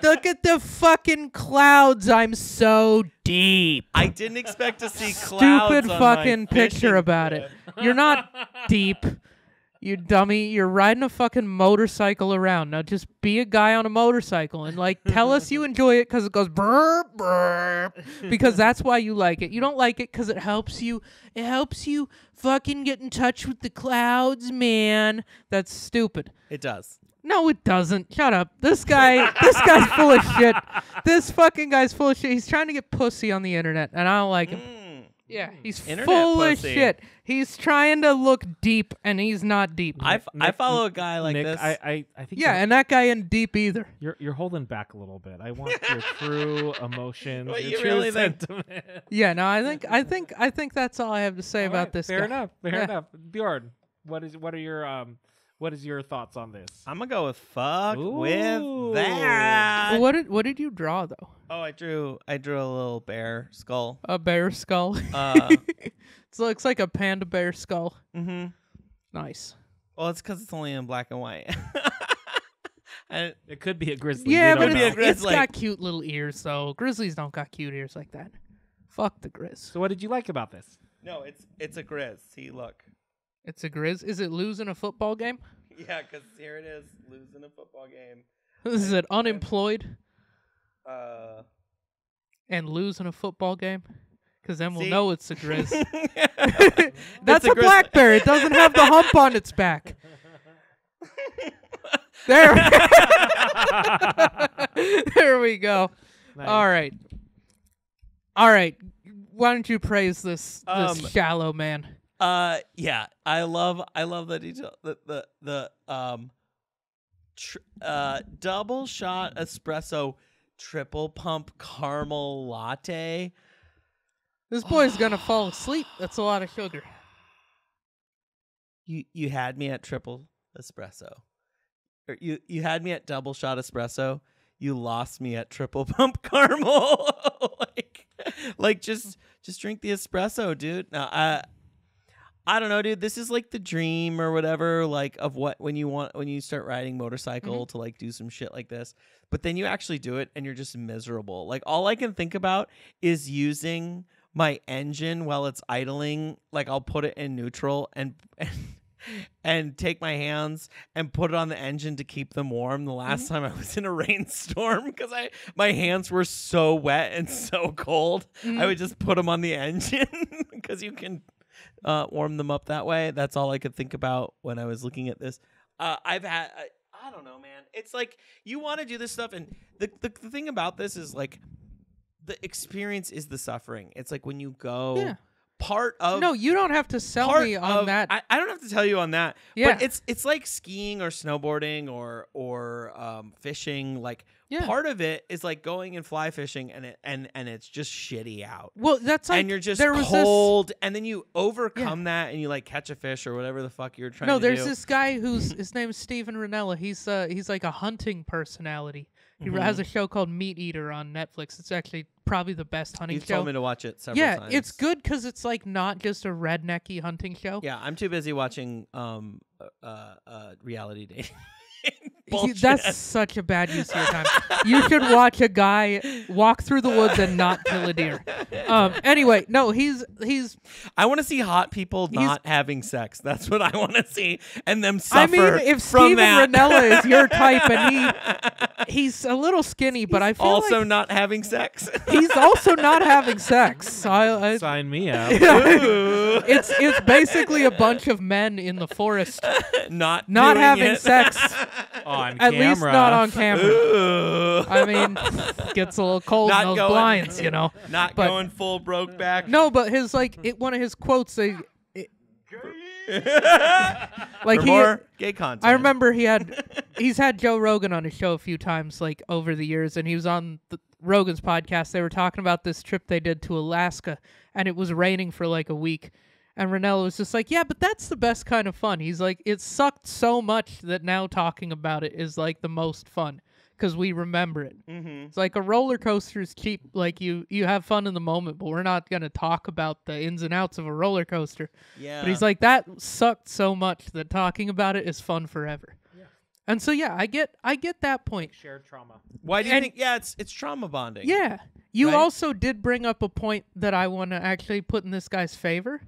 Speaker 3: Look at the fucking clouds. I'm so deep.
Speaker 5: I didn't expect to see clouds.
Speaker 3: Stupid
Speaker 5: on
Speaker 3: fucking
Speaker 5: my
Speaker 3: picture
Speaker 5: fishing
Speaker 3: about
Speaker 5: trip.
Speaker 3: it. You're not deep. You dummy. You're riding a fucking motorcycle around. Now just be a guy on a motorcycle and like tell us you enjoy it because it goes burp, burp. Because that's why you like it. You don't like it because it helps you. It helps you fucking get in touch with the clouds, man. That's stupid.
Speaker 5: It does.
Speaker 3: No, it doesn't. Shut up. This guy's full of shit. This fucking guy's full of shit. He's trying to get pussy on the internet, and I don't like him. Yeah, he's
Speaker 5: Internet
Speaker 3: full
Speaker 5: pussy.
Speaker 3: of shit. He's trying to look deep, and he's not deep.
Speaker 5: I follow a guy like
Speaker 4: Nick,
Speaker 5: this.
Speaker 3: I
Speaker 4: think
Speaker 3: yeah, and that guy ain't deep either.
Speaker 4: you're holding back a little bit. I want your true emotions,
Speaker 5: What,
Speaker 4: your
Speaker 5: you
Speaker 4: true
Speaker 5: really think?
Speaker 4: sentiment.
Speaker 3: Yeah, no, I think that's all I have to say
Speaker 4: All
Speaker 3: about
Speaker 4: right,
Speaker 3: this
Speaker 4: fair
Speaker 3: guy.
Speaker 4: enough. Fair enough. Bjorn, what is your thoughts on this?
Speaker 5: I'm gonna go with fuck
Speaker 4: Ooh.
Speaker 5: with that.
Speaker 3: What did you draw though?
Speaker 5: Oh, I drew a little bear skull.
Speaker 3: A bear skull. It looks like a panda bear skull.
Speaker 5: Mm-hmm.
Speaker 3: Nice.
Speaker 5: Well, it's because it's only in black and white. And
Speaker 4: It could be a grizzly.
Speaker 3: Yeah,
Speaker 4: We
Speaker 3: but
Speaker 4: don't
Speaker 5: be a
Speaker 4: know.
Speaker 5: grizzly.
Speaker 3: it's got cute little ears though. Grizzlies don't got cute ears like that. Fuck the grizz.
Speaker 4: So what did you like about this?
Speaker 5: no, it's a grizz. See, look.
Speaker 3: It's a grizz. Is it losing a football game?
Speaker 5: Yeah, because here it is, losing a football game.
Speaker 3: Is it unemployed
Speaker 5: Uh,
Speaker 3: and losing a football game? Because then we'll
Speaker 5: See?
Speaker 3: know it's a grizz.
Speaker 5: It's
Speaker 3: That's
Speaker 5: a
Speaker 3: a
Speaker 5: grizzly.
Speaker 3: black bear. It doesn't have the hump on its back. There. There we go.
Speaker 4: Nice.
Speaker 3: All right. Why don't you praise this shallow man?
Speaker 5: yeah, I love the detail. The double shot espresso triple pump caramel latte.
Speaker 3: This boy's gonna fall asleep. That's a lot of sugar.
Speaker 5: You had me at triple espresso. Or you had me at double shot espresso. You lost me at triple pump caramel. like just drink the espresso, dude. Now I don't know, dude. This is like the dream or whatever, like of when you start riding motorcycle to like do some shit like this. But then you actually do it and you're just miserable. Like all I can think about is using my engine while it's idling. Like I'll put it in neutral and take my hands and put it on the engine to keep them warm. The last time I was in a rainstorm because my hands were so wet and so cold, I would just put them on the engine because you can warm them up that way. That's all I could think about when I was looking at this. I don't know, man. It's like you want to do this stuff, and the thing about this is like the experience is the suffering. It's like when you go part of
Speaker 3: No, you don't have to sell me on that.
Speaker 5: I don't have to tell you on that.
Speaker 3: Yeah.
Speaker 5: But it's like skiing or snowboarding or fishing. Like part of it is like going and fly fishing and it's just shitty out.
Speaker 3: Well, that's like
Speaker 5: and you're just
Speaker 3: there was
Speaker 5: cold, and then you overcome that and you like catch a fish or whatever the fuck you're trying to do.
Speaker 3: No, there's this guy his name is Steven Ranella. He's like a hunting personality. He has a show called Meat Eater on Netflix. It's actually probably the best hunting
Speaker 5: You've
Speaker 3: show.
Speaker 5: told me to watch it several times.
Speaker 3: Yeah, it's good because it's like not just a rednecky hunting show.
Speaker 5: Yeah, I'm too busy watching reality dating.
Speaker 3: That's such a bad use of your time. You should watch a guy walk through the woods and not kill a deer. Anyway, no, he's.
Speaker 5: I want to see hot people not having sex. That's what I want to see, and them suffer.
Speaker 3: I mean, if
Speaker 5: from
Speaker 3: Steven
Speaker 5: that.
Speaker 3: Ranella is your type, and he's a little skinny, but I feel
Speaker 5: also
Speaker 3: like
Speaker 5: not having sex.
Speaker 3: he's also not having sex. So I
Speaker 4: Sign me up.
Speaker 5: It's
Speaker 3: basically a bunch of men in the forest
Speaker 5: not
Speaker 3: having
Speaker 5: it.
Speaker 3: sex.
Speaker 4: On
Speaker 3: At
Speaker 4: camera.
Speaker 3: least not on camera.
Speaker 5: Ooh.
Speaker 3: I mean, gets a little cold
Speaker 5: Not
Speaker 3: in those
Speaker 5: going-
Speaker 3: blinds, you know.
Speaker 5: Not
Speaker 3: But-
Speaker 5: going full broke back.
Speaker 3: No, but his one of his quotes, like
Speaker 5: For more gay content.
Speaker 3: I remember he's had Joe Rogan on his show a few times, like over the years, and he was on Rogan's podcast. They were talking about this trip they did to Alaska, and it was raining for like a week. And Ranella was just like, yeah, but that's the best kind of fun. He's like, it sucked so much that now talking about it is like the most fun because we remember it.
Speaker 5: Mm-hmm.
Speaker 3: It's like a roller coaster is cheap. Like you have fun in the moment, but we're not going to talk about the ins and outs of a roller coaster.
Speaker 5: Yeah.
Speaker 3: But he's like, that sucked so much that talking about it is fun forever. Yeah. And so, yeah, I get that point.
Speaker 4: Shared trauma.
Speaker 5: Why do you think? Yeah, it's trauma bonding.
Speaker 3: Yeah. You
Speaker 5: Right?
Speaker 3: also did bring up a point that I want to actually put in this guy's favor.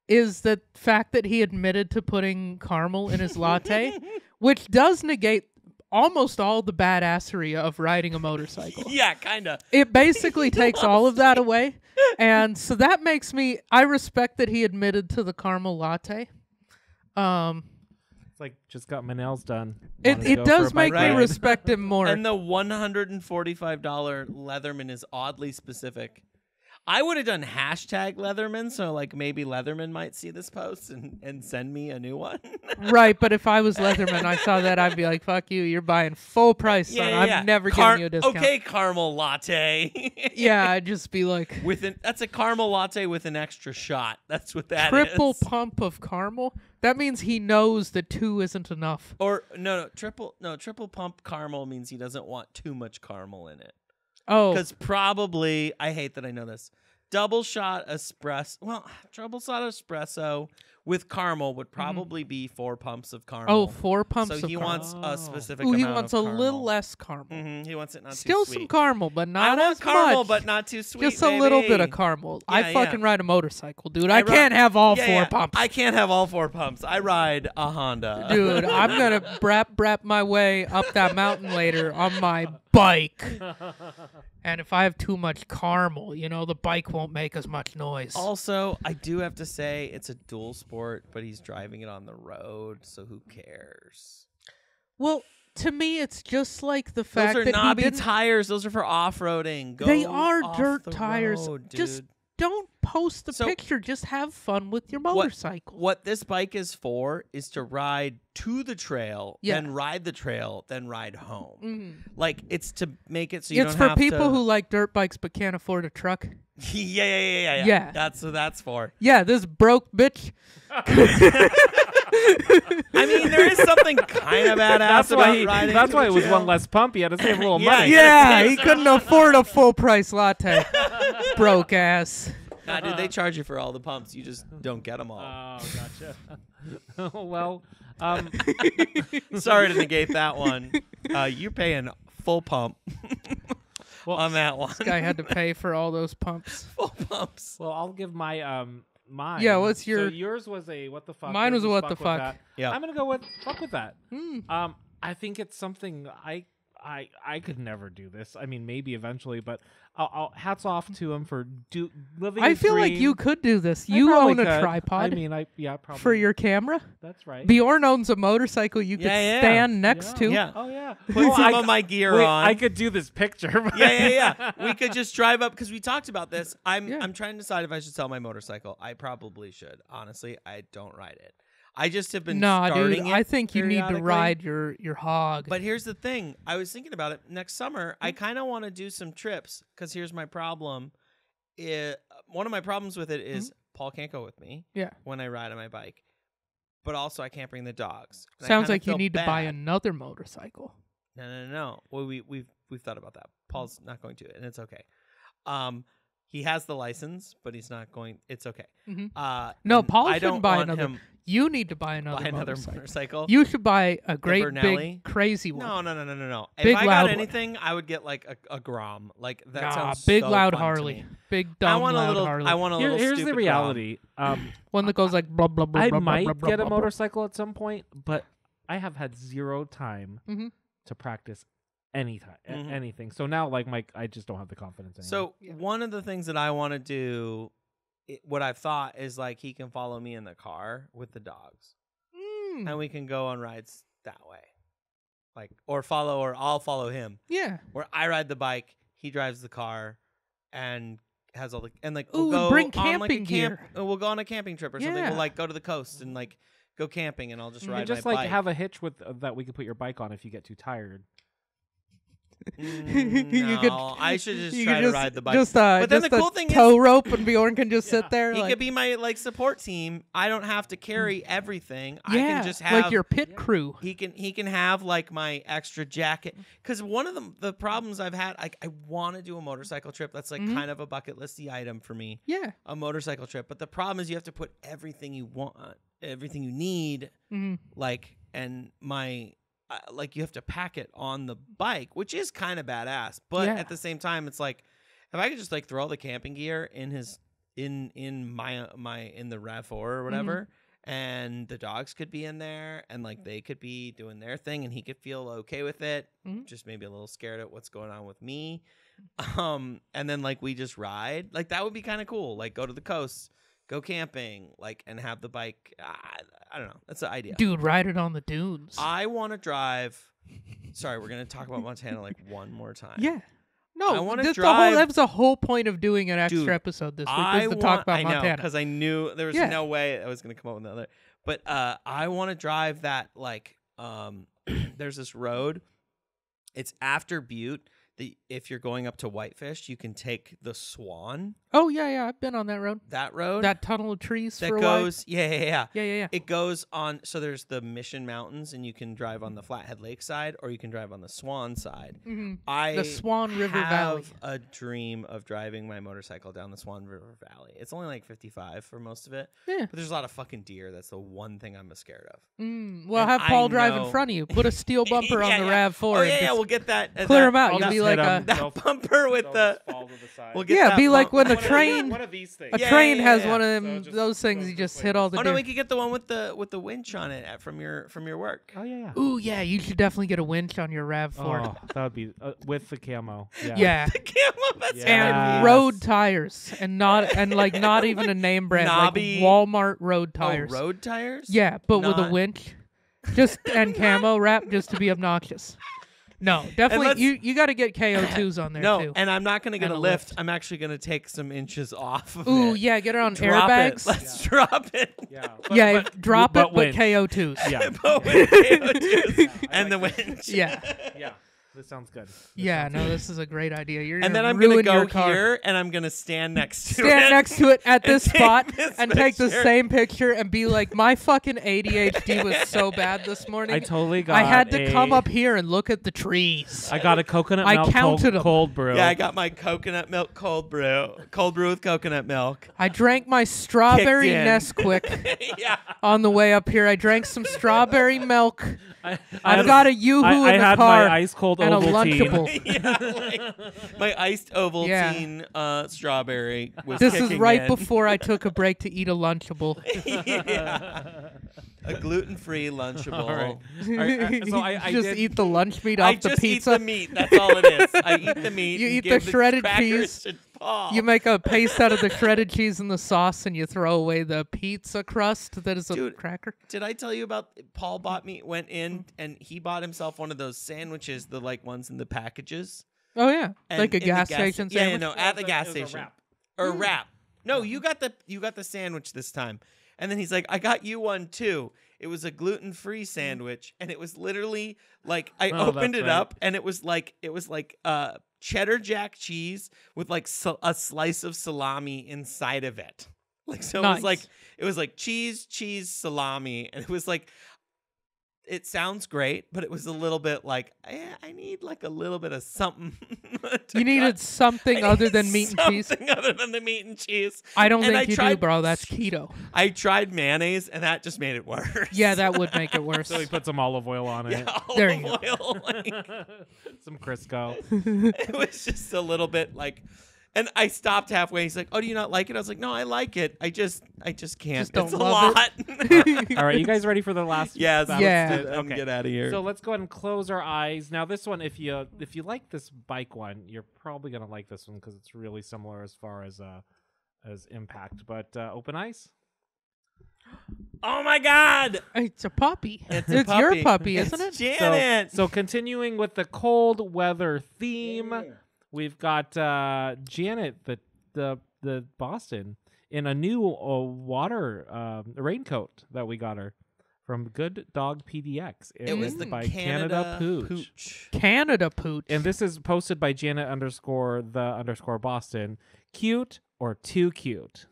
Speaker 3: Is the fact that he admitted to putting caramel in his latte, which does negate almost all the badassery of riding a motorcycle.
Speaker 5: Yeah, kind of.
Speaker 3: It basically takes all of that away. And so that makes I respect that he admitted to the caramel latte.
Speaker 4: It's like, just got my nails done.
Speaker 3: It does make me
Speaker 5: ride.
Speaker 3: respect him more.
Speaker 5: And the $145 Leatherman is oddly specific. I would have done hashtag Leatherman, so like maybe Leatherman might see this post and send me a new one.
Speaker 3: Right, but if I was Leatherman, I saw that, I'd be like, fuck you, you're buying full price, son. I'm never giving you a discount.
Speaker 5: Okay, caramel latte.
Speaker 3: Yeah, I'd just be like...
Speaker 5: That's a caramel latte with an extra shot. That's what that is.
Speaker 3: Triple pump of caramel? That means he knows that 2 isn't enough.
Speaker 5: Or triple pump caramel means he doesn't want too much caramel in it.
Speaker 3: Oh.
Speaker 5: Because probably, I hate that I know this, double shot espresso with caramel would probably be 4 pumps of caramel.
Speaker 3: Oh, 4 pumps
Speaker 5: so
Speaker 3: of
Speaker 5: he
Speaker 3: caramel.
Speaker 5: wants a specific
Speaker 3: Ooh, he
Speaker 5: amount
Speaker 3: wants
Speaker 5: of
Speaker 3: a
Speaker 5: caramel.
Speaker 3: little less caramel.
Speaker 5: Mm-hmm. He wants it not
Speaker 3: Still
Speaker 5: too sweet.
Speaker 3: some caramel, but not
Speaker 5: I want
Speaker 3: as
Speaker 5: caramel,
Speaker 3: much.
Speaker 5: but not too sweet,
Speaker 3: Just a little bit of caramel.
Speaker 5: Yeah,
Speaker 3: I fucking ride a motorcycle, dude. I
Speaker 5: ride-
Speaker 3: can't have all 4 pumps.
Speaker 5: I can't have all 4 pumps. I ride a Honda.
Speaker 3: Dude, I'm going to brap my way up that mountain later on my bike. And if I have too much caramel, the bike won't make as much noise.
Speaker 5: Also, I do have to say it's a dual sport, but he's driving it on the road, so who cares?
Speaker 3: Well, to me, it's just like the fact
Speaker 5: Those are
Speaker 3: that he
Speaker 5: knobby
Speaker 3: didn't...
Speaker 5: tires. Those are for off-roading. Go
Speaker 3: They are
Speaker 5: off
Speaker 3: dirt
Speaker 5: the
Speaker 3: tires.
Speaker 5: road, dude.
Speaker 3: Just don't post the picture. Just have fun with your motorcycle.
Speaker 5: What this bike is for is to ride to the trail,
Speaker 3: Yeah.
Speaker 5: then ride the trail, then ride home.
Speaker 3: Mm-hmm.
Speaker 5: Like, it's to make it so you
Speaker 3: It's
Speaker 5: don't
Speaker 3: for
Speaker 5: have
Speaker 3: people
Speaker 5: to...
Speaker 3: who like dirt bikes but can't afford a truck.
Speaker 5: Yeah.
Speaker 3: Yeah.
Speaker 5: That's what that's for.
Speaker 3: Yeah, this broke bitch.
Speaker 5: I mean, there is something kind of badass about riding.
Speaker 4: That's
Speaker 5: to
Speaker 4: why
Speaker 5: the
Speaker 4: it was
Speaker 5: trail.
Speaker 4: one less pump. He had to save a little
Speaker 5: Yeah,
Speaker 4: money.
Speaker 3: Yeah, he couldn't afford a full price latte. Broke ass.
Speaker 5: Nah, dude, they charge you for all the pumps. You just don't get them all.
Speaker 4: Oh, gotcha. Well,
Speaker 5: Sorry to negate that one. You're paying full pump on that one.
Speaker 3: This guy had to pay for all those pumps.
Speaker 5: Full pumps.
Speaker 4: well, I'll give my mine.
Speaker 3: Yeah, what's your-
Speaker 4: So yours was a what the fuck.
Speaker 3: Mine
Speaker 4: Yours
Speaker 3: was a what the
Speaker 4: with
Speaker 3: fuck.
Speaker 4: that.
Speaker 5: Yeah.
Speaker 4: I'm gonna go with fuck with that.
Speaker 3: Hmm.
Speaker 4: I think it's something I could never do this. I mean, maybe eventually, but I'll hats off to him for living.
Speaker 3: I
Speaker 4: his
Speaker 3: feel like
Speaker 4: dream.
Speaker 3: you could do this.
Speaker 4: I
Speaker 3: You
Speaker 4: probably
Speaker 3: own a
Speaker 4: could.
Speaker 3: tripod
Speaker 4: I mean, probably
Speaker 3: for your camera.
Speaker 4: That's right.
Speaker 3: Bjorn owns a motorcycle you could stand next to.
Speaker 5: Yeah.
Speaker 4: Oh yeah.
Speaker 5: Put some of my gear on.
Speaker 4: I could do this picture. But
Speaker 5: yeah. We could just drive up because we talked about this. I'm trying to decide if I should sell my motorcycle. I probably should. Honestly, I don't ride it. I just have been starting it.
Speaker 3: I think you need to
Speaker 5: periodically.
Speaker 3: ride your hog.
Speaker 5: But here's the thing. I was thinking about it. Next summer, I kind of want to do some trips because here's my problem. One of my problems with it is Paul can't go with me when I ride on my bike. But also I can't bring the dogs. And
Speaker 3: Sounds like you need to buy another motorcycle.
Speaker 5: No. Well, we've thought about that. Paul's not going to, and it's okay. He has the license, but he's not going. It's okay.
Speaker 3: No, Paul shouldn't buy another. You need to buy another
Speaker 5: motorcycle.
Speaker 3: You should buy a great big crazy one.
Speaker 5: No.
Speaker 3: Big,
Speaker 5: if I got
Speaker 3: loud
Speaker 5: anything, I would get like a Grom. Like that sounds
Speaker 3: big
Speaker 5: so
Speaker 3: loud
Speaker 5: fun to
Speaker 3: Harley.
Speaker 5: me.
Speaker 3: Big dumb loud Harley.
Speaker 5: I want a little.
Speaker 4: Here's the
Speaker 5: stupid
Speaker 4: reality.
Speaker 3: One that goes like blah blah blah.
Speaker 4: I
Speaker 3: blah,
Speaker 4: might
Speaker 3: blah, blah,
Speaker 4: get
Speaker 3: blah,
Speaker 4: a
Speaker 3: blah.
Speaker 4: motorcycle at some point, but I have had zero time to practice anything. So now, like I just don't have the confidence anymore.
Speaker 5: So one of the things that I want to do, what I've thought is like he can follow me in the car with the dogs, and we can go on rides that way, like or I'll follow him.
Speaker 3: Yeah.
Speaker 5: Where I ride the bike, he drives the car, and has all the
Speaker 3: we'll go bring camping gear.
Speaker 5: We'll go on a camping trip or something.
Speaker 3: Yeah.
Speaker 5: We'll like go to the coast and like go camping, and I'll just ride
Speaker 4: and just
Speaker 5: my
Speaker 4: like
Speaker 5: bike.
Speaker 4: have a hitch with that we could put your bike on if you get too tired.
Speaker 5: No, I should just try to ride the bike.
Speaker 3: But
Speaker 5: then the cool thing is,
Speaker 3: tow rope and Bjorn can just sit there.
Speaker 5: He could be my like support team. I don't have to carry everything.
Speaker 3: Yeah,
Speaker 5: I can just have
Speaker 3: like your pit crew.
Speaker 5: He can have like my extra jacket. Because one of the problems I've had, I want to do a motorcycle trip. That's like kind of a bucket listy item for me.
Speaker 3: Yeah,
Speaker 5: a motorcycle trip. But the problem is you have to put everything you want, everything you need, like and my. Like you have to pack it on the bike, which is kind of badass. But at the same time, it's like if I could just like throw all the camping gear in his in the RAV4 or whatever, and the dogs could be in there, and like they could be doing their thing, and he could feel okay with it. Just maybe a little scared at what's going on with me. And then like we just ride. Like that would be kind of cool. Like go to the coast. Go camping, like, and have the bike. I don't know. That's the idea.
Speaker 3: Dude, ride it on the dunes.
Speaker 5: I want to drive. Sorry, we're going to talk about Montana like one more time.
Speaker 3: Yeah. No,
Speaker 5: I want to
Speaker 3: drive. That was the whole point of doing an extra episode this week was to talk about Montana.
Speaker 5: I know, because I knew there was no way I was going to come up with another. But I want to drive that, like, there's this road. It's after Butte. If you're going up to Whitefish, you can take the Swan.
Speaker 3: Oh, yeah. I've been on that road.
Speaker 5: That road?
Speaker 3: That tunnel of trees
Speaker 5: that
Speaker 3: for a
Speaker 5: goes,
Speaker 3: while.
Speaker 5: Yeah. It goes on, so there's the Mission Mountains, and you can drive on the Flathead Lake side, or you can drive on the Swan side.
Speaker 3: The Swan River Valley.
Speaker 5: I have a dream of driving my motorcycle down the Swan River Valley. It's only like 55 for most of it. Yeah. But there's a lot of fucking deer. That's the one thing I'm scared of.
Speaker 3: Well, have Paul drive in front of you. Put a steel bumper on the RAV4.
Speaker 5: Oh, yeah, we'll get that.
Speaker 3: Clear them out. You'll be like
Speaker 5: that bumper with the.
Speaker 4: We'll
Speaker 3: get be like when a train.
Speaker 4: One of these things.
Speaker 3: A train has one of them. Those things you just hit all the.
Speaker 5: Oh no, we could get the one with the winch on it from your work.
Speaker 4: Oh yeah.
Speaker 3: Ooh yeah, you should definitely get a winch on your RAV4.
Speaker 4: Oh, that would be with the camo.
Speaker 3: Yeah.
Speaker 5: The camo. That's
Speaker 3: and road tires, and not even a name brand,
Speaker 5: Knobby.
Speaker 3: like Walmart road tires.
Speaker 5: Oh, road tires.
Speaker 3: Yeah, but with a winch, and camo wrap just to be obnoxious. No, definitely. You got to get KO2s on there too.
Speaker 5: And I'm not going to get a lift. I'm actually going to take some inches off of it.
Speaker 3: Ooh, yeah, get it on
Speaker 5: drop
Speaker 3: airbags.
Speaker 5: Let's drop it.
Speaker 3: Yeah, drop it, but KO2s.
Speaker 4: Yeah,
Speaker 5: but with KO2s and the winch.
Speaker 3: Yeah.
Speaker 4: This sounds good.
Speaker 3: This is a great idea. You're
Speaker 5: and then I'm
Speaker 3: going to
Speaker 5: go here, and I'm going to stand next to it.
Speaker 3: Stand next to it at this spot
Speaker 5: and
Speaker 3: take the same picture and be like, my fucking ADHD was so bad this morning.
Speaker 4: I totally got
Speaker 3: I had to come up here and look at the trees.
Speaker 4: I got a coconut milk cold brew.
Speaker 5: Yeah, I got my coconut milk cold brew. Cold brew with coconut milk.
Speaker 3: I drank my strawberry Nesquik on the way up here. I drank some strawberry milk. I've got a Yoo-hoo in the car.
Speaker 4: My ice cold
Speaker 3: and a
Speaker 5: Lunchable. My iced Ovaltine strawberry was
Speaker 3: This is right before I took a break to eat a Lunchable.
Speaker 5: A gluten-free Lunchable.
Speaker 4: All right. So I
Speaker 3: just
Speaker 4: did,
Speaker 3: eat the lunch meat
Speaker 5: I
Speaker 3: off the
Speaker 5: just
Speaker 3: pizza.
Speaker 5: eat the meat. That's all it is. I eat the meat.
Speaker 3: You
Speaker 5: and
Speaker 3: eat the
Speaker 5: give
Speaker 3: shredded
Speaker 5: crackers
Speaker 3: cheese.
Speaker 5: to Paul.
Speaker 3: You make a paste out of the shredded cheese and the sauce, and you throw away the pizza crust that is a
Speaker 5: Dude,
Speaker 3: cracker.
Speaker 5: Did I tell you about Paul went in and he bought himself one of those sandwiches, the like ones in the packages?
Speaker 3: Oh yeah,
Speaker 5: And
Speaker 3: like a
Speaker 5: in the
Speaker 3: gas station
Speaker 5: Yeah,
Speaker 3: sandwich.
Speaker 5: no, at the gas
Speaker 4: It was a
Speaker 5: station.
Speaker 4: wrap.
Speaker 5: Or wrap. No, you got the sandwich this time. And then he's like, I got you one too. It was a gluten-free sandwich, and it was literally like I opened
Speaker 4: that's
Speaker 5: it
Speaker 4: right.
Speaker 5: up, and it was like cheddar jack cheese with like a slice of salami inside of it. Like so,
Speaker 3: Nice.
Speaker 5: it was like cheese, salami, and it was like. It sounds great, but it was a little bit like I need like a little bit of something.
Speaker 3: You needed something other than meat and cheese.
Speaker 5: Something other than the meat and cheese.
Speaker 3: I don't
Speaker 5: And
Speaker 3: think
Speaker 5: I
Speaker 3: you do,
Speaker 5: tried-
Speaker 3: bro. That's keto.
Speaker 5: I tried mayonnaise, and that just made it worse.
Speaker 3: Yeah, that would make it worse.
Speaker 4: So he put some olive oil on it.
Speaker 5: Yeah,
Speaker 3: There you
Speaker 5: olive oil. Like,
Speaker 4: Some Crisco.
Speaker 5: it was just a little bit like, and I stopped halfway. He's like, "Oh, do you not like it?" I was like, "No, I like it. I just can't.
Speaker 3: Just don't
Speaker 5: it's a
Speaker 3: love
Speaker 5: lot."
Speaker 4: All right, you guys ready for the last?
Speaker 5: Yes.
Speaker 3: Yeah.
Speaker 5: Let's
Speaker 4: Okay.
Speaker 5: get out of here.
Speaker 4: So let's go ahead and close our eyes. Now, this one, if you like this bike one, you're probably gonna like this one because it's really similar as far as impact. But open eyes.
Speaker 5: oh my God,
Speaker 3: It's a puppy.
Speaker 5: it's
Speaker 3: your puppy, isn't
Speaker 5: It's
Speaker 3: it?
Speaker 5: Janet.
Speaker 4: So continuing with the cold weather theme, we've got Janet, the Boston, in a new water raincoat that we got her from Good Dog PDX.
Speaker 5: it was the
Speaker 4: by
Speaker 5: Canada
Speaker 4: Pooch.
Speaker 3: Canada pooch.
Speaker 4: And this is posted by Janet _ Boston. Cute or too cute?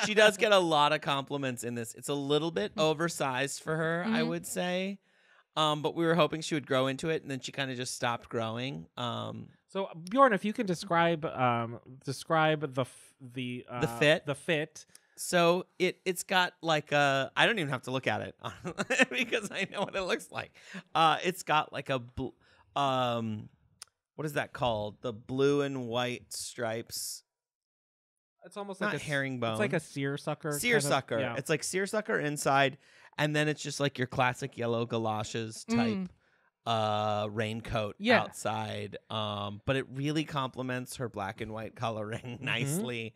Speaker 5: She does get a lot of compliments in this. It's a little bit oversized for her, I would say. But we were hoping she would grow into it, and then she kind of just stopped growing.
Speaker 4: So Bjorn, if you can describe the
Speaker 5: fit?
Speaker 4: The fit.
Speaker 5: So it's got like I don't even have to look at it because I know what it looks like. It's got like a what is that called? The blue and white stripes.
Speaker 4: It's almost
Speaker 5: Not
Speaker 4: like a
Speaker 5: herringbone.
Speaker 4: It's like a seersucker.
Speaker 5: Seersucker.
Speaker 4: Yeah.
Speaker 5: It's like seersucker inside, and then it's just like your classic yellow galoshes type raincoat
Speaker 3: Yeah.
Speaker 5: outside. But it really complements her black and white coloring nicely.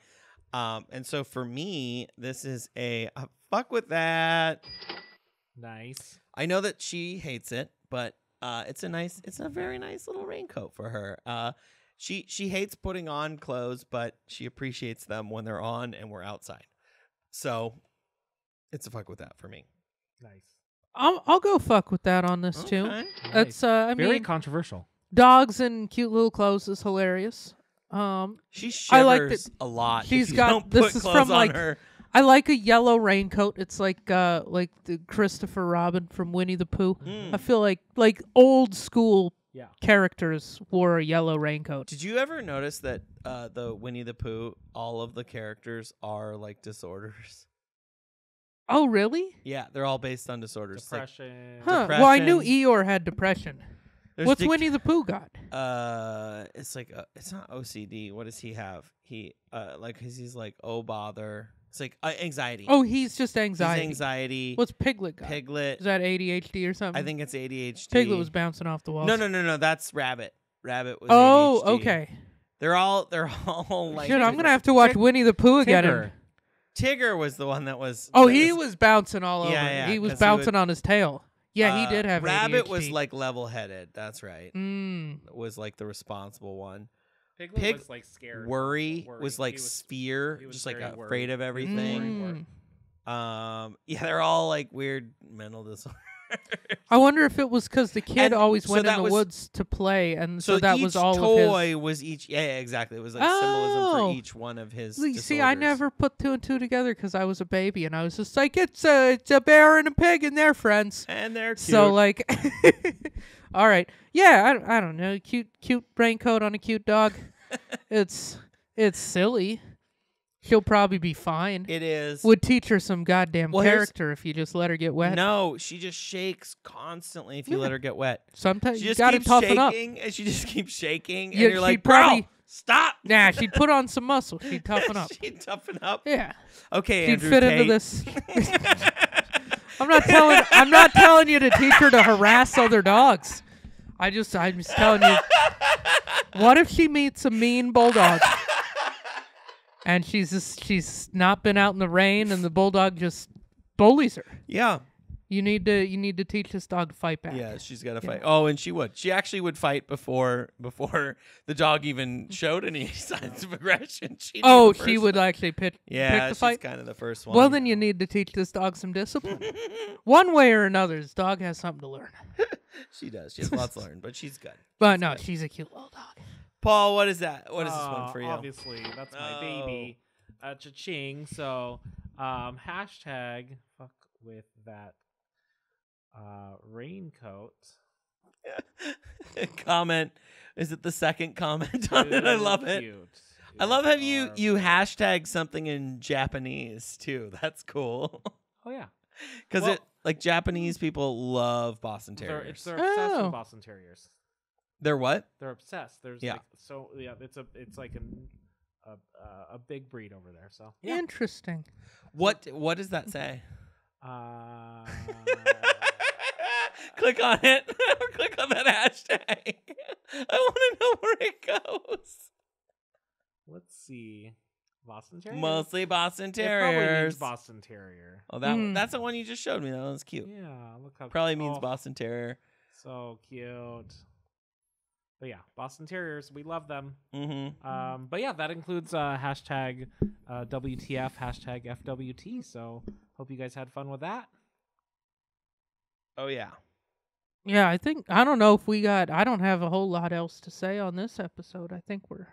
Speaker 5: And so for me, this is a fuck with that.
Speaker 4: Nice.
Speaker 5: I know that she hates it, but it's a very nice little raincoat for her. She hates putting on clothes, but she appreciates them when they're on and we're outside. So it's a fuck with that for me.
Speaker 4: Nice.
Speaker 3: I'll go fuck with that on this too.
Speaker 5: Okay.
Speaker 3: It's I
Speaker 4: Very
Speaker 3: mean,
Speaker 4: controversial.
Speaker 3: dogs in cute little clothes is hilarious.
Speaker 5: She shivers
Speaker 3: I like that
Speaker 5: a lot.
Speaker 3: she's
Speaker 5: if you
Speaker 3: got-
Speaker 5: don't
Speaker 3: this
Speaker 5: put
Speaker 3: is
Speaker 5: clothes
Speaker 3: from,
Speaker 5: on
Speaker 3: like,
Speaker 5: her.
Speaker 3: I like a yellow raincoat. It's like the Christopher Robin from Winnie the Pooh.
Speaker 5: Mm.
Speaker 3: I feel like old school
Speaker 4: Yeah.
Speaker 3: characters wore a yellow raincoat.
Speaker 5: Did you ever notice that the Winnie the Pooh, all of the characters are like disorders?
Speaker 3: Oh, really?
Speaker 5: Yeah, they're all based on disorders. It's like,
Speaker 4: Depression.
Speaker 3: Huh. Well, I knew
Speaker 5: Depression.
Speaker 3: Eeyore had depression.
Speaker 5: there's
Speaker 3: What's Winnie the Pooh got?
Speaker 5: It's like it's not OCD. What does he have? He like 'cause he's like oh bother. It's like anxiety.
Speaker 3: Oh, he's just
Speaker 5: He's
Speaker 3: anxiety.
Speaker 5: anxiety.
Speaker 3: What's Piglet got?
Speaker 5: Piglet?
Speaker 3: Is that ADHD or something?
Speaker 5: I think it's ADHD.
Speaker 3: Piglet was bouncing off the walls.
Speaker 5: No. That's Rabbit. Rabbit was.
Speaker 3: Oh,
Speaker 5: ADHD.
Speaker 3: okay.
Speaker 5: They're all like.
Speaker 3: Shit, I'm gonna have to watch Winnie the Pooh again.
Speaker 4: Tigger.
Speaker 5: Tigger was the one that was.
Speaker 3: Oh,
Speaker 5: that
Speaker 3: he was bouncing all over.
Speaker 5: Yeah,
Speaker 3: He was
Speaker 5: 'cause he
Speaker 3: bouncing
Speaker 5: would-
Speaker 3: on his tail. Yeah, he did have
Speaker 5: Rabbit
Speaker 3: ADHD.
Speaker 5: was like level-headed. That's right. Was like the responsible one.
Speaker 4: Piglet
Speaker 5: Pig-
Speaker 4: was like scared.
Speaker 5: Worry was
Speaker 4: He
Speaker 5: like
Speaker 4: was-
Speaker 5: fear,
Speaker 4: he was
Speaker 5: just like
Speaker 4: very
Speaker 5: afraid
Speaker 4: worried.
Speaker 5: of
Speaker 4: He was
Speaker 5: everything.
Speaker 4: worried.
Speaker 5: Yeah, they're all like weird mental disorders.
Speaker 3: I wonder if it was because the kid
Speaker 5: And
Speaker 3: always
Speaker 5: so
Speaker 3: went in
Speaker 5: that
Speaker 3: the
Speaker 5: was-
Speaker 3: woods to play, and so that
Speaker 5: each
Speaker 3: was all
Speaker 5: toy
Speaker 3: of
Speaker 5: was each. Yeah, exactly. It was like symbolism
Speaker 3: Oh.
Speaker 5: for each one of his.
Speaker 3: his. See, I
Speaker 5: disorders.
Speaker 3: never put two and two together because I was a baby, and I was just like, it's a bear and a pig, and they're friends.
Speaker 5: And they're cute.
Speaker 3: So like, all right, yeah, I don't know, cute raincoat on a cute dog. it's silly. She'll probably be fine.
Speaker 5: It is.
Speaker 3: Would teach her some goddamn
Speaker 5: Well, here's-
Speaker 3: character if you just let her get wet.
Speaker 5: No, she just shakes constantly if you let her get wet.
Speaker 3: Sometimes
Speaker 5: She
Speaker 3: you
Speaker 5: just
Speaker 3: gotta
Speaker 5: keeps
Speaker 3: toughen up.
Speaker 5: shaking, and she just keeps shaking, and
Speaker 3: Yeah,
Speaker 5: you're like,
Speaker 3: she'd probably-
Speaker 5: bro, stop.
Speaker 3: Nah, she'd put on some muscle. She'd toughen up.
Speaker 5: She'd toughen up.
Speaker 3: Yeah.
Speaker 5: Okay,
Speaker 3: She'd
Speaker 5: Andrew
Speaker 3: fit
Speaker 5: Tate.
Speaker 3: into this. I'm not telling you to teach her to harass other dogs. I'm just telling you. What if she meets a mean bulldog? And she's not been out in the rain, and the bulldog just bullies her.
Speaker 5: Yeah.
Speaker 3: You need to teach this dog to fight back.
Speaker 5: Yeah, she's got to fight. Oh, and she would. She actually would fight before the dog even showed any signs of aggression. She
Speaker 3: would actually pick the fight.
Speaker 5: she's kind of the first one.
Speaker 3: Well, then you need to teach this dog some discipline. One way or another, this dog has something to learn.
Speaker 5: She does. She has lots to learn, but she's good.
Speaker 3: But no, she's a cute little dog.
Speaker 5: Paul, what is that? What is this one for you?
Speaker 4: Obviously, that's my baby. Cha-ching. So, hashtag fuck with that raincoat.
Speaker 5: Comment. Is it the second comment on it? I love it.
Speaker 4: Cute.
Speaker 5: I love how you hashtag something in Japanese too. That's cool.
Speaker 4: Oh yeah,
Speaker 5: because Japanese people love Boston Terriers.
Speaker 4: They're obsessed with Boston Terriers.
Speaker 5: They're what?
Speaker 4: They're obsessed. There's it's like a big breed over there. So yeah.
Speaker 3: Interesting.
Speaker 5: What does that say? Click on it. Or click on that hashtag. I want to know where it goes.
Speaker 4: Let's see. Boston Terrier.
Speaker 5: Mostly Boston
Speaker 4: It probably
Speaker 5: Terriers.
Speaker 4: means Boston Terrier.
Speaker 5: Oh, that's the one you just showed me. That one's cute.
Speaker 4: Yeah, look how
Speaker 5: Probably means Boston Terrier.
Speaker 4: So cute. But yeah, Boston Terriers, we love them.
Speaker 5: Mm-hmm.
Speaker 4: But yeah, that includes hashtag WTF, hashtag FWT. So hope you guys had fun with that.
Speaker 5: Oh yeah.
Speaker 3: Yeah, I don't know if I don't have a whole lot else to say on this episode. I think we're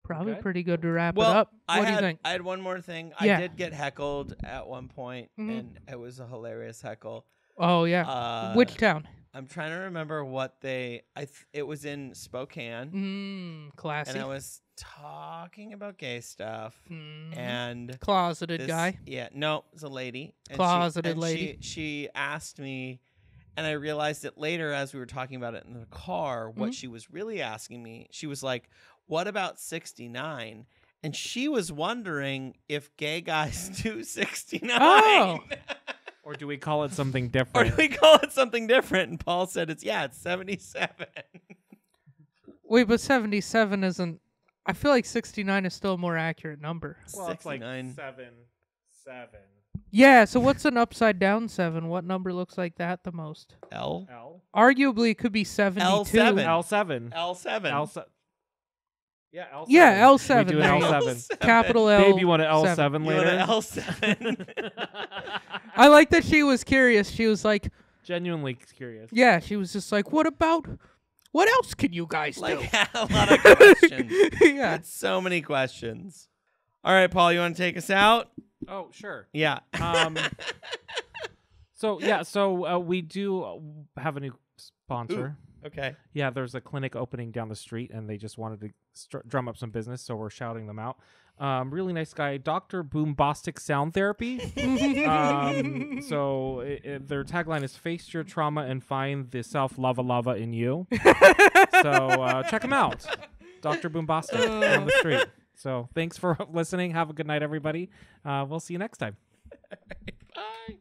Speaker 3: probably pretty good to wrap it up. What do you think?
Speaker 5: I had one more thing.
Speaker 3: Yeah.
Speaker 5: I did get heckled at one point, and it was a hilarious heckle.
Speaker 3: Oh yeah. Which town?
Speaker 5: I'm trying to remember what it was in Spokane.
Speaker 3: Classy.
Speaker 5: And I was talking about gay stuff. And
Speaker 3: closeted guy.
Speaker 5: Yeah, no, it's a lady. And
Speaker 3: Closeted lady.
Speaker 5: She asked me, and I realized it later as we were talking about it in the car, what she was really asking me. She was like, what about 69? And she was wondering if gay guys do 69.
Speaker 3: Oh.
Speaker 4: Or do we call it something
Speaker 5: Or
Speaker 4: different?
Speaker 5: do we call it something different? And Paul said it's 77.
Speaker 3: Wait, but 77 isn't. I feel like 69 is still a more accurate number.
Speaker 4: Well, it's like
Speaker 5: 69.
Speaker 4: 7.
Speaker 3: Yeah, so what's an upside down 7? What number looks like that the most?
Speaker 5: L?
Speaker 3: Arguably, it could be 72.
Speaker 5: L7.
Speaker 4: L7.
Speaker 5: L7.
Speaker 4: L7. Yeah, L7.
Speaker 3: Yeah, L7.
Speaker 4: We do an
Speaker 3: there you go.
Speaker 4: L7.
Speaker 3: Capital L.
Speaker 4: Babe, you want an L7
Speaker 5: You
Speaker 4: later?
Speaker 5: want an L7?
Speaker 3: I like that she was curious. She was like,
Speaker 4: Genuinely curious.
Speaker 3: yeah, she was just like, what else can you guys do?
Speaker 5: Like, a lot of questions.
Speaker 3: Yeah.
Speaker 5: That's so many questions. All right, Paul, you want to take us out?
Speaker 4: Oh, sure.
Speaker 5: Yeah.
Speaker 4: So we do have a new sponsor.
Speaker 5: Okay.
Speaker 4: Yeah, there's a clinic opening down the street, and they just wanted to drum up some business, so we're shouting them out. Really nice guy, Dr. Boombastic Sound Therapy. So their tagline is "Face your trauma and find the self-lava in you." So check them out, Dr. Boombastic down the street. So thanks for listening. Have a good night, everybody. We'll see you next time.
Speaker 5: Bye.